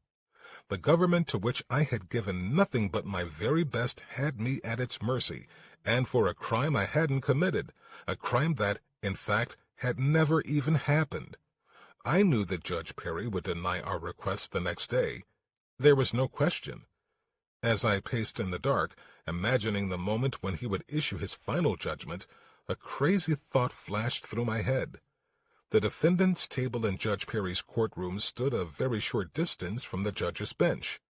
The government to which I had given nothing but my very best had me at its mercy, and for a crime I hadn't committed, a crime that, in fact, had never even happened. I knew that Judge Perry would deny our request the next day. There was no question. As I paced in the dark, imagining the moment when he would issue his final judgment, a crazy thought flashed through my head. The defendant's table in Judge Perry's courtroom stood a very short distance from the judge's bench.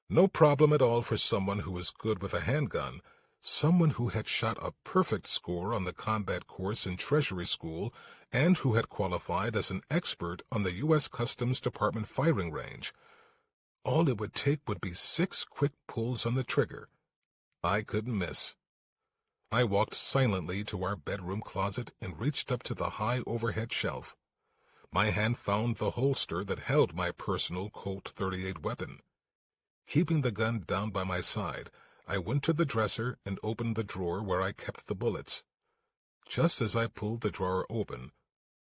No problem at all for someone who was good with a handgun, someone who had shot a perfect score on the combat course in Treasury School and who had qualified as an expert on the U.S. Customs Department firing range. All it would take would be 6 quick pulls on the trigger. I couldn't miss. I walked silently to our bedroom closet and reached up to the high overhead shelf. My hand found the holster that held my personal Colt .38 weapon. Keeping the gun down by my side, I went to the dresser and opened the drawer where I kept the bullets. Just as I pulled the drawer open,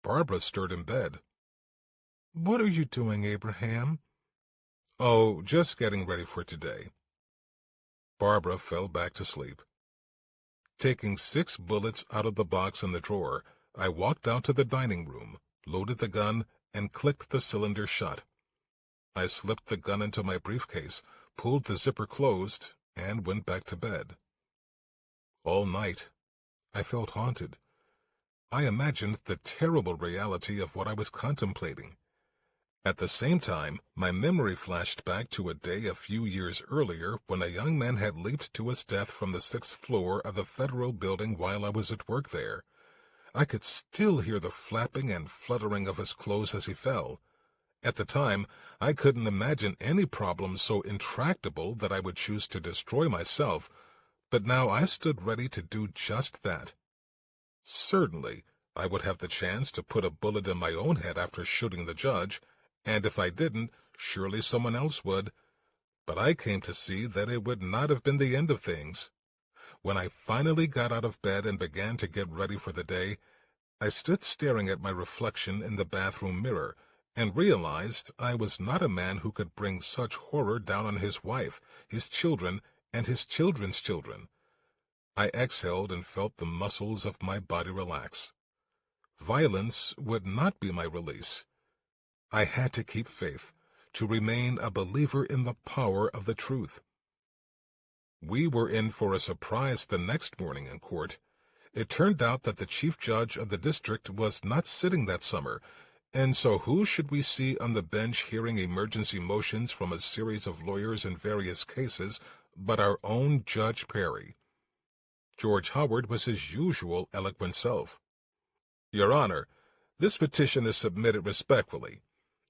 Barbara stirred in bed. "What are you doing, Abraham?" "Oh, just getting ready for today." Barbara fell back to sleep. Taking 6 bullets out of the box in the drawer, I walked out to the dining room, loaded the gun, and clicked the cylinder shut. I slipped the gun into my briefcase, pulled the zipper closed, and went back to bed. All night, I felt haunted. I imagined the terrible reality of what I was contemplating. At the same time, my memory flashed back to a day a few years earlier when a young man had leaped to his death from the 6th floor of the Federal Building while I was at work there. I could still hear the flapping and fluttering of his clothes as he fell. At the time, I couldn't imagine any problem so intractable that I would choose to destroy myself, but now I stood ready to do just that. Certainly, I would have the chance to put a bullet in my own head after shooting the judge, and if I didn't, surely someone else would. But I came to see that it would not have been the end of things. When I finally got out of bed and began to get ready for the day, I stood staring at my reflection in the bathroom mirror and realized I was not a man who could bring such horror down on his wife, his children, and his children's children. I exhaled and felt the muscles of my body relax. Violence would not be my release. I had to keep faith, to remain a believer in the power of the truth. We were in for a surprise the next morning in court. It turned out that the chief judge of the district was not sitting that summer, and so who should we see on the bench hearing emergency motions from a series of lawyers in various cases but our own Judge Perry. George Howard was his usual eloquent self. "Your Honor, this petition is submitted respectfully.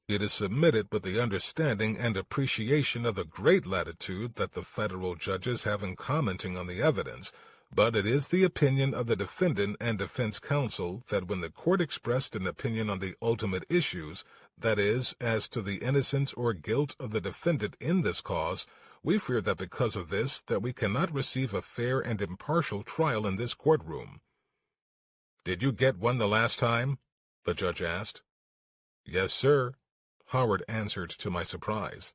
It is submitted with the understanding and appreciation of the great latitude that the federal judges have in commenting on the evidence, but it is the opinion of the defendant and defense counsel that when the court expressed an opinion on the ultimate issues, that is, as to the innocence or guilt of the defendant in this cause, we fear that because of this that we cannot receive a fair and impartial trial in this courtroom." "Did you get one the last time?" the judge asked. "Yes, sir," Howard answered to my surprise.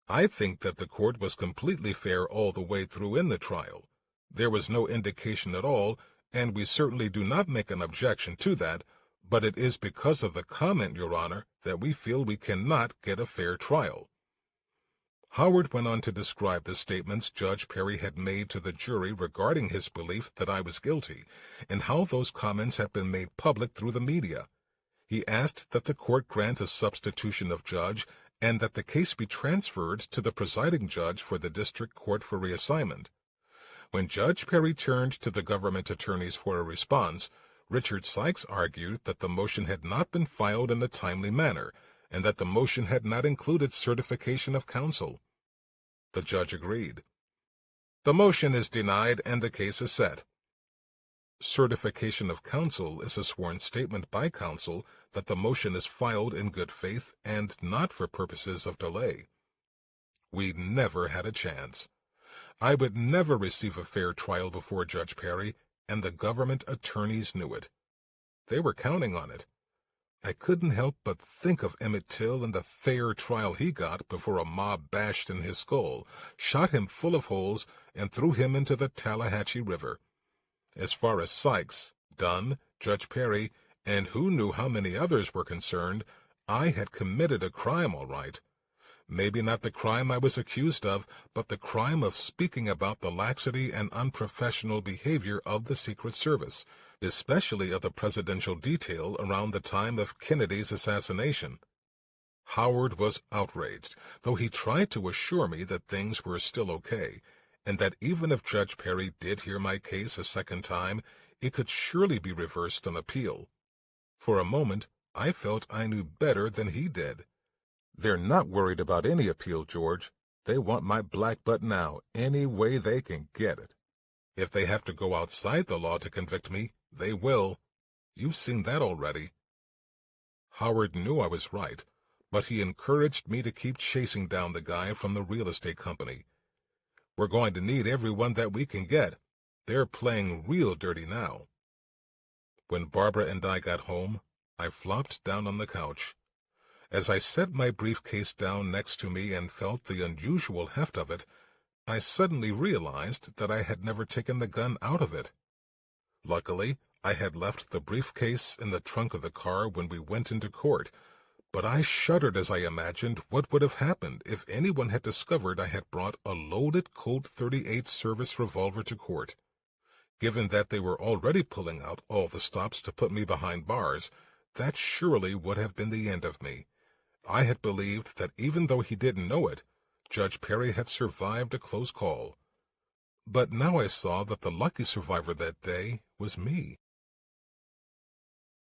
"I think that the court was completely fair all the way through in the trial. There was no indication at all, and we certainly do not make an objection to that, but it is because of the comment, Your Honor, that we feel we cannot get a fair trial." Howard went on to describe the statements Judge Perry had made to the jury regarding his belief that I was guilty, and how those comments had been made public through the media. He asked that the court grant a substitution of judge and that the case be transferred to the presiding judge for the district court for reassignment. When Judge Perry turned to the government attorneys for a response, Richard Sykes argued that the motion had not been filed in a timely manner and that the motion had not included certification of counsel. The judge agreed. The motion is denied and the case is set. Certification of counsel is a sworn statement by counsel that the motion is filed in good faith and not for purposes of delay. We never had a chance. I would never receive a fair trial before Judge Perry, and the government attorneys knew it. They were counting on it. I couldn't help but think of Emmett Till and the fair trial he got before a mob bashed in his skull, shot him full of holes, and threw him into the Tallahatchie River. As far as Sykes, Dunn, Judge Perry, and who knew how many others were concerned, I had committed a crime all right. Maybe not the crime I was accused of, but the crime of speaking about the laxity and unprofessional behavior of the Secret Service, especially of the presidential detail around the time of Kennedy's assassination. Howard was outraged, though he tried to assure me that things were still okay, and that even if Judge Perry did hear my case a second time, it could surely be reversed on appeal. For a moment, I felt I knew better than he did. They're not worried about any appeal, George. They want my black butt now, any way they can get it. If they have to go outside the law to convict me, they will. You've seen that already. Howard knew I was right, but he encouraged me to keep chasing down the guy from the real estate company. We're going to need everyone that we can get. They're playing real dirty now. When Barbara and I got home, I flopped down on the couch. As I set my briefcase down next to me and felt the unusual heft of it, I suddenly realized that I had never taken the gun out of it. Luckily, I had left the briefcase in the trunk of the car when we went into court, but I shuddered as I imagined what would have happened if anyone had discovered I had brought a loaded Colt .38 service revolver to court. Given that they were already pulling out all the stops to put me behind bars, that surely would have been the end of me. I had believed that even though he didn't know it, Judge Perry had survived a close call. But now I saw that the lucky survivor that day was me.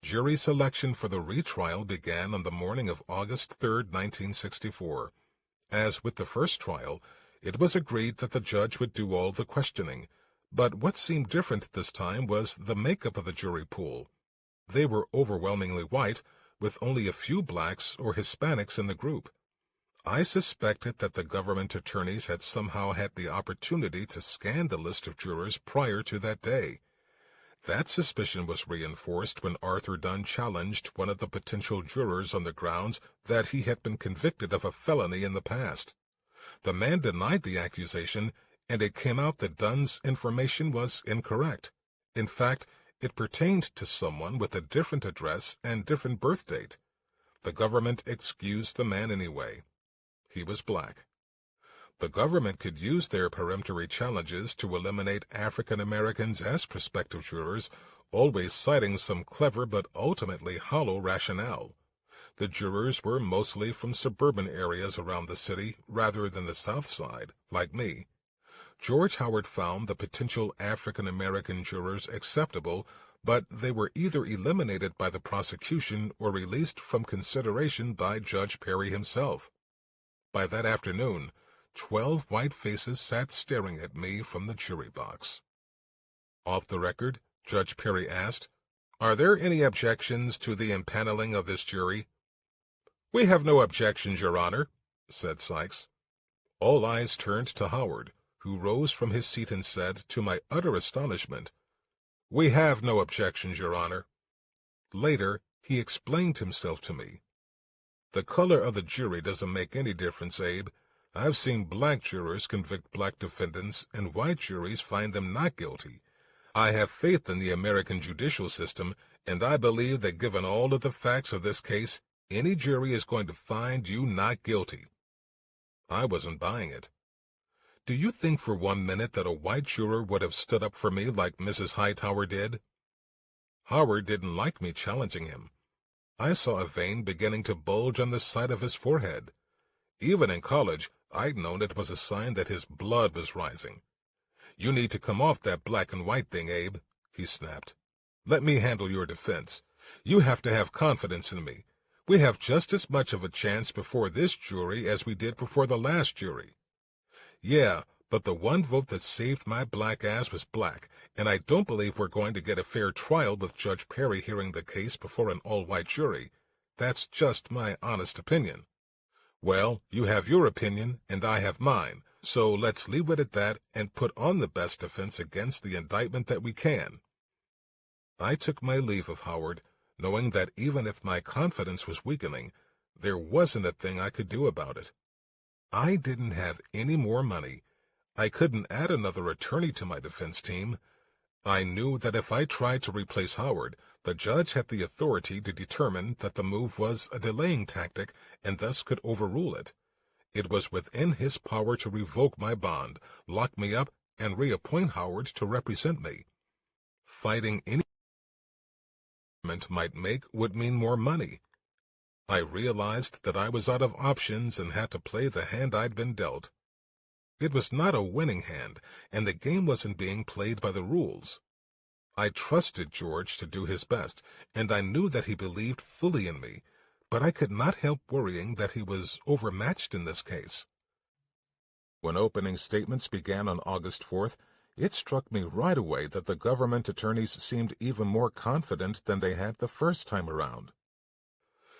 Jury selection for the retrial began on the morning of August 3, 1964. As with the first trial, it was agreed that the judge would do all the questioning, but what seemed different this time was the makeup of the jury pool. They were overwhelmingly white, with only a few blacks or Hispanics in the group. I suspected that the government attorneys had somehow had the opportunity to scan the list of jurors prior to that day. That suspicion was reinforced when Arthur Dunn challenged one of the potential jurors on the grounds that he had been convicted of a felony in the past. The man denied the accusation, and it came out that Dunn's information was incorrect. In fact, it pertained to someone with a different address and different birth date. The government excused the man anyway. He was black. The government could use their peremptory challenges to eliminate African Americans as prospective jurors, always citing some clever but ultimately hollow rationale. The jurors were mostly from suburban areas around the city rather than the South Side, like me. George Howard found the potential African American jurors acceptable, but they were either eliminated by the prosecution or released from consideration by Judge Perry himself. By that afternoon, 12 white faces sat staring at me from the jury box. Off the record, Judge Perry asked, "Are there any objections to the impaneling of this jury?" "We have no objections, Your Honor," said Sykes. All eyes turned to Howard, who rose from his seat and said, to my utter astonishment, "We have no objections, Your Honor." Later, he explained himself to me. "The color of the jury doesn't make any difference, Abe. I've seen black jurors convict black defendants, and white juries find them not guilty. I have faith in the American judicial system, and I believe that given all of the facts of this case, any jury is going to find you not guilty." I wasn't buying it. Do you think for 1 minute that a white juror would have stood up for me like Mrs. Hightower did? Howard didn't like me challenging him. I saw a vein beginning to bulge on the side of his forehead. Even in college, I'd known it was a sign that his blood was rising. "You need to come off that black and white thing, Abe," he snapped. "Let me handle your defense. You have to have confidence in me. We have just as much of a chance before this jury as we did before the last jury." "Yeah, but the one vote that saved my black ass was black, and I don't believe we're going to get a fair trial with Judge Perry hearing the case before an all-white jury. That's just my honest opinion." "Well, you have your opinion, and I have mine, so let's leave it at that and put on the best defense against the indictment that we can." I took my leave of Howard, knowing that even if my confidence was weakening, there wasn't a thing I could do about it. I didn't have any more money. I couldn't add another attorney to my defense team. I knew that if I tried to replace Howard, the judge had the authority to determine that the move was a delaying tactic and thus could overrule it. It was within his power to revoke my bond, lock me up, and reappoint Howard to represent me. Fighting any might make would mean more money. I realized that I was out of options and had to play the hand I'd been dealt. It was not a winning hand, and the game wasn't being played by the rules. I trusted George to do his best, and I knew that he believed fully in me, but I could not help worrying that he was overmatched in this case. When opening statements began on August 4th, it struck me right away that the government attorneys seemed even more confident than they had the first time around.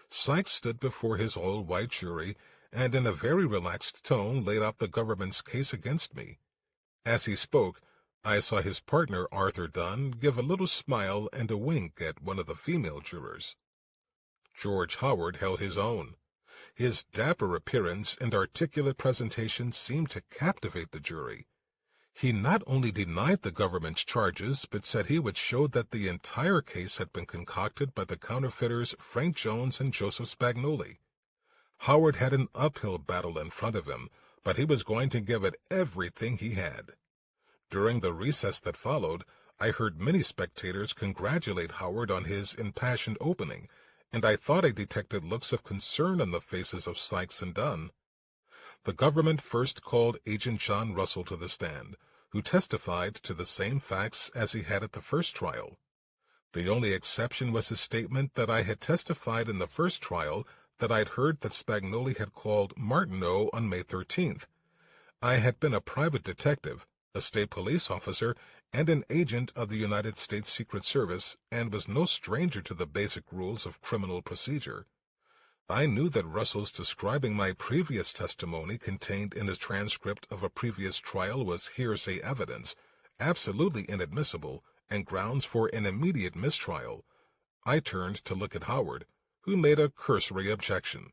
Sykes stood before his all-white jury and in a very relaxed tone laid out the government's case against me. As he spoke, I saw his partner, Arthur Dunn, give a little smile and a wink at one of the female jurors. George Howard held his own. His dapper appearance and articulate presentation seemed to captivate the jury. He not only denied the government's charges, but said he would show that the entire case had been concocted by the counterfeiters Frank Jones and Joseph Spagnoli. Howard had an uphill battle in front of him, but he was going to give it everything he had. During the recess that followed, I heard many spectators congratulate Howard on his impassioned opening, and I thought I detected looks of concern on the faces of Sykes and Dunn. The government first called Agent John Russell to the stand, who testified to the same facts as he had at the first trial. The only exception was his statement that I had testified in the first trial that I'd heard that Spagnoli had called Martineau on May 13th. I had been a private detective, a state police officer, and an agent of the United States Secret Service, and was no stranger to the basic rules of criminal procedure. I knew that Russell's describing my previous testimony contained in his transcript of a previous trial was hearsay evidence, absolutely inadmissible, and grounds for an immediate mistrial. I turned to look at Howard, who made a cursory objection.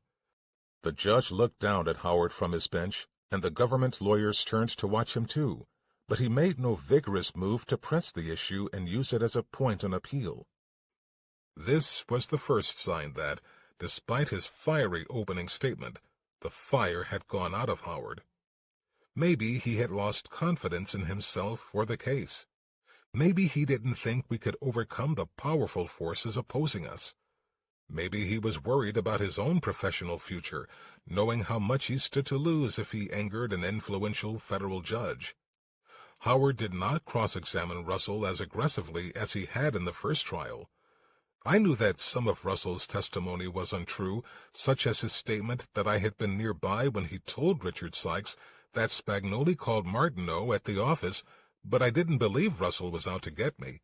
The judge looked down at Howard from his bench, and the government lawyers turned to watch him too, but he made no vigorous move to press the issue and use it as a point on appeal. This was the first sign that, despite his fiery opening statement, the fire had gone out of Howard. Maybe he had lost confidence in himself or the case. Maybe he didn't think we could overcome the powerful forces opposing us. Maybe he was worried about his own professional future, knowing how much he stood to lose if he angered an influential federal judge. Howard did not cross-examine Russell as aggressively as he had in the first trial. I knew that some of Russell's testimony was untrue, such as his statement that I had been nearby when he told Richard Sykes that Spagnoli called Martineau at the office, but I didn't believe Russell was out to get me.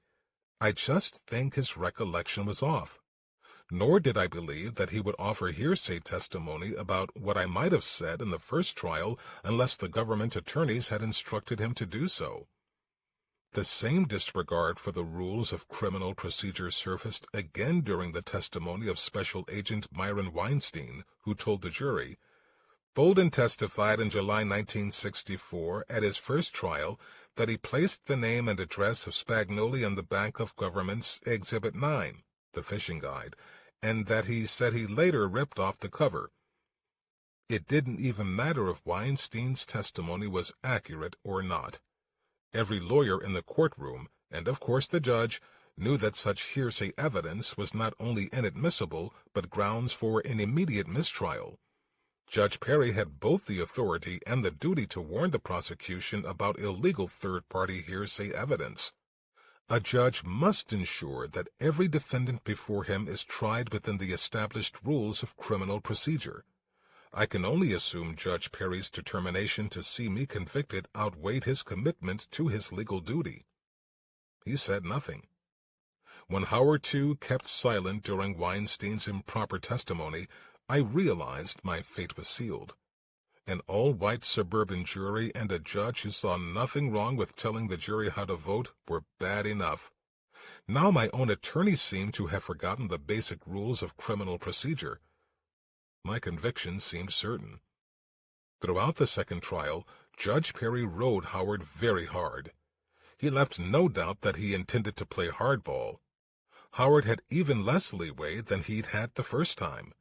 I just think his recollection was off. Nor did I believe that he would offer hearsay testimony about what I might have said in the first trial unless the government attorneys had instructed him to do so. The same disregard for the rules of criminal procedure surfaced again during the testimony of Special Agent Myron Weinstein, who told the jury, Bolden testified in July 1964 at his first trial that he placed the name and address of Spagnoli on the back of government's Exhibit 9, the fishing guide, and that he said he later ripped off the cover. It didn't even matter if Weinstein's testimony was accurate or not. Every lawyer in the courtroom, and of course the judge, knew that such hearsay evidence was not only inadmissible, but grounds for an immediate mistrial. Judge Perry had both the authority and the duty to warn the prosecution about illegal third-party hearsay evidence. A judge must ensure that every defendant before him is tried within the established rules of criminal procedure. I can only assume Judge Perry's determination to see me convicted outweighed his commitment to his legal duty. He said nothing. When Howard, too, kept silent during Weinstein's improper testimony, I realized my fate was sealed. An all-white suburban jury and a judge who saw nothing wrong with telling the jury how to vote were bad enough. Now my own attorney seemed to have forgotten the basic rules of criminal procedure. My conviction seemed certain. Throughout the second trial, Judge Perry rode Howard very hard. He left no doubt that he intended to play hardball. Howard had even less leeway than he'd had the first time.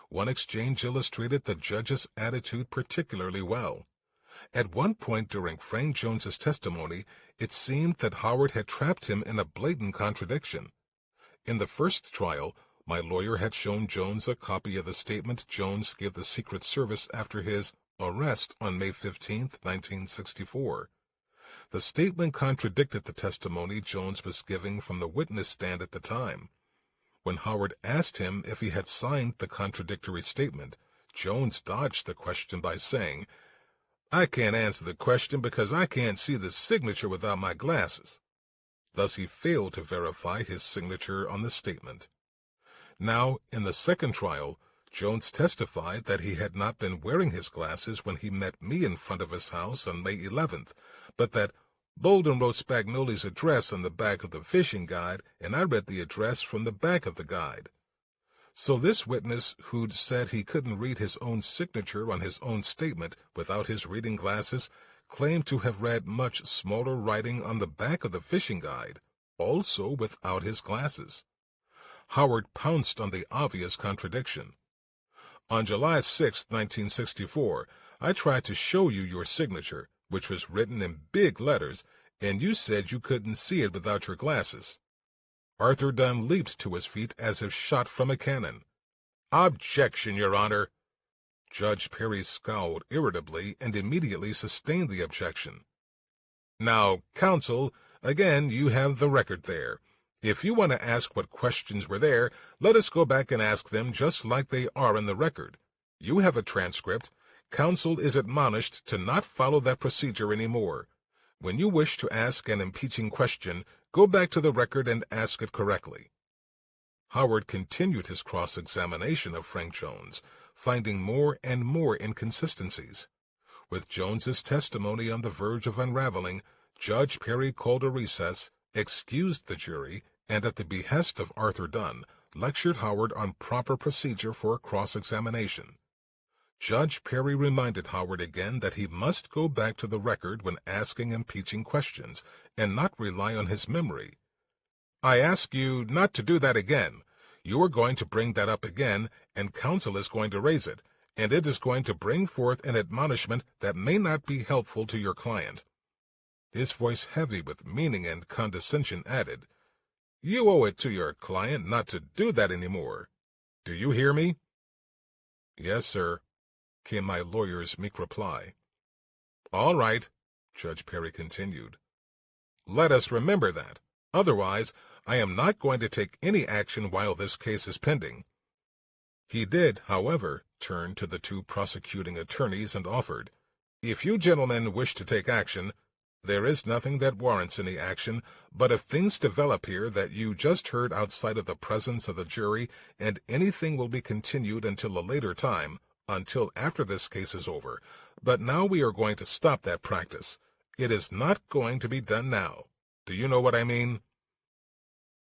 One exchange illustrated the judge's attitude particularly well. At one point during Frank Jones's testimony, it seemed that Howard had trapped him in a blatant contradiction. In the first trial, my lawyer had shown Jones a copy of the statement Jones gave the Secret Service after his arrest on May 15, 1964. The statement contradicted the testimony Jones was giving from the witness stand at the time. When Howard asked him if he had signed the contradictory statement, Jones dodged the question by saying, "I can't answer the question because I can't see the signature without my glasses." Thus he failed to verify his signature on the statement. Now, in the second trial, Jones testified that he had not been wearing his glasses when he met me in front of his house on May 11th, but that Bolden wrote Spagnoli's address on the back of the fishing guide, and I read the address from the back of the guide. So this witness, who'd said he couldn't read his own signature on his own statement without his reading glasses, claimed to have read much smaller writing on the back of the fishing guide, also without his glasses. Howard pounced on the obvious contradiction. On July 6, 1964, I tried to show you your signature, which was written in big letters, and you said you couldn't see it without your glasses. Arthur Dunn leaped to his feet as if shot from a cannon. "Objection, Your Honor." Judge Perry scowled irritably and immediately sustained the objection. "Now, counsel, again you have the record there. If you want to ask what questions were there, let us go back and ask them just like they are in the record. You have a transcript. Counsel is admonished to not follow that procedure any more. When you wish to ask an impeaching question, go back to the record and ask it correctly." Howard continued his cross-examination of Frank Jones, finding more and more inconsistencies. With Jones's testimony on the verge of unraveling, Judge Perry called a recess, excused the jury, and at the behest of Arthur Dunn, lectured Howard on proper procedure for a cross-examination. Judge Perry reminded Howard again that he must go back to the record when asking impeaching questions, and not rely on his memory. "I ask you not to do that again. You are going to bring that up again, and counsel is going to raise it, and it is going to bring forth an admonishment that may not be helpful to your client." His voice heavy with meaning and condescension added, "You owe it to your client not to do that any more. Do you hear me?" "Yes, sir," came my lawyer's meek reply. "All right," Judge Perry continued. "Let us remember that. Otherwise, I am not going to take any action while this case is pending." He did, however, turn to the two prosecuting attorneys and offered, "If you gentlemen wish to take action, there is nothing that warrants any action, but if things develop here that you just heard outside of the presence of the jury, and anything will be continued until a later time, until after this case is over. But now we are going to stop that practice. It is not going to be done now. Do you know what I mean?"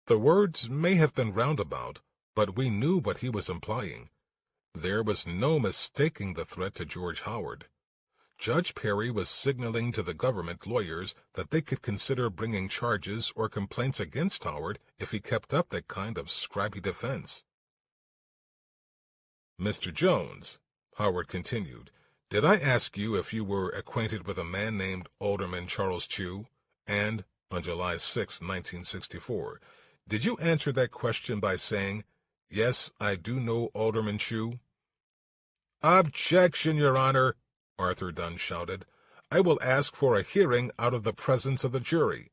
The words may have been roundabout, but we knew what he was implying. There was no mistaking the threat to George Howard. Judge Perry was signaling to the government lawyers that they could consider bringing charges or complaints against Howard if he kept up that kind of scrappy defense. "Mr. Jones," Howard continued, "did I ask you if you were acquainted with a man named Alderman Charles Chew? And on July 6, 1964. Did you answer that question by saying, "Yes, I do know Alderman Chu"? "Objection, Your Honor," Arthur Dunn shouted. "I will ask for a hearing out of the presence of the jury."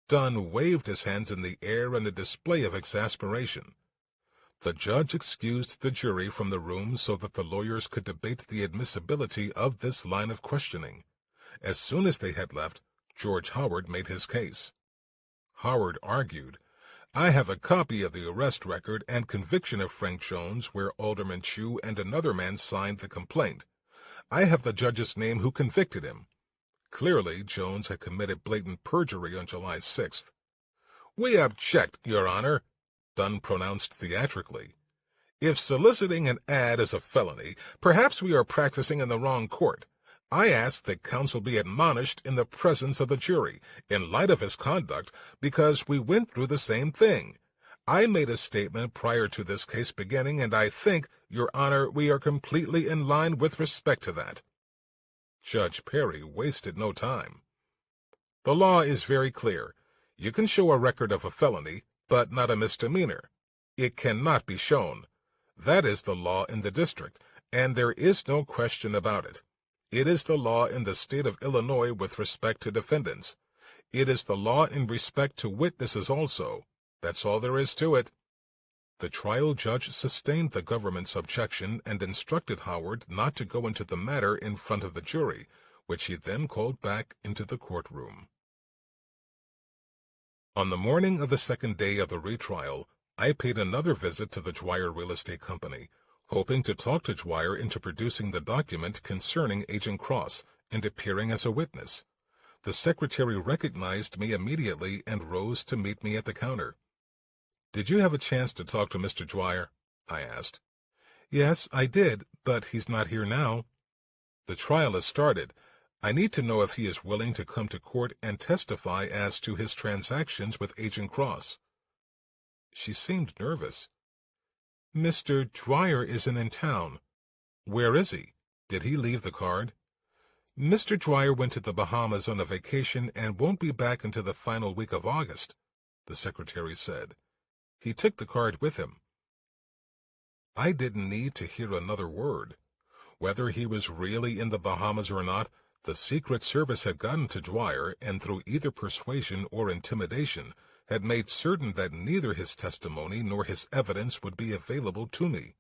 Dunn waved his hands in the air in a display of exasperation. The judge excused the jury from the room so that the lawyers could debate the admissibility of this line of questioning. As soon as they had left, George Howard made his case. Howard argued, "I have a copy of the arrest record and conviction of Frank Jones where Alderman Chu and another man signed the complaint. I have the judge's name who convicted him." Clearly, Jones had committed blatant perjury on July 6th. "We object, Your Honor," Dunn pronounced theatrically. "If soliciting an ad is a felony, perhaps we are practicing in the wrong court. I ask that counsel be admonished in the presence of the jury, in light of his conduct, because we went through the same thing. I made a statement prior to this case beginning, and I think, Your Honor, we are completely in line with respect to that." Judge Perry wasted no time. "The law is very clear. You can show a record of a felony, but not a misdemeanor. It cannot be shown. That is the law in the district, and there is no question about it. It is the law in the state of Illinois with respect to defendants. It is the law in respect to witnesses also. That's all there is to it." The trial judge sustained the government's objection and instructed Howard not to go into the matter in front of the jury, which he then called back into the courtroom. On the morning of the second day of the retrial, I paid another visit to the Dwyer Real Estate Company, hoping to talk to Dwyer into producing the document concerning Agent Cross and appearing as a witness. The secretary recognized me immediately and rose to meet me at the counter. "Did you have a chance to talk to Mr. Dwyer?" I asked. "Yes, I did, but he's not here now." "The trial has started. I need to know if he is willing to come to court and testify as to his transactions with Agent Cross." She seemed nervous. "Mr. Dwyer isn't in town." "Where is he? Did he leave the card?" "Mr. Dwyer went to the Bahamas on a vacation and won't be back until the final week of August," the secretary said. "He took the card with him." I didn't need to hear another word. Whether he was really in the Bahamas or not, the Secret Service had gotten to Dwyer, and through either persuasion or intimidation, had made certain that neither his testimony nor his evidence would be available to me.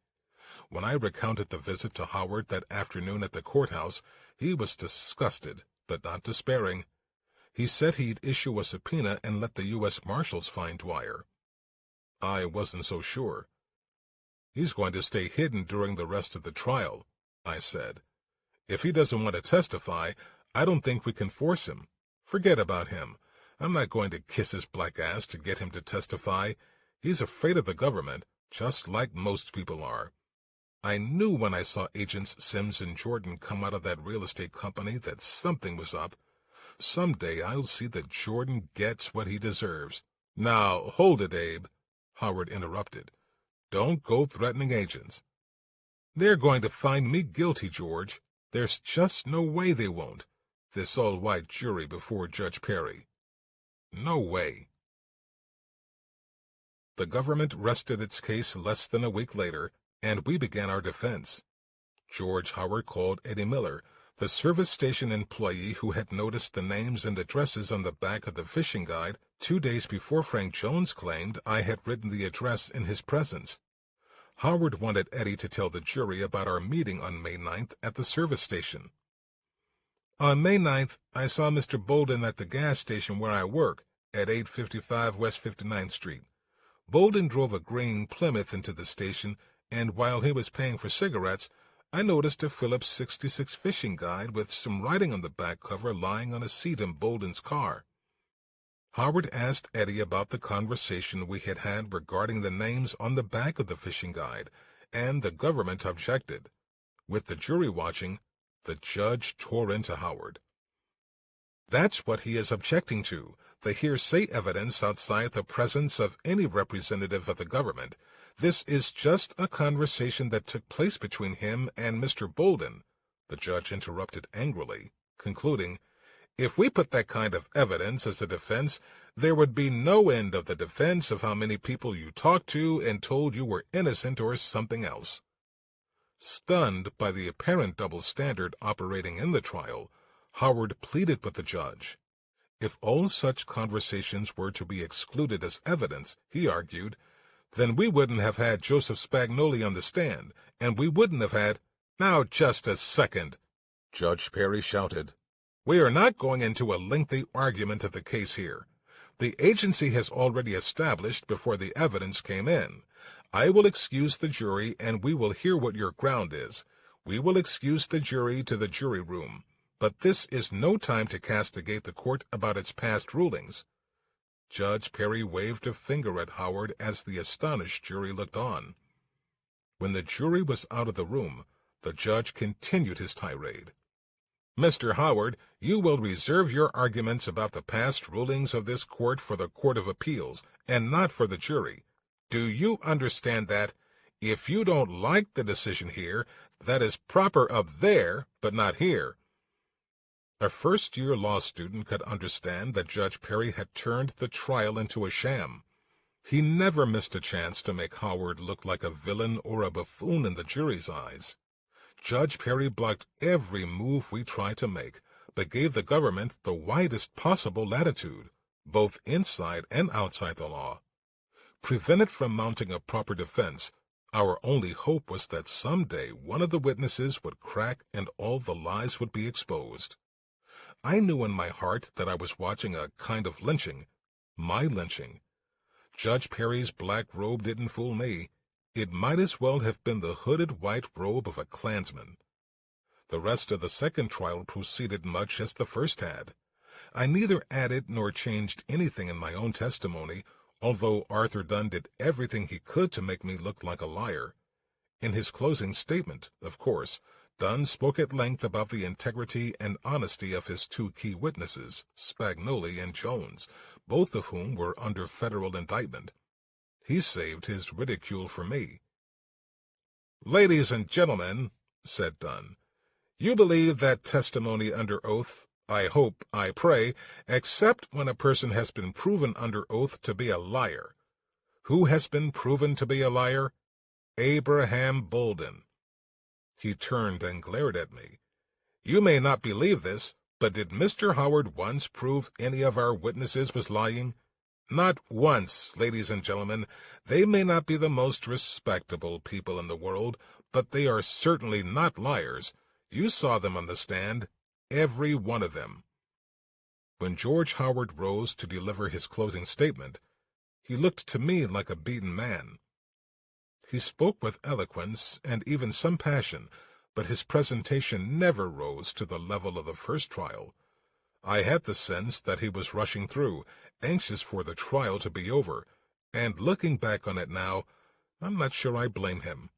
When I recounted the visit to Howard that afternoon at the courthouse, he was disgusted, but not despairing. He said he'd issue a subpoena and let the U.S. Marshals find Dwyer. I wasn't so sure. "He's going to stay hidden during the rest of the trial," I said. "If he doesn't want to testify, I don't think we can force him. Forget about him. I'm not going to kiss his black ass to get him to testify. He's afraid of the government, just like most people are. I knew when I saw Agents Sims and Jordan come out of that real estate company that something was up. Someday I'll see that Jordan gets what he deserves." "Now, hold it, Abe," Howard interrupted. "Don't go threatening agents." "They're going to find me guilty, George. There's just no way they won't. This all-white jury before Judge Perry. No way." The government rested its case less than a week later, and we began our defense. George Howard called Eddie Miller, the service station employee who had noticed the names and addresses on the back of the fishing guide 2 days before Frank Jones claimed I had written the address in his presence. Howard wanted Eddie to tell the jury about our meeting on May 9th at the service station. "On May 9th, I saw Mr. Bolden at the gas station where I work, at 855 West 59th Street. Bolden drove a green Plymouth into the station, and while he was paying for cigarettes, I noticed a Phillips 66 fishing guide with some writing on the back cover lying on a seat in Bolden's car." Howard asked Eddie about the conversation we had had regarding the names on the back of the fishing guide, and the government objected. With the jury watching, the judge tore into Howard. "That's what he is objecting to, the hearsay evidence outside the presence of any representative of the government. This is just a conversation that took place between him and Mr. Bolden," the judge interrupted angrily, concluding, If we put that kind of evidence as a defense, there would be no end of the defense of how many people you talked to and told you were innocent or something else. Stunned by the apparent double standard operating in the trial, Howard pleaded with the judge. If all such conversations were to be excluded as evidence, he argued, then we wouldn't have had Joseph Spagnoli on the stand, and we wouldn't have had— "Now, just a second," Judge Perry shouted. "We are not going into a lengthy argument of the case here. The agency has already established before the evidence came in. I will excuse the jury, and we will hear what your ground is. We will excuse the jury to the jury room. But this is no time to castigate the court about its past rulings." Judge Perry waved a finger at Howard as the astonished jury looked on. When the jury was out of the room, the judge continued his tirade. "Mr. Howard, you will reserve your arguments about the past rulings of this court for the Court of Appeals, and not for the jury. Do you understand that? If you don't like the decision here, that is proper up there, but not here." A first-year law student could understand that Judge Perry had turned the trial into a sham. He never missed a chance to make Howard look like a villain or a buffoon in the jury's eyes. Judge Perry blocked every move we tried to make, but gave the government the widest possible latitude, both inside and outside the law. Prevented from mounting a proper defense, our only hope was that someday one of the witnesses would crack and all the lies would be exposed. I knew in my heart that I was watching a kind of lynching, my lynching. Judge Perry's black robe didn't fool me. It might as well have been the hooded white robe of a Klansman. The rest of the second trial proceeded much as the first had. I neither added nor changed anything in my own testimony, although Arthur Dunn did everything he could to make me look like a liar. In his closing statement, of course, Dunn spoke at length about the integrity and honesty of his two key witnesses, Spagnoli and Jones, both of whom were under federal indictment. He saved his ridicule for me. "Ladies and gentlemen," said Dunn, "you believe that testimony under oath, I hope, I pray, except when a person has been proven under oath to be a liar. Who has been proven to be a liar? Abraham Bolden." He turned and glared at me. "You may not believe this, but did Mr. Howard once prove any of our witnesses was lying? Not once, ladies and gentlemen. They may not be the most respectable people in the world, but they are certainly not liars. You saw them on the stand, every one of them." When George Howard rose to deliver his closing statement, he looked to me like a beaten man. He spoke with eloquence and even some passion, but his presentation never rose to the level of the first trial. I had the sense that he was rushing through, anxious for the trial to be over, and looking back on it now, I'm not sure I blame him.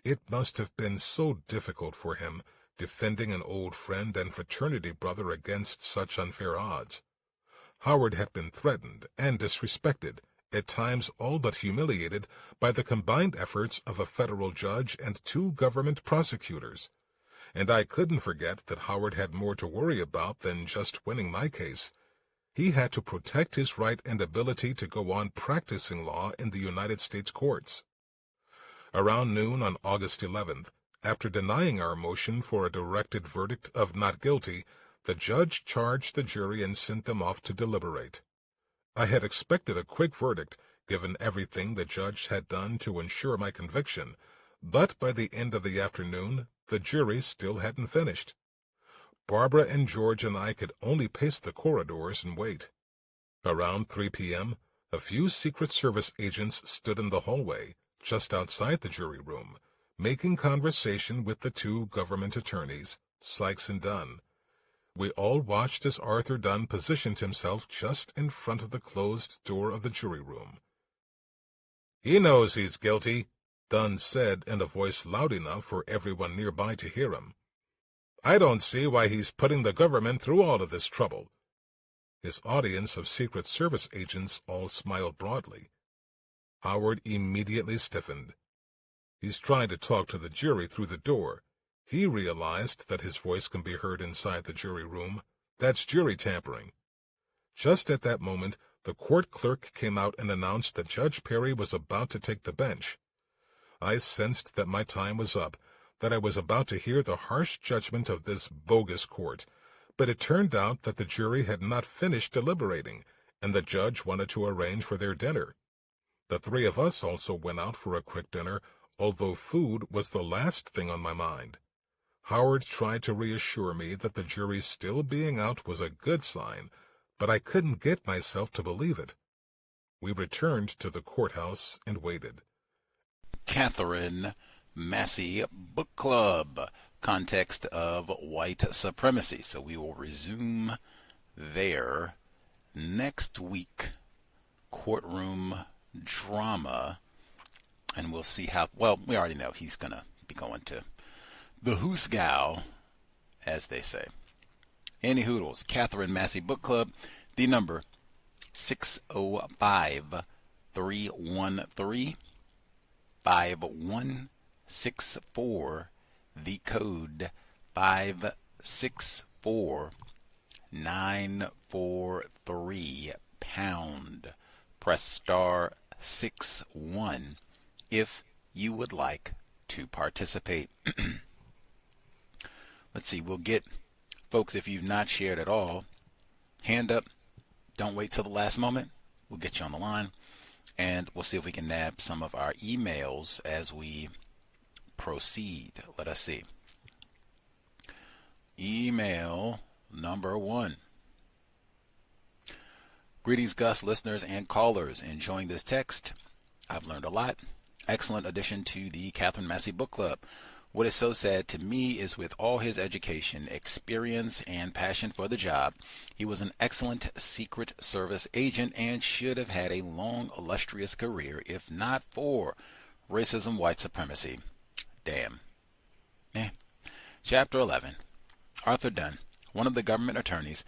It must have been so difficult for him, defending an old friend and fraternity brother against such unfair odds. Howard had been threatened and disrespected, at times all but humiliated, by the combined efforts of a federal judge and two government prosecutors. And I couldn't forget that Howard had more to worry about than just winning my case. He had to protect his right and ability to go on practicing law in the United States courts. Around noon on August 11th, after denying our motion for a directed verdict of not guilty, the judge charged the jury and sent them off to deliberate. I had expected a quick verdict, given everything the judge had done to ensure my conviction, but by the end of the afternoon, the jury still hadn't finished. Barbara and George and I could only pace the corridors and wait. Around 3 p.m., a few Secret Service agents stood in the hallway, just outside the jury room, making conversation with the two government attorneys, Sykes and Dunn. We all watched as Arthur Dunn positioned himself just in front of the closed door of the jury room. "He knows he's guilty," Dunn said in a voice loud enough for everyone nearby to hear him. "I don't see why he's putting the government through all of this trouble." His audience of Secret Service agents all smiled broadly. Howard immediately stiffened. "He's trying to talk to the jury through the door." He realized that his voice can be heard inside the jury room. That's jury tampering. Just at that moment, the court clerk came out and announced that Judge Perry was about to take the bench. I sensed that my time was up, that I was about to hear the harsh judgment of this bogus court, but it turned out that the jury had not finished deliberating, and the judge wanted to arrange for their dinner. The three of us also went out for a quick dinner, although food was the last thing on my mind. Howard tried to reassure me that the jury still being out was a good sign, but I couldn't get myself to believe it. We returned to the courthouse and waited. Katherine, Massey Book Club, context of white supremacy. So we will resume there next week. Courtroom drama, and we'll see how, well, we already know he's going to be going to the Hoosgow, as they say. Any hoodles, Katherine Massey Book Club, the number 605-313-5164, the code 564943 pound. Press star 61 if you would like to participate. Let's see, we'll get folks, if you've not shared at all, hand up. Don't wait till the last moment. We'll get you on the line, and we'll see if we can nab some of our emails as we proceed. Let us see. Email number 1. Greetings, Gus, listeners and callers. Enjoying this text. I've learned a lot. Excellent addition to the Katherine Massey Book Club. What is so sad to me is with all his education, experience, and passion for the job, he was an excellent Secret Service agent and should have had a long, illustrious career if not for racism, white supremacy. Damn. Chapter 11. Arthur Dunn, one of the government attorneys,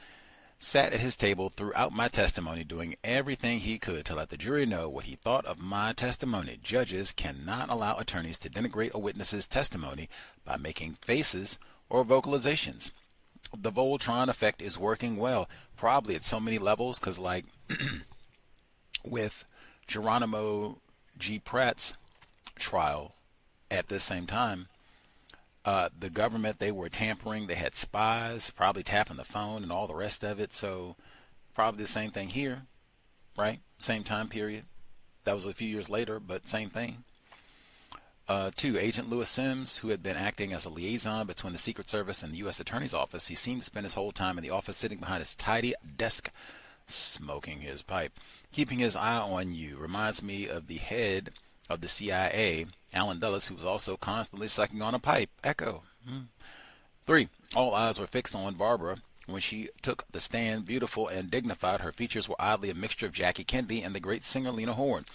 sat at his table throughout my testimony, doing everything he could to let the jury know what he thought of my testimony. Judges cannot allow attorneys to denigrate a witness's testimony by making faces or vocalizations. The Voltron effect is working well, probably at so many levels, because like with Geronimo G. Pratt's trial at the same time, the government, they were tampering, they had spies, probably tapping the phone and all the rest of it, so probably the same thing here, right? Same time period. That was a few years later, but same thing. 2, Agent Louis Sims, who had been acting as a liaison between the Secret Service and the U.S. Attorney's Office, he seemed to spend his whole time in the office sitting behind his tidy desk, smoking his pipe. Keeping his eye on you reminds me of the head of the CIA, Alan Dulles, who was also constantly sucking on a pipe. Echo. 3, all eyes were fixed on Barbara when she took the stand, beautiful and dignified. Her features were oddly a mixture of Jackie Kennedy and the great singer Lena Horne.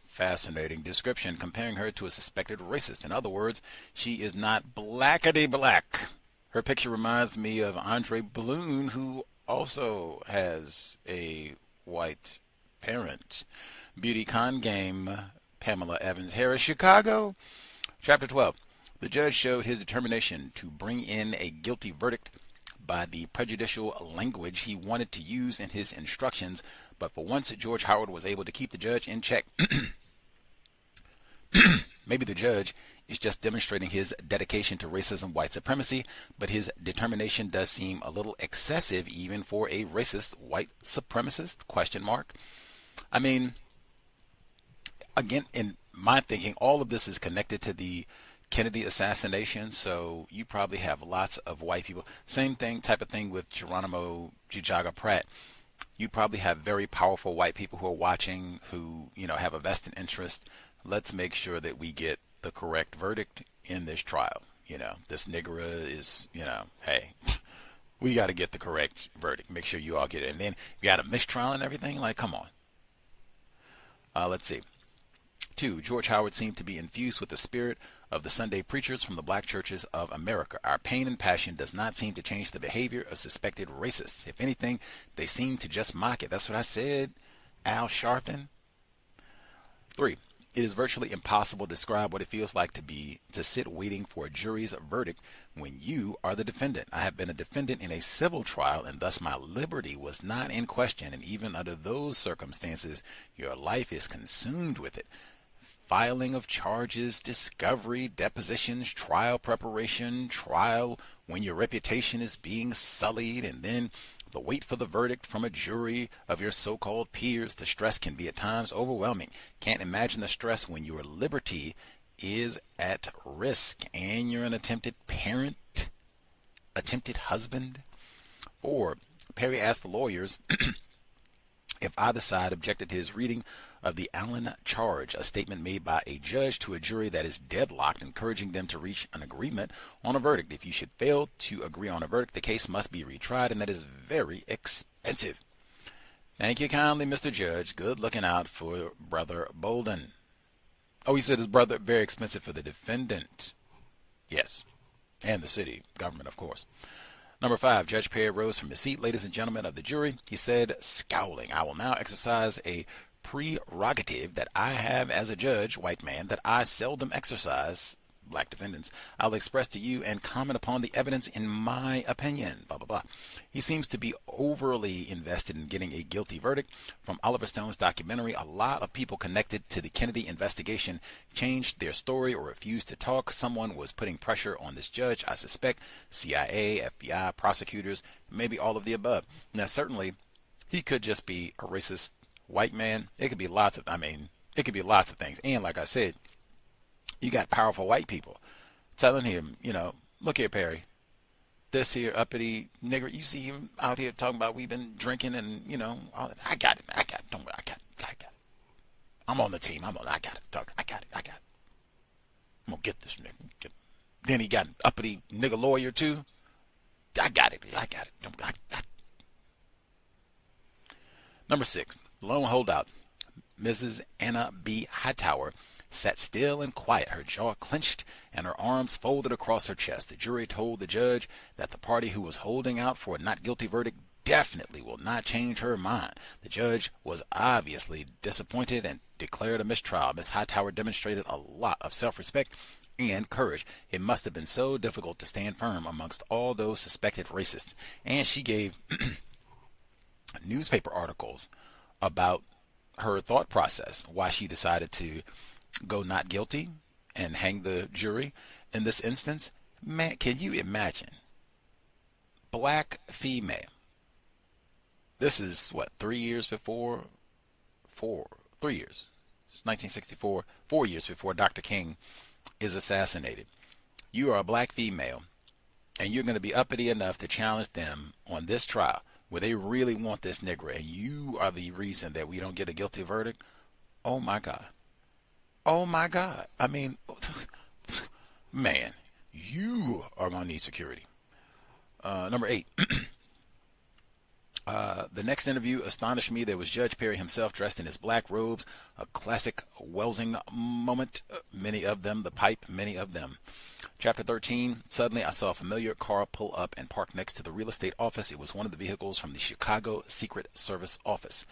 Fascinating description, comparing her to a suspected racist. In other words, she is not blackety black. Her picture reminds me of Andre Balloon, who also has a white parent. Beauty con game, Pamela Evans Harris, Chicago. Chapter 12. The judge showed his determination to bring in a guilty verdict by the prejudicial language he wanted to use in his instructions, but for once George Howard was able to keep the judge in check. Maybe the judge is just demonstrating his dedication to racism, white supremacy, but his determination does seem a little excessive even for a racist white supremacist? ? I mean, again, in my thinking, all of this is connected to the Kennedy assassination, so you probably have lots of white people. Same thing, type of thing with Geronimo Jijaga Pratt. You probably have very powerful white people who are watching, who, you know, have a vested interest. Let's make sure that we get the correct verdict in this trial. You know, this nigger is, you know, hey, we got to get the correct verdict. Make sure you all get it. And then you got a mistrial and everything. Like, come on. Let's see. 2, George Howard seemed to be infused with the spirit of the Sunday preachers from the black churches of America. Our pain and passion does not seem to change the behavior of suspected racists. If anything, they seem to just mock it. That's what I said, Al Sharpton. 3, It is virtually impossible to describe what it feels like to sit waiting for a jury's verdict when you are the defendant. I have been a defendant in a civil trial, and thus my liberty was not in question, and even under those circumstances, your life is consumed with it. Filing of charges, discovery, depositions, trial preparation, trial when your reputation is being sullied, and then the wait for the verdict from a jury of your so-called peers. The stress can be at times overwhelming. Can't imagine the stress when your liberty is at risk and you're an attempted parent, attempted husband. 4. Perry asked the lawyers if either side objected to his reading of the Allen charge, a statement made by a judge to a jury that is deadlocked, encouraging them to reach an agreement on a verdict. If you should fail to agree on a verdict, the case must be retried, and that is very expensive. Thank you kindly, Mr. Judge. Good looking out for Brother Bolden. Oh, he said his brother, very expensive for the defendant. Yes, and the city government, of course. Number 5, Judge Perry rose from his seat. Ladies and gentlemen of the jury, he said, scowling, I will now exercise a prerogative that I have as a judge, white man, that I seldom exercise, black defendants. I'll express to you and comment upon the evidence in my opinion, blah, blah, blah. He seems to be overly invested in getting a guilty verdict. From Oliver Stone's documentary, a lot of people connected to the Kennedy investigation changed their story or refused to talk. Someone was putting pressure on this judge, I suspect. CIA, FBI, prosecutors, maybe all of the above. Now, certainly, he could just be a racist white man. It could be lots of things. And like I said, you got powerful white people telling him, look here, Perry, this here uppity nigger, you see him out here talking about we've been drinking and, all that. I got it. Don't worry, I got it. I'm on the team. I got it. I got it. I'm going to get this nigga. Then he got an uppity nigger lawyer, too. I got it. Number 6. Lone holdout, Mrs. Anna B. Hightower, sat still and quiet, her jaw clenched and her arms folded across her chest. The jury told the judge that the party who was holding out for a not guilty verdict definitely will not change her mind. The judge was obviously disappointed and declared a mistrial. Miss Hightower demonstrated a lot of self-respect and courage. It must have been so difficult to stand firm amongst all those suspected racists. And she gave newspaper articles about her thought process, why she decided to go not guilty and hang the jury in this instance. Man, can you imagine? Black female. This is what, 3 years before? 3 years. It's 1964, 4 years before Dr. King is assassinated. You are a black female, and you're going to be uppity enough to challenge them on this trial where they really want this nigger, and you are the reason that we don't get a guilty verdict. Oh my God. I mean, man, you are going to need security. Number 8. The next interview astonished me. There was Judge Perry himself dressed in his black robes, a classic Welsing moment. Many of them, the pipe, many of them. Chapter 13, suddenly I saw a familiar car pull up and park next to the real estate office. It was one of the vehicles from the Chicago Secret Service office.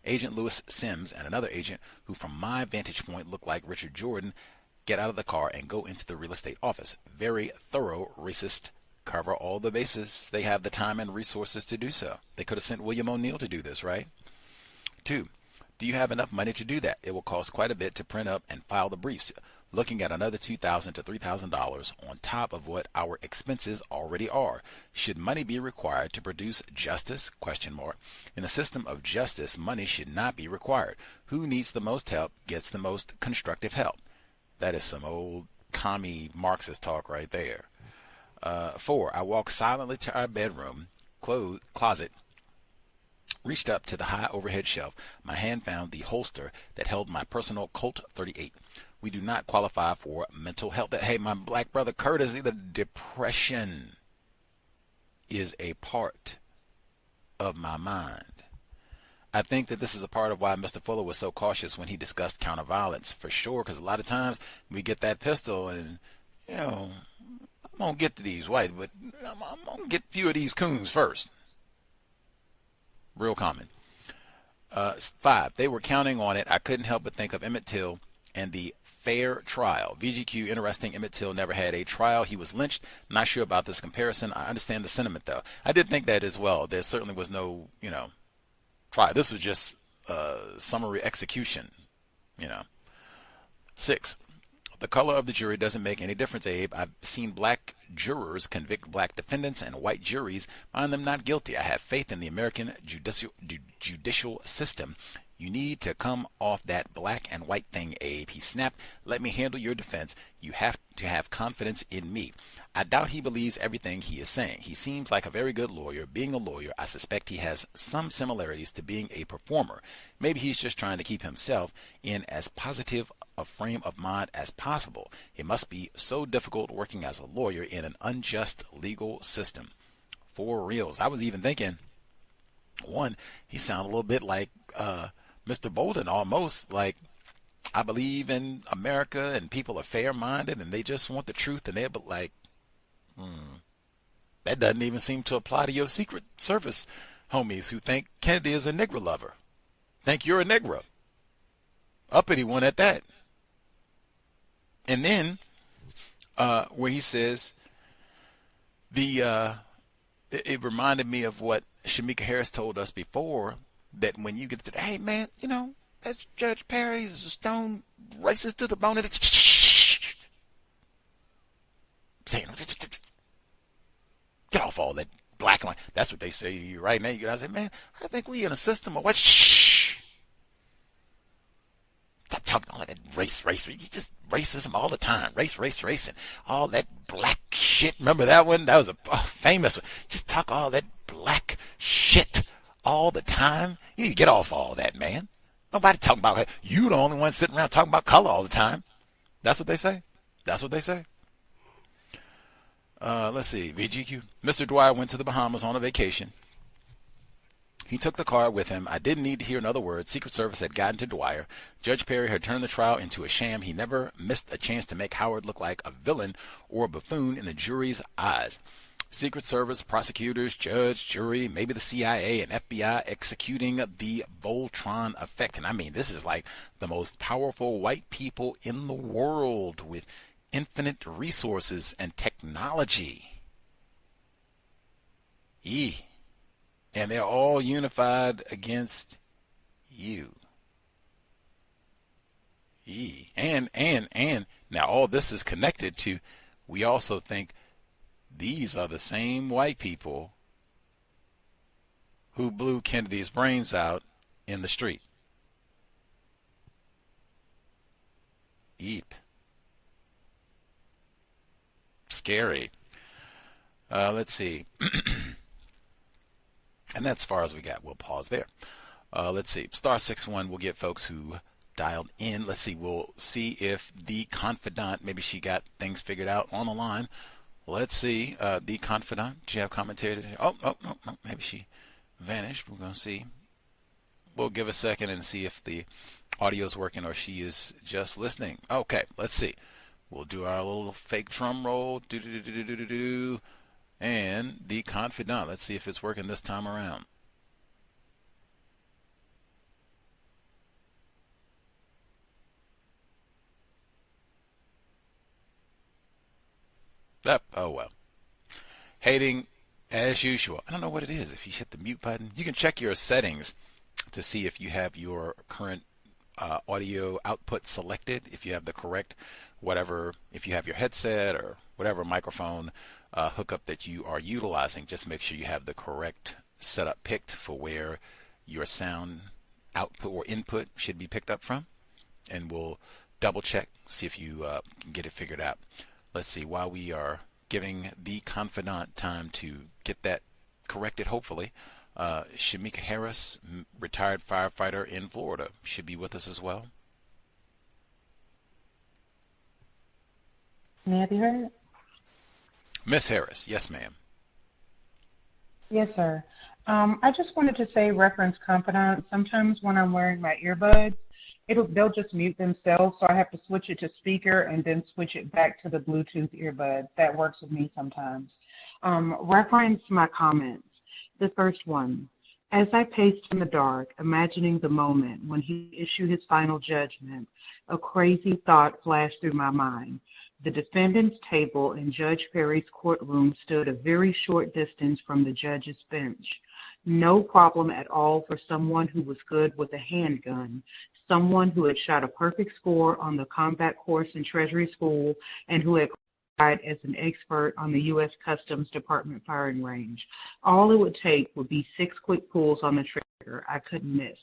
Agent Lewis Sims and another agent, who from my vantage point looked like Richard Jordan, get out of the car and go into the real estate office. Very thorough racist. Cover all the bases. They have the time and resources to do so. They could have sent William O'Neill to do this, right? 2. Do you have enough money to do that? It will cost quite a bit to print up and file the briefs. Looking at another $2,000 to $3,000 on top of what our expenses already are. Should money be required to produce justice? ? In a system of justice, money should not be required. Who needs the most help gets the most constructive help. That is some old commie Marxist talk right there. 4. I walked silently to our bedroom closet, reached up to the high overhead shelf. My hand found the holster that held my personal Colt 38. We do not qualify for mental health. Hey, my black brother Curtis, either depression is a part of my mind. I think that this is a part of why Mr. Fuller was so cautious when he discussed counterviolence, for sure, because a lot of times we get that pistol and, I'm going to get to these white, but I'm going to get a few of these coons first. Real common. 5. They were counting on it. I couldn't help but think of Emmett Till and the fair trial. VGQ, interesting. Emmett Till never had a trial. He was lynched. Not sure about this comparison. I understand the sentiment, though. I did think that as well. There certainly was no, trial. This was just summary execution, 6. The color of the jury doesn't make any difference, Abe. I've seen black jurors convict black defendants and white juries find them not guilty. I have faith in the American judicial system. You need to come off that black and white thing, Abe. He snapped. Let me handle your defense. You have to have confidence in me. I doubt he believes everything he is saying. He seems like a very good lawyer. Being a lawyer, I suspect he has some similarities to being a performer. Maybe he's just trying to keep himself in as positive a frame of mind as possible. It must be so difficult working as a lawyer in an unjust legal system. For reals. I was even thinking, one, he sounded a little bit like Mr. Bolden, almost like, I believe in America and people are fair-minded and they just want the truth, and they're like, that doesn't even seem to apply to your Secret Service homies who think Kennedy is a Negro lover. Think you're a Negro. Uppity one at that. And then, where he says, it reminded me of what Shamika Harris told us before, that when you get to, hey man, that's Judge Perry, is a stone racist to the bone. Saying, get off all that black and white. That's what they say to you right now. You gotta say, man, I think we in a system of what? Stop talking all that race. You just racism all the time. Race, and all that black shit. Remember that one? That was a famous one. Just talk all that black shit all the time. You need to get off all that, man. Nobody talking about it. You the only one sitting around talking about color all the time. That's what they say. Let's see. VGQ. Mr. Dwyer went to the Bahamas on a vacation. He took the car with him. I didn't need to hear another word. Secret Service had gotten to Dwyer. Judge Perry had turned the trial into a sham. He never missed a chance to make Howard look like a villain or a buffoon in the jury's eyes. Secret Service, prosecutors, judge, jury, maybe the CIA and FBI executing the Voltron effect. And I mean, this is like the most powerful white people in the world with infinite resources and technology. And they're all unified against you. And now all this is connected to, we also think these are the same white people who blew Kennedy's brains out in the street. Scary. Let's see. And that's as far as we got. We'll pause there. Let's see. *61 will get folks who dialed in. Let's see. We'll see if the confidant, maybe she got things figured out on the line. Let's see. The confidant. Do you have commentary today? Oh, maybe she vanished. We're going to see. We'll give a second and see if the audio is working or she is just listening. Okay. Let's see. We'll do our little fake drum roll. Do. And the confidant. Let's see if it's working this time around. Oh well. Hating as usual. I don't know what it is. If you hit the mute button, you can check your settings to see if you have your current audio output selected. If you have the correct whatever, if you have your headset or whatever microphone hookup that you are utilizing, just make sure you have the correct setup picked for where your sound output or input should be picked up from. And we'll double check, see if you can get it figured out. Let's see, while we are giving the confidant time to get that corrected, hopefully, Shamika Harris, retired firefighter in Florida, should be with us as well. May I be heard? Miss Harris, yes, ma'am. Yes, sir. I just wanted to say, reference confidant, sometimes when I'm wearing my earbuds, they'll just mute themselves, so I have to switch it to speaker and then switch it back to the Bluetooth earbud. That works with me sometimes. Reference my comments. The first one, As I paced in the dark, imagining the moment when he issued his final judgment, a crazy thought flashed through my mind. The defendant's table in Judge Perry's courtroom stood a very short distance from the judge's bench. No problem at all for someone who was good with a handgun, someone who had shot a perfect score on the combat course in Treasury School and who had qualified as an expert on the U.S. Customs Department firing range. All it would take would be 6 quick pulls on the trigger. I couldn't miss.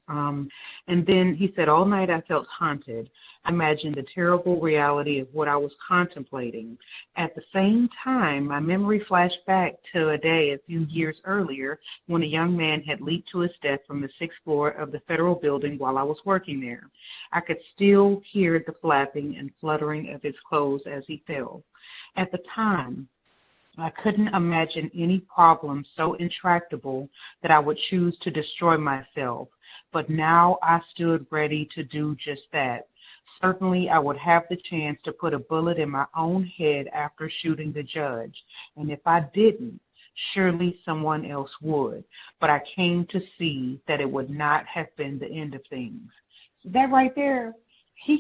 And then he said, all night I felt haunted. I imagined the terrible reality of what I was contemplating. At the same time, my memory flashed back to a day a few years earlier when a young man had leaped to his death from the 6th floor of the federal building while I was working there. I could still hear the flapping and fluttering of his clothes as he fell. At the time, I couldn't imagine any problem so intractable that I would choose to destroy myself. But now I stood ready to do just that. Certainly, I would have the chance to put a bullet in my own head after shooting the judge. And if I didn't, surely someone else would. But I came to see that it would not have been the end of things. That right there, he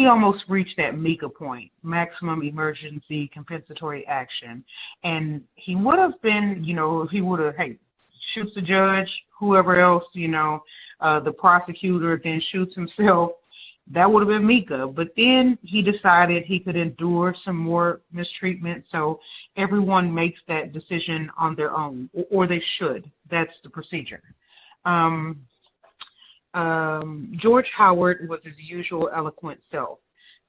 almost reached that MECA point, maximum emergency compensatory action. And he would have been, if he would have, shoots the judge, whoever else, the prosecutor, then shoots himself, that would have been MECA. But then he decided he could endure some more mistreatment. So everyone makes that decision on their own, or they should. That's the procedure. George Howard was his usual eloquent self.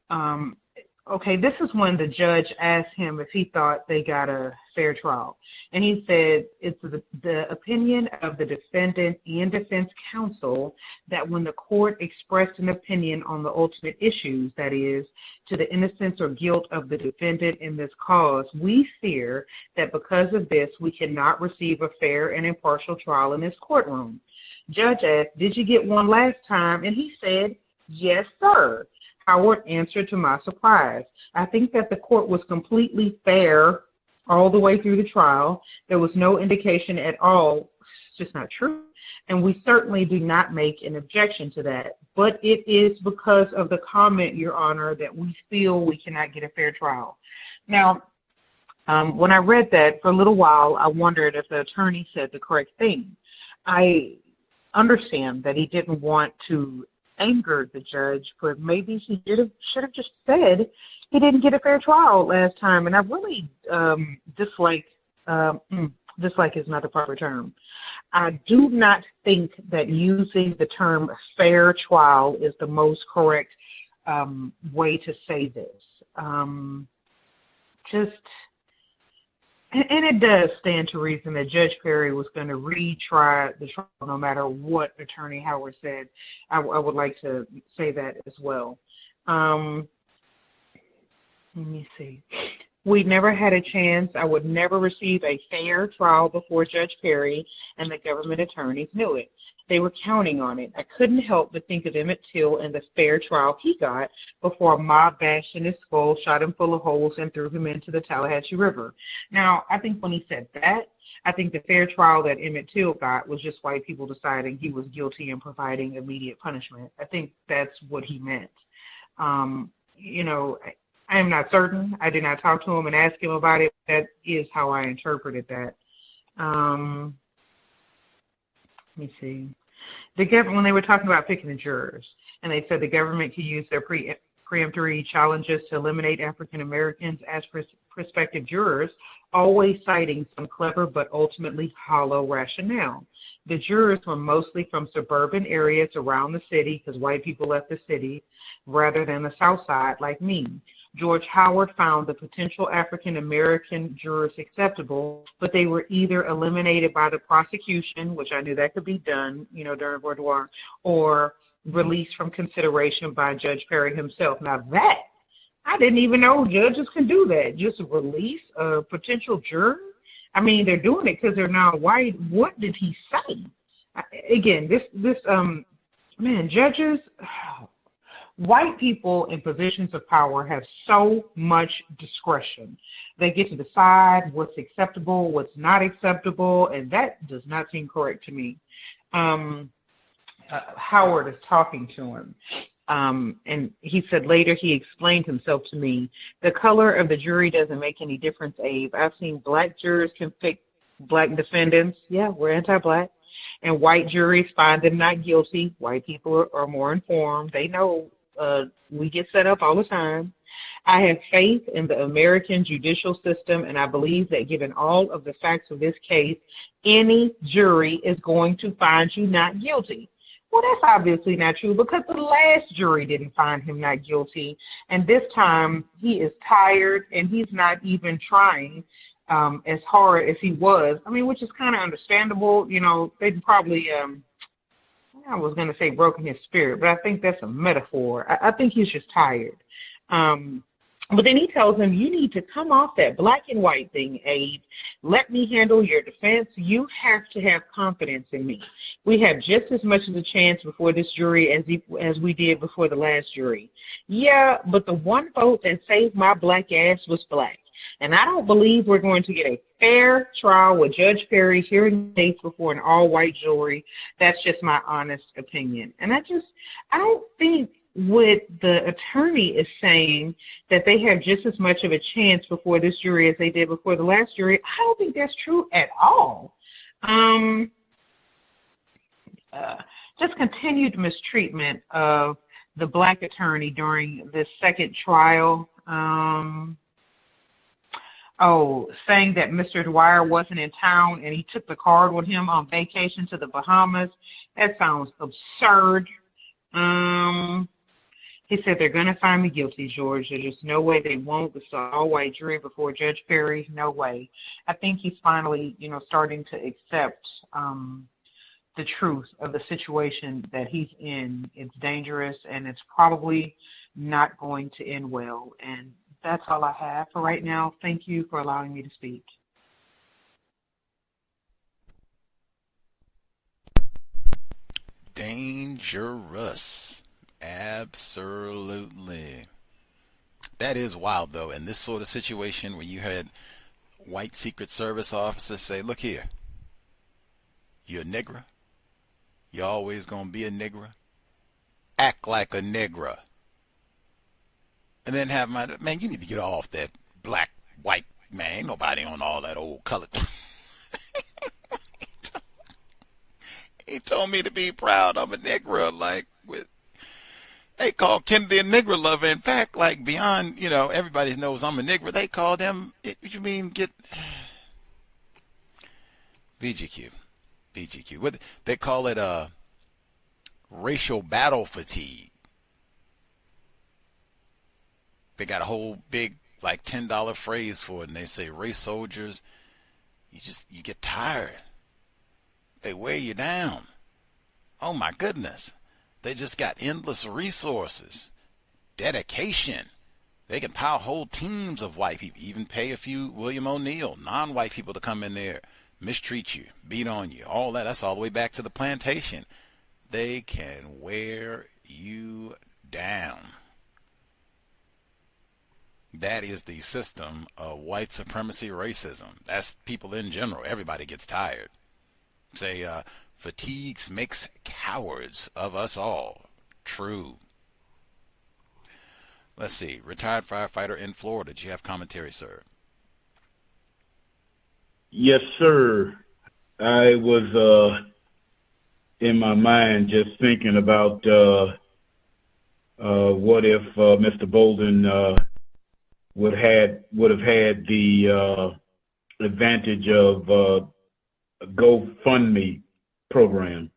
This is when the judge asked him if he thought they got a fair trial. And he said, it's the opinion of the defendant and defense counsel that when the court expressed an opinion on the ultimate issues, that is, to the innocence or guilt of the defendant in this cause, we fear that because of this, we cannot receive a fair and impartial trial in this courtroom. Judge asked, did you get one last time? And he said, yes, sir. Howard answered to my surprise. I think that the court was completely fair all the way through the trial. There was no indication at all. It's just not true. And we certainly do not make an objection to that. But it is because of the comment, Your Honor, that we feel we cannot get a fair trial. Now, when I read that, for a little while, I wondered if the attorney said the correct thing. I understand that he didn't want to anger the judge, but maybe he should have just said he didn't get a fair trial last time. And I really dislike is not the proper term. I do not think that using the term fair trial is the most correct way to say this. And it does stand to reason that Judge Perry was going to retry the trial no matter what Attorney Howard said. I would like to say that as well. Let me see. We never had a chance. I would never receive a fair trial before Judge Perry, and the government attorneys knew it. They were counting on it. I couldn't help but think of Emmett Till and the fair trial he got before a mob bashed in his skull, shot him full of holes, and threw him into the Tallahatchie River. Now, I think when he said that, I think the fair trial that Emmett Till got was just white people deciding he was guilty and providing immediate punishment. I think that's what he meant. I am not certain. I did not talk to him and ask him about it. That is how I interpreted that. Let me see. When they were talking about picking the jurors, and they said the government could use their preemptory challenges to eliminate African Americans as prospective jurors, always citing some clever but ultimately hollow rationale. The jurors were mostly from suburban areas around the city because white people left the city rather than the South Side like me. George Howard found the potential African American jurors acceptable, but they were either eliminated by the prosecution, which I knew that could be done, during voir, or released from consideration by Judge Perry himself. Now that, I didn't even know judges can do that, just release a potential juror. I mean, they're doing it because they're not white. What did he say? Again, judges, White people in positions of power have so much discretion. They get to decide what's acceptable, what's not acceptable, and that does not seem correct to me. Howard is talking to him. And he said later he explained himself to me. The color of the jury doesn't make any difference, Abe. I've seen black jurors convict black defendants. Yeah, we're anti-black. And white juries find them not guilty. White people are more informed. They know we get set up all the time. I have faith in the American judicial system, and I believe that given all of the facts of this case, any jury is going to find you not guilty. Well, that's obviously not true because the last jury didn't find him not guilty. And this time he is tired and he's not even trying as hard as he was. I mean, which is kind of understandable. You know, they'd probably, I was going to say broken his spirit, but I think that's a metaphor. I think he's just tired. But then he tells him, you need to come off that black and white thing, Abe. Let me handle your defense. You have to have confidence in me. We have just as much of a chance before this jury as we did before the last jury. Yeah, but the one vote that saved my black ass was black. And I don't believe we're going to get a fair trial with Judge Perry hearing the case before an all-white jury. That's just my honest opinion. And I don't think what the attorney is saying that they have just as much of a chance before this jury as they did before the last jury. I don't think that's true at all. Just continued mistreatment of the black attorney during this second trial. Saying that Mr. Dwyer wasn't in town and he took the card with him on vacation to the Bahamas. That sounds absurd. He said, they're going to find me guilty, George. There's just no way they won't. It's an all-white jury before Judge Perry. No way. I think he's finally, starting to accept the truth of the situation that he's in. It's dangerous, and it's probably not going to end well. And that's all I have for right now. Thank you for allowing me to speak. Dangerous. Absolutely. That is wild, though, in this sort of situation where you had white Secret Service officers say, look here, you're a nigger. You're always going to be a nigger. Act like a nigger. And then have man, you need to get off that black, white, man. Ain't nobody on all that old color. He told me to be proud of a nigger, like with. They call Kennedy a nigger lover. In fact, like beyond, everybody knows I'm a nigger. They call them, what you mean, get VGQ. What they call it, racial battle fatigue. They got a whole big, like $10 phrase for it, and they say race soldiers, you get tired. They wear you down. Oh my goodness. They just got endless resources, dedication. They can power whole teams of white people, even pay a few William O'Neill, non-white people to come in there, mistreat you, beat on you, all that. That's all the way back to the plantation. They can wear you down. That is the system of white supremacy racism. That's people in general. Everybody gets tired. Say, fatigues makes cowards of us all. True. Let's see. Retired firefighter in Florida. Do you have commentary, sir? Yes, sir. I was in my mind just thinking about what if Mr. Bolden would have had the advantage of a GoFundMe program.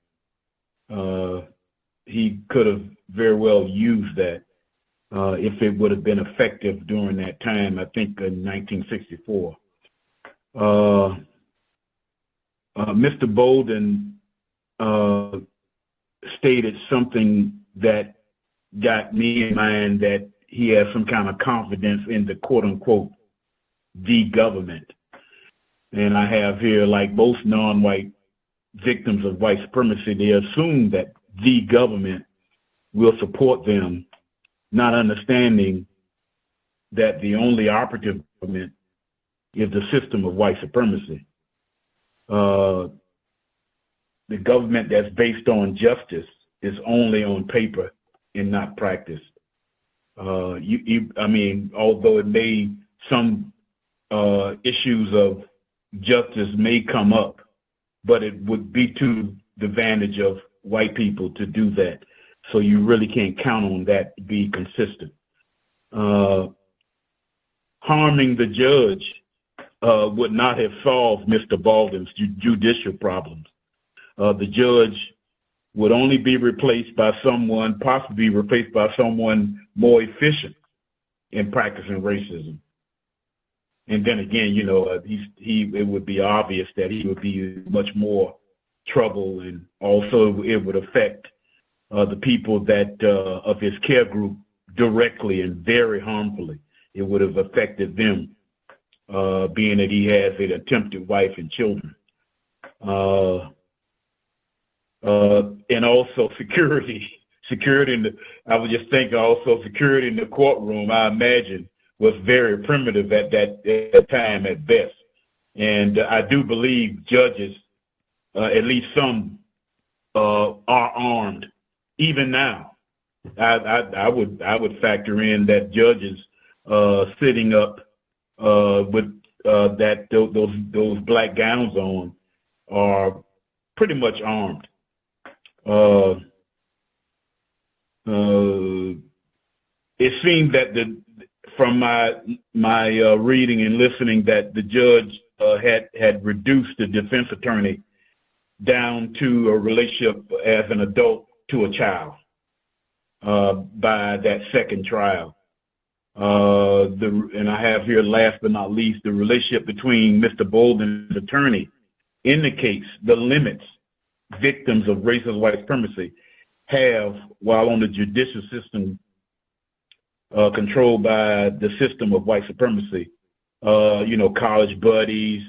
He could have very well used that if it would have been effective during that time, I think in 1964. Mr. Bolden stated something that got me in mind, that he has some kind of confidence in the quote-unquote the government. And I have here, like most non-white victims of white supremacy, they assume that the government will support them not understanding that the only operative government is the system of white supremacy. The government that's based on justice is only on paper and not practiced. I mean, although some issues of justice may come up, but it would be to the advantage of white people to do that. So you really can't count on that to be consistent. Harming the judge would not have solved Mr. Bolden's judicial problems. The judge would only be replaced by someone, possibly replaced by someone more efficient in practicing racism. And then again, you know, it would be obvious that he would be much more trouble, and also it would affect the people that of his care group directly and very harmfully. It would have affected them, being that he has an attempted wife and children. And also security I was just thinking also security in the courtroom, I imagine, was very primitive at that time at best. And I do believe judges, at least some, are armed. Even now, I would factor in that judges sitting up with those black gowns on are pretty much armed. It seemed that from my reading and listening that the judge had reduced the defense attorney down to a relationship as an adult to a child by that second trial. And I have here, last but not least, the relationship between Mr. Bolden's attorney indicates the limits victims of racist white supremacy have while on the judicial system controlled by the system of white supremacy. You know, college buddies,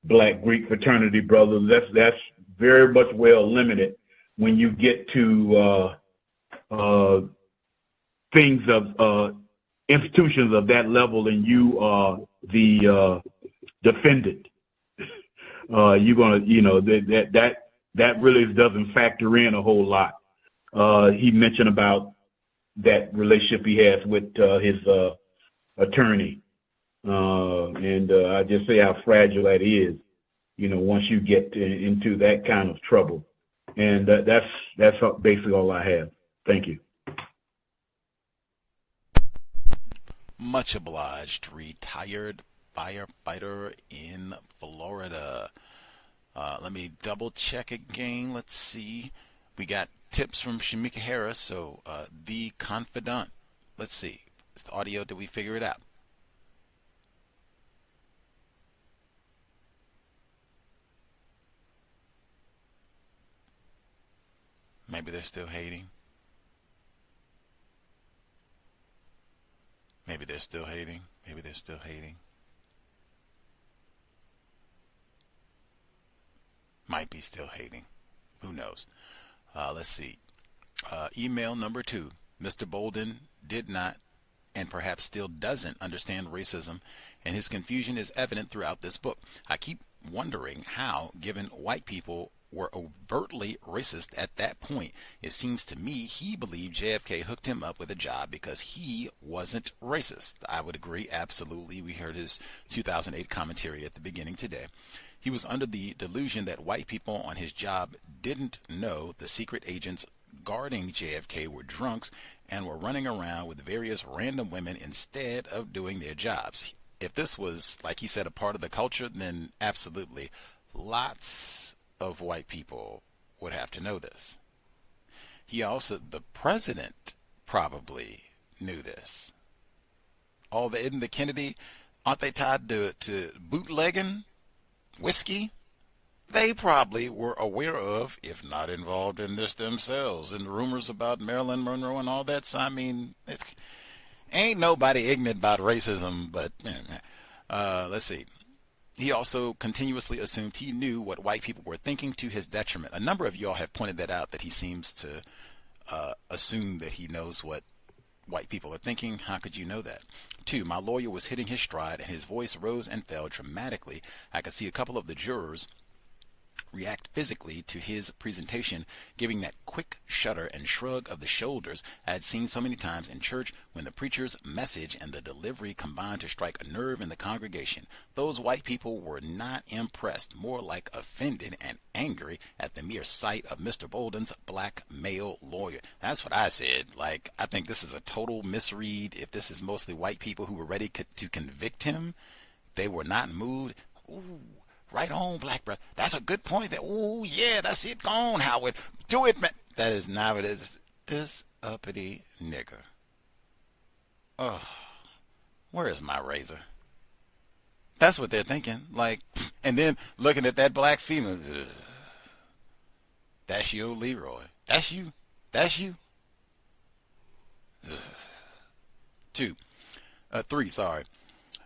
black Greek fraternity brothers, that's very much well limited when you get to things of institutions of that level and you are the defendant. You're gonna, you know, that really doesn't factor in a whole lot. He mentioned about that relationship he has with his attorney. And I just say how fragile that is, you know, once you get into that kind of trouble. And that's basically all I have. Thank you. Much obliged. Retired firefighter in Florida. Let me double check again. Let's see. We got tips from Shamika Harris. So the confidant. Let's see. Is the audio? Did we figure it out? Maybe they're still hating. Maybe they're still hating. Maybe they're still hating. Might be still hating. Who knows? Let's see. Email number 2. Mr. Bolden did not and perhaps still doesn't understand racism, and his confusion is evident throughout this book. I keep wondering how, given white people were overtly racist at that point, it seems to me he believed JFK hooked him up with a job because he wasn't racist. I would agree, absolutely. We heard his 2008 commentary at the beginning today. He was under the delusion that white people on his job didn't know the secret agents guarding JFK were drunks and were running around with various random women instead of doing their jobs. If this was, like he said, a part of the culture, then absolutely. Lots of white people would have to know this. The president probably knew this. Isn't the Kennedy, aren't they tied to bootlegging whiskey? They probably were aware of, if not involved in this themselves, and rumors about Marilyn Monroe and all that. So, I mean, ain't nobody ignorant about racism, but let's see. He also continuously assumed he knew what white people were thinking to his detriment. A number of y'all have pointed that out, that he seems to assume that he knows what white people are thinking. How could you know that? 2, my lawyer was hitting his stride and his voice rose and fell dramatically. I could see a couple of the jurors react physically to his presentation, giving that quick shudder and shrug of the shoulders I had seen so many times in church when the preacher's message and the delivery combined to strike a nerve in the congregation. Those white people were not impressed, more like offended and angry at the mere sight of Mr. Bolden's black male lawyer. That's what I said. Like, I think this is a total misread. If this is mostly white people who were ready to convict him, they were not moved. Ooh. Right on, black brother. That's a good point. Oh, yeah, that's it. Go on, Howard. Do it, man. That is not what it is. This uppity nigger. Oh, where is my razor? That's what they're thinking. Like, and then looking at that black female. Ugh. That's you, Leroy. That's you. That's you. Ugh. 3, sorry.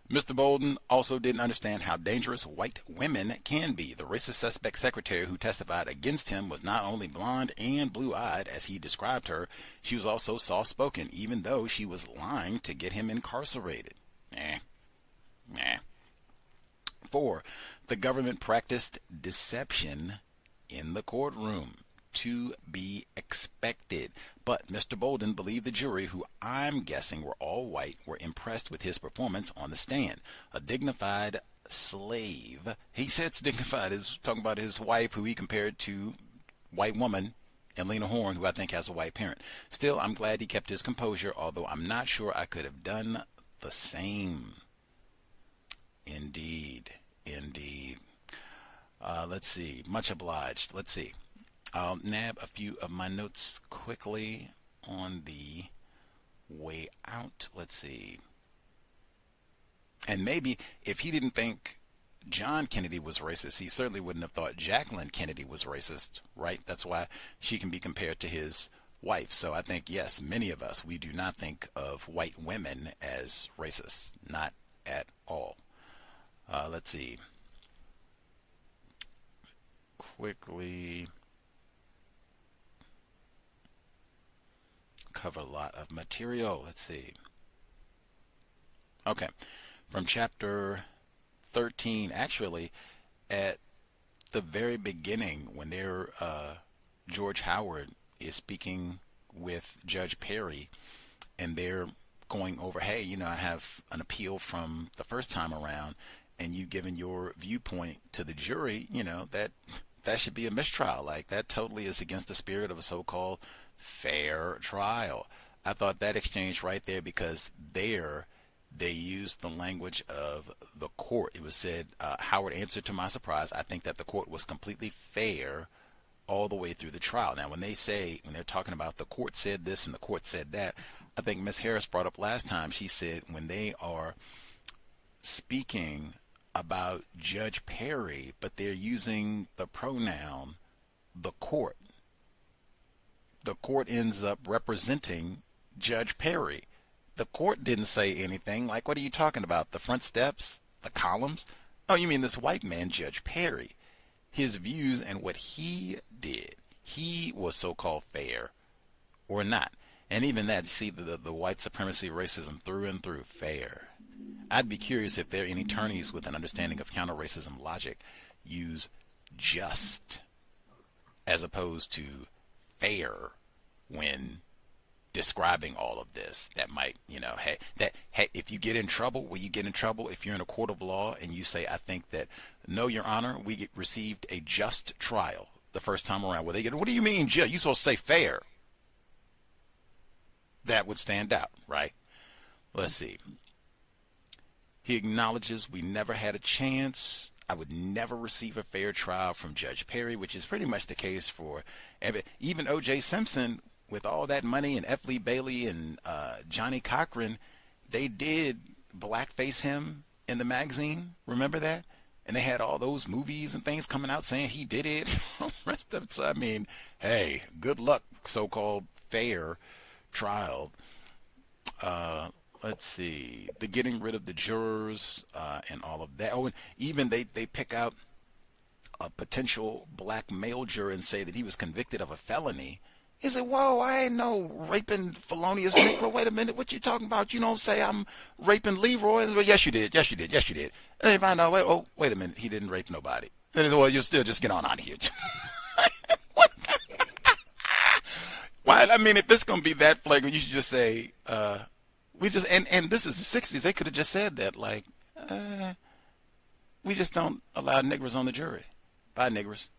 Mr. Bolden also didn't understand how dangerous white women can be. The racist suspect secretary who testified against him was not only blonde and blue-eyed, as he described her, she was also soft-spoken, even though she was lying to get him incarcerated. 4, the government practiced deception in the courtroom. To be expected. But Mr. Bolden believed the jury, who I'm guessing were all white, were impressed with his performance on the stand. A dignified slave. He said it's dignified. Is talking about his wife, who he compared to white woman, Elena Horn, who I think has a white parent. Still, I'm glad he kept his composure, although I'm not sure I could have done the same. Indeed. Let's see. Much obliged. Let's see. I'll nab a few of my notes quickly on the way out. Let's see. And maybe if he didn't think John Kennedy was racist, he certainly wouldn't have thought Jacqueline Kennedy was racist, right? That's why she can be compared to his wife. So I think, yes, many of us, we do not think of white women as racists. Not at all. Let's see. Quickly. Cover a lot of material. Let's see. Okay. From chapter 13, actually, at the very beginning, when George Howard is speaking with Judge Perry, and they're going over, hey, I have an appeal from the first time around, and you've given your viewpoint to the jury, that should be a mistrial. Like, that totally is against the spirit of a so-called fair trial. I thought that exchange right there, because they used the language of the court. It was said, Howard answered to my surprise, I think that the court was completely fair all the way through the trial. Now, when they're talking about the court said this and the court said that, I think Ms. Harris brought up last time, she said when they are speaking about Judge Perry, but they're using the pronoun the court ends up representing Judge Perry. The court didn't say anything. Like, what are you talking about? The front steps? The columns? Oh, you mean this white man, Judge Perry. His views and what he did. He was so-called fair or not. And even that, you see the white supremacy racism through and through. Fair. I'd be curious if there are any attorneys with an understanding of counter-racism logic use just as opposed to fair when describing all of this. That might, hey, if you get in trouble, will you get in trouble if you're in a court of law and you say, I think that, no, Your Honor, we received a just trial the first time around. What do you mean, Jill? You're supposed to say fair. That would stand out, right? Let's see. He acknowledges we never had a chance. I would never receive a fair trial from Judge Perry, which is pretty much the case for even O.J. Simpson, with all that money, and F. Lee Bailey and Johnny Cochran. They did blackface him in the magazine. Remember that? And they had all those movies and things coming out saying he did it. Rest of it. So, I mean, hey, good luck, so-called fair trial. Let's see, the getting rid of the jurors and all of that. Oh, and even they pick out a potential black male juror and say that he was convicted of a felony, He said, whoa, I ain't no raping felonious Negro. Wait a minute, what you talking about? You don't say I'm raping Leroy. Well, yes, you did. Yes, you did. Yes, you did. And they find out, wait a minute, he didn't rape nobody. And they said, well, you'll still just get on out of here. What? Why? I mean, if it's going to be that flagrant, you should just say, and this is the 60s. They could have just said that, like, we just don't allow niggers on the jury. Bye, niggers.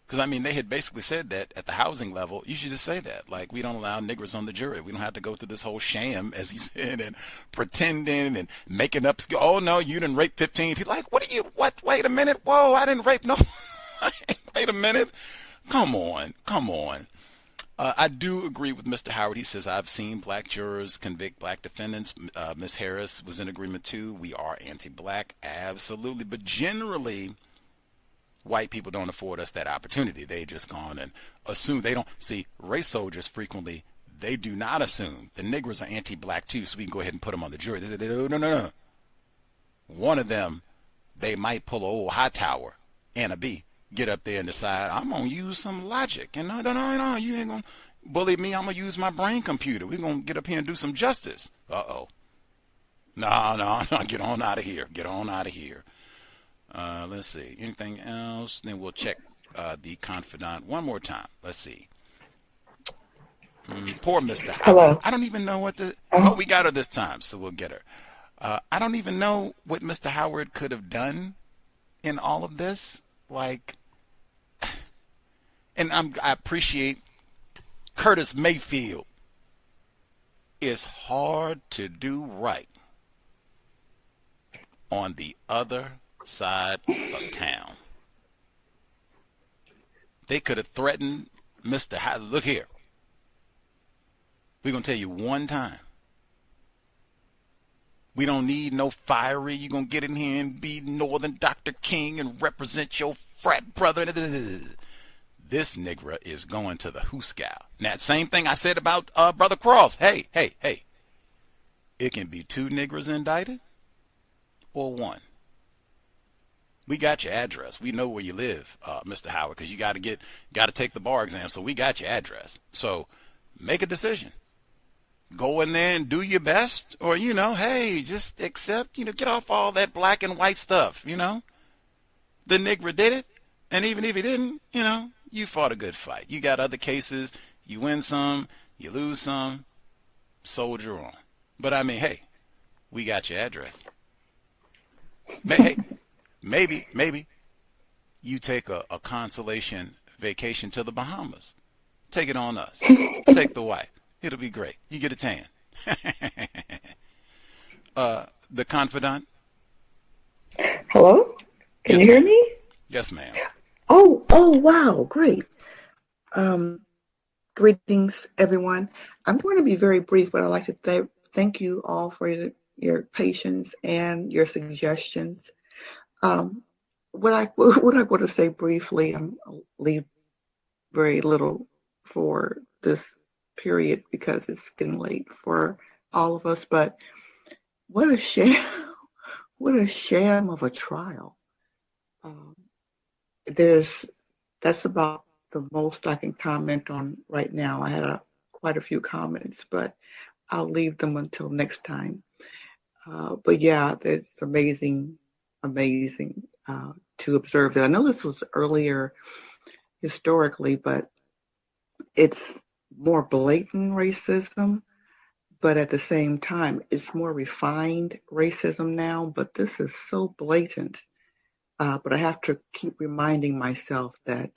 Because, I mean, they had basically said that at the housing level. You should just say that. Like, we don't allow niggers on the jury. We don't have to go through this whole sham, as he said, and pretending and making up. Oh, no, you didn't rape 15 people. Like, what? Wait a minute. Whoa, I didn't rape no. Wait a minute. Come on. I do agree with Mr. Howard. He says, I've seen black jurors convict black defendants. Ms. Harris was in agreement, too. We are anti-black. Absolutely. But generally, white people don't afford us that opportunity. They just gone and assume. They don't see race soldiers frequently. They do not assume the niggers are anti-black too, so we can go ahead and put them on the jury. They say, no. One of them, they might pull an old Hightower, Anna B, get up there and decide, I'm going to use some logic. And no, you ain't going to bully me. I'm going to use my brain computer. We're going to get up here and do some justice. Uh-oh. No, get on out of here. Get on out of here. Let's see. Anything else? Then we'll check the confidant one more time. Let's see. Poor Mr. Howard. Hello. I don't even know what the... Oh, we got her this time, so we'll get her. I don't even know what Mr. Howard could have done in all of this. Like... And I appreciate Curtis Mayfield. It's hard to do right on the other side of town. They could have threatened Mr. Howard. Look here. We're going to tell you one time. We don't need no fiery. You're going to get in here and be Northern Dr. King and represent your frat brother. This nigger is going to the hooskow. Now, same thing I said about Brother Cross. Hey. It can be 2 niggers indicted or 1. We got your address. We know where you live, Mr. Howard, because you got to take the bar exam. So we got your address. So make a decision. Go in there and do your best, or hey, just accept. Get off all that black and white stuff. The nigger did it, and even if he didn't, you fought a good fight. You got other cases. You win some, you lose some. Soldier on. But I mean, hey, we got your address. Hey. Maybe you take a consolation vacation to the Bahamas. Take it on us. Take the wife. It'll be great. You get a tan. The confidant. Hello? Can you hear me? Yes, ma'am. Oh, wow, great. Greetings, everyone. I'm going to be very brief, but I'd like to thank you all for your patience and your suggestions. What I want to say briefly, I'll leave very little for this period because it's getting late for all of us, but what a sham of a trial. That's about the most I can comment on right now. I had quite a few comments, but I'll leave them until next time. But yeah, it's amazing to observe that. I know this was earlier historically, but it's more blatant racism, but at the same time, it's more refined racism now, but this is so blatant. But I have to keep reminding myself that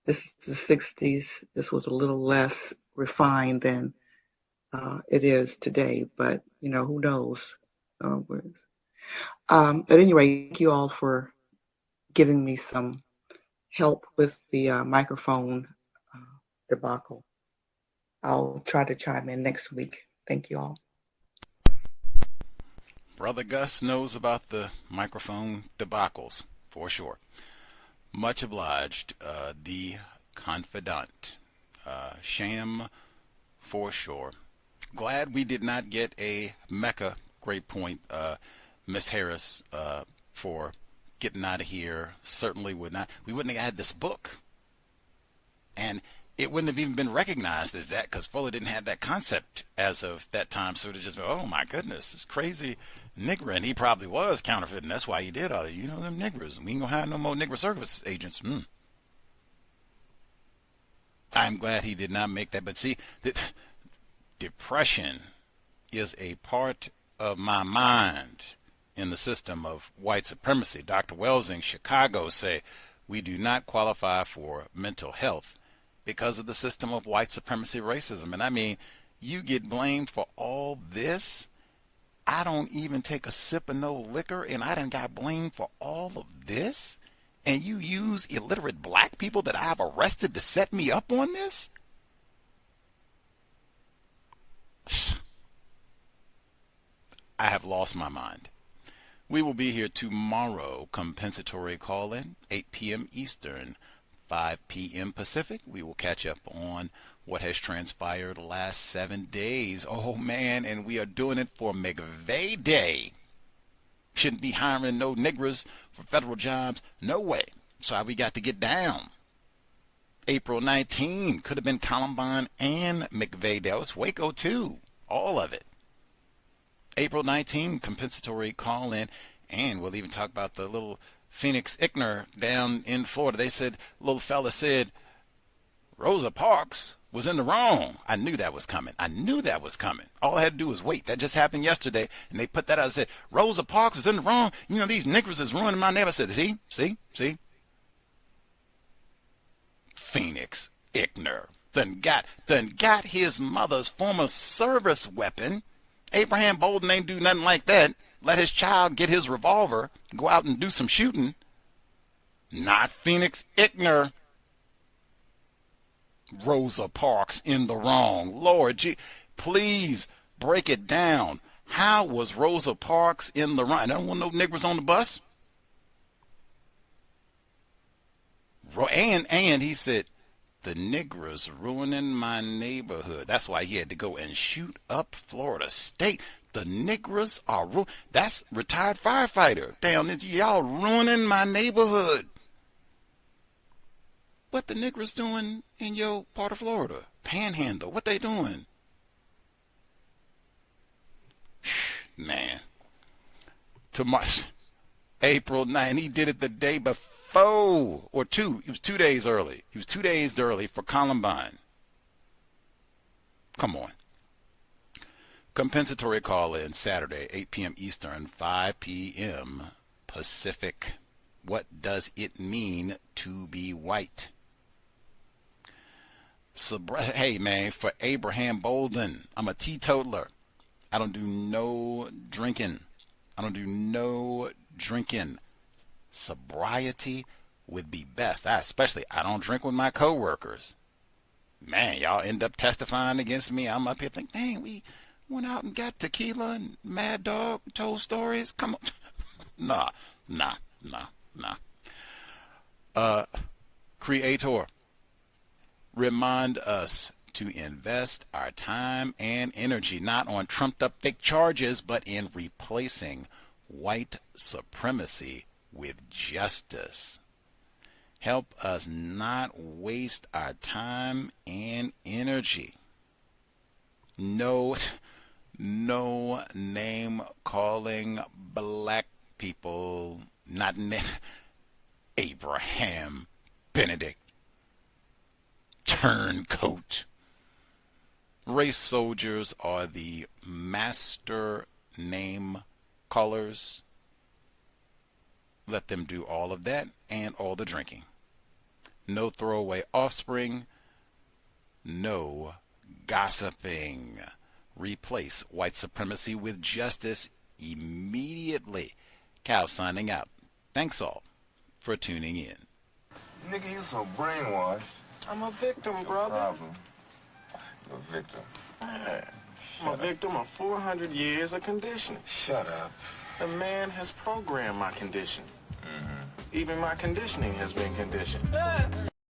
this is the 60s. This was a little less refined than it is today, but who knows? At any rate, thank you all for giving me some help with the microphone debacle. I'll try to chime in next week. Thank you all. Brother Gus knows about the microphone debacles, for sure. Much obliged. The confidant. Sham, for sure. Glad we did not get a Mecca. Great point, Miss Harris, for getting out of here. Certainly would not. We wouldn't have had this book. And it wouldn't have even been recognized as that because Fuller didn't have that concept as of that time. So it would just been, oh my goodness, this crazy nigger. And he probably was counterfeiting. That's why he did all that. You know, them niggers. We ain't gonna hire no more nigger service agents. I'm glad he did not make that. But see, depression is a part of my mind in the system of white supremacy. Dr. Wells in Chicago say we do not qualify for mental health because of the system of white supremacy racism. And I mean, you get blamed for all this. I don't even take a sip of no liquor, and I done got blamed for all of this. And you use illiterate black people that I've arrested to set me up on this? I have lost my mind. We will be here tomorrow. Compensatory call-in, 8 p.m. Eastern, 5 p.m. Pacific. We will catch up on what has transpired the last 7 days. Oh, man, and we are doing it for McVeigh Day. Shouldn't be hiring no niggers for federal jobs. No way. So how we got to get down. April 19 could have been Columbine and McVeigh Day. It was Waco, too. All of it. April 19, compensatory call-in, and we'll even talk about the little Phoenix Ickner down in Florida. They said, little fella said, Rosa Parks was in the wrong. I knew that was coming. I knew that was coming. All I had to do was wait. That just happened yesterday, and they put that out and said, Rosa Parks was in the wrong. You know, these niggers is ruining my neighborhood. I said, see? Phoenix Ickner done got his mother's former service weapon. Abraham Bolden ain't do nothing like that. Let his child get his revolver, go out and do some shooting. Not Phoenix Ickner. Rosa Parks in the wrong. Lord, gee, please break it down. How was Rosa Parks in the wrong? I don't want no niggers on the bus. And he said, the niggers ruining my neighborhood. That's why he had to go and shoot up Florida State. The niggers are that's retired firefighter. Damn, y'all ruining my neighborhood. What the niggers doing in your part of Florida? Panhandle. What they doing? Man. Tomorrow, April 9, he did it the day before. Or two. He was 2 days early. He was 2 days early for Columbine. Come on. Compensatory call-in Saturday, 8 p.m. Eastern, 5 p.m. Pacific. What does it mean to be white? Hey, man, for Abraham Bolden, I'm a teetotaler. I don't do no drinking. Sobriety would be best. I don't drink with my coworkers. Man, y'all end up testifying against me. I'm up here thinking, dang, we went out and got tequila and Mad Dog, told stories. Come on. Nah. Creator, remind us to invest our time and energy not on trumped up fake charges, but in replacing white supremacy with justice. Help us not waste our time and energy. No name calling black people, not Abraham Benedict, turncoat. Race soldiers are the master name callers. Let them do all of that and all the drinking. No throwaway offspring. No gossiping. Replace white supremacy with justice immediately. Cal signing out. Thanks all for tuning in. Nigga, you so brainwashed. I'm a victim, brother. No problem. You're a victim. I'm a victim of 400 years of conditioning. Shut up. The man has programmed my condition. Even my conditioning has been conditioned.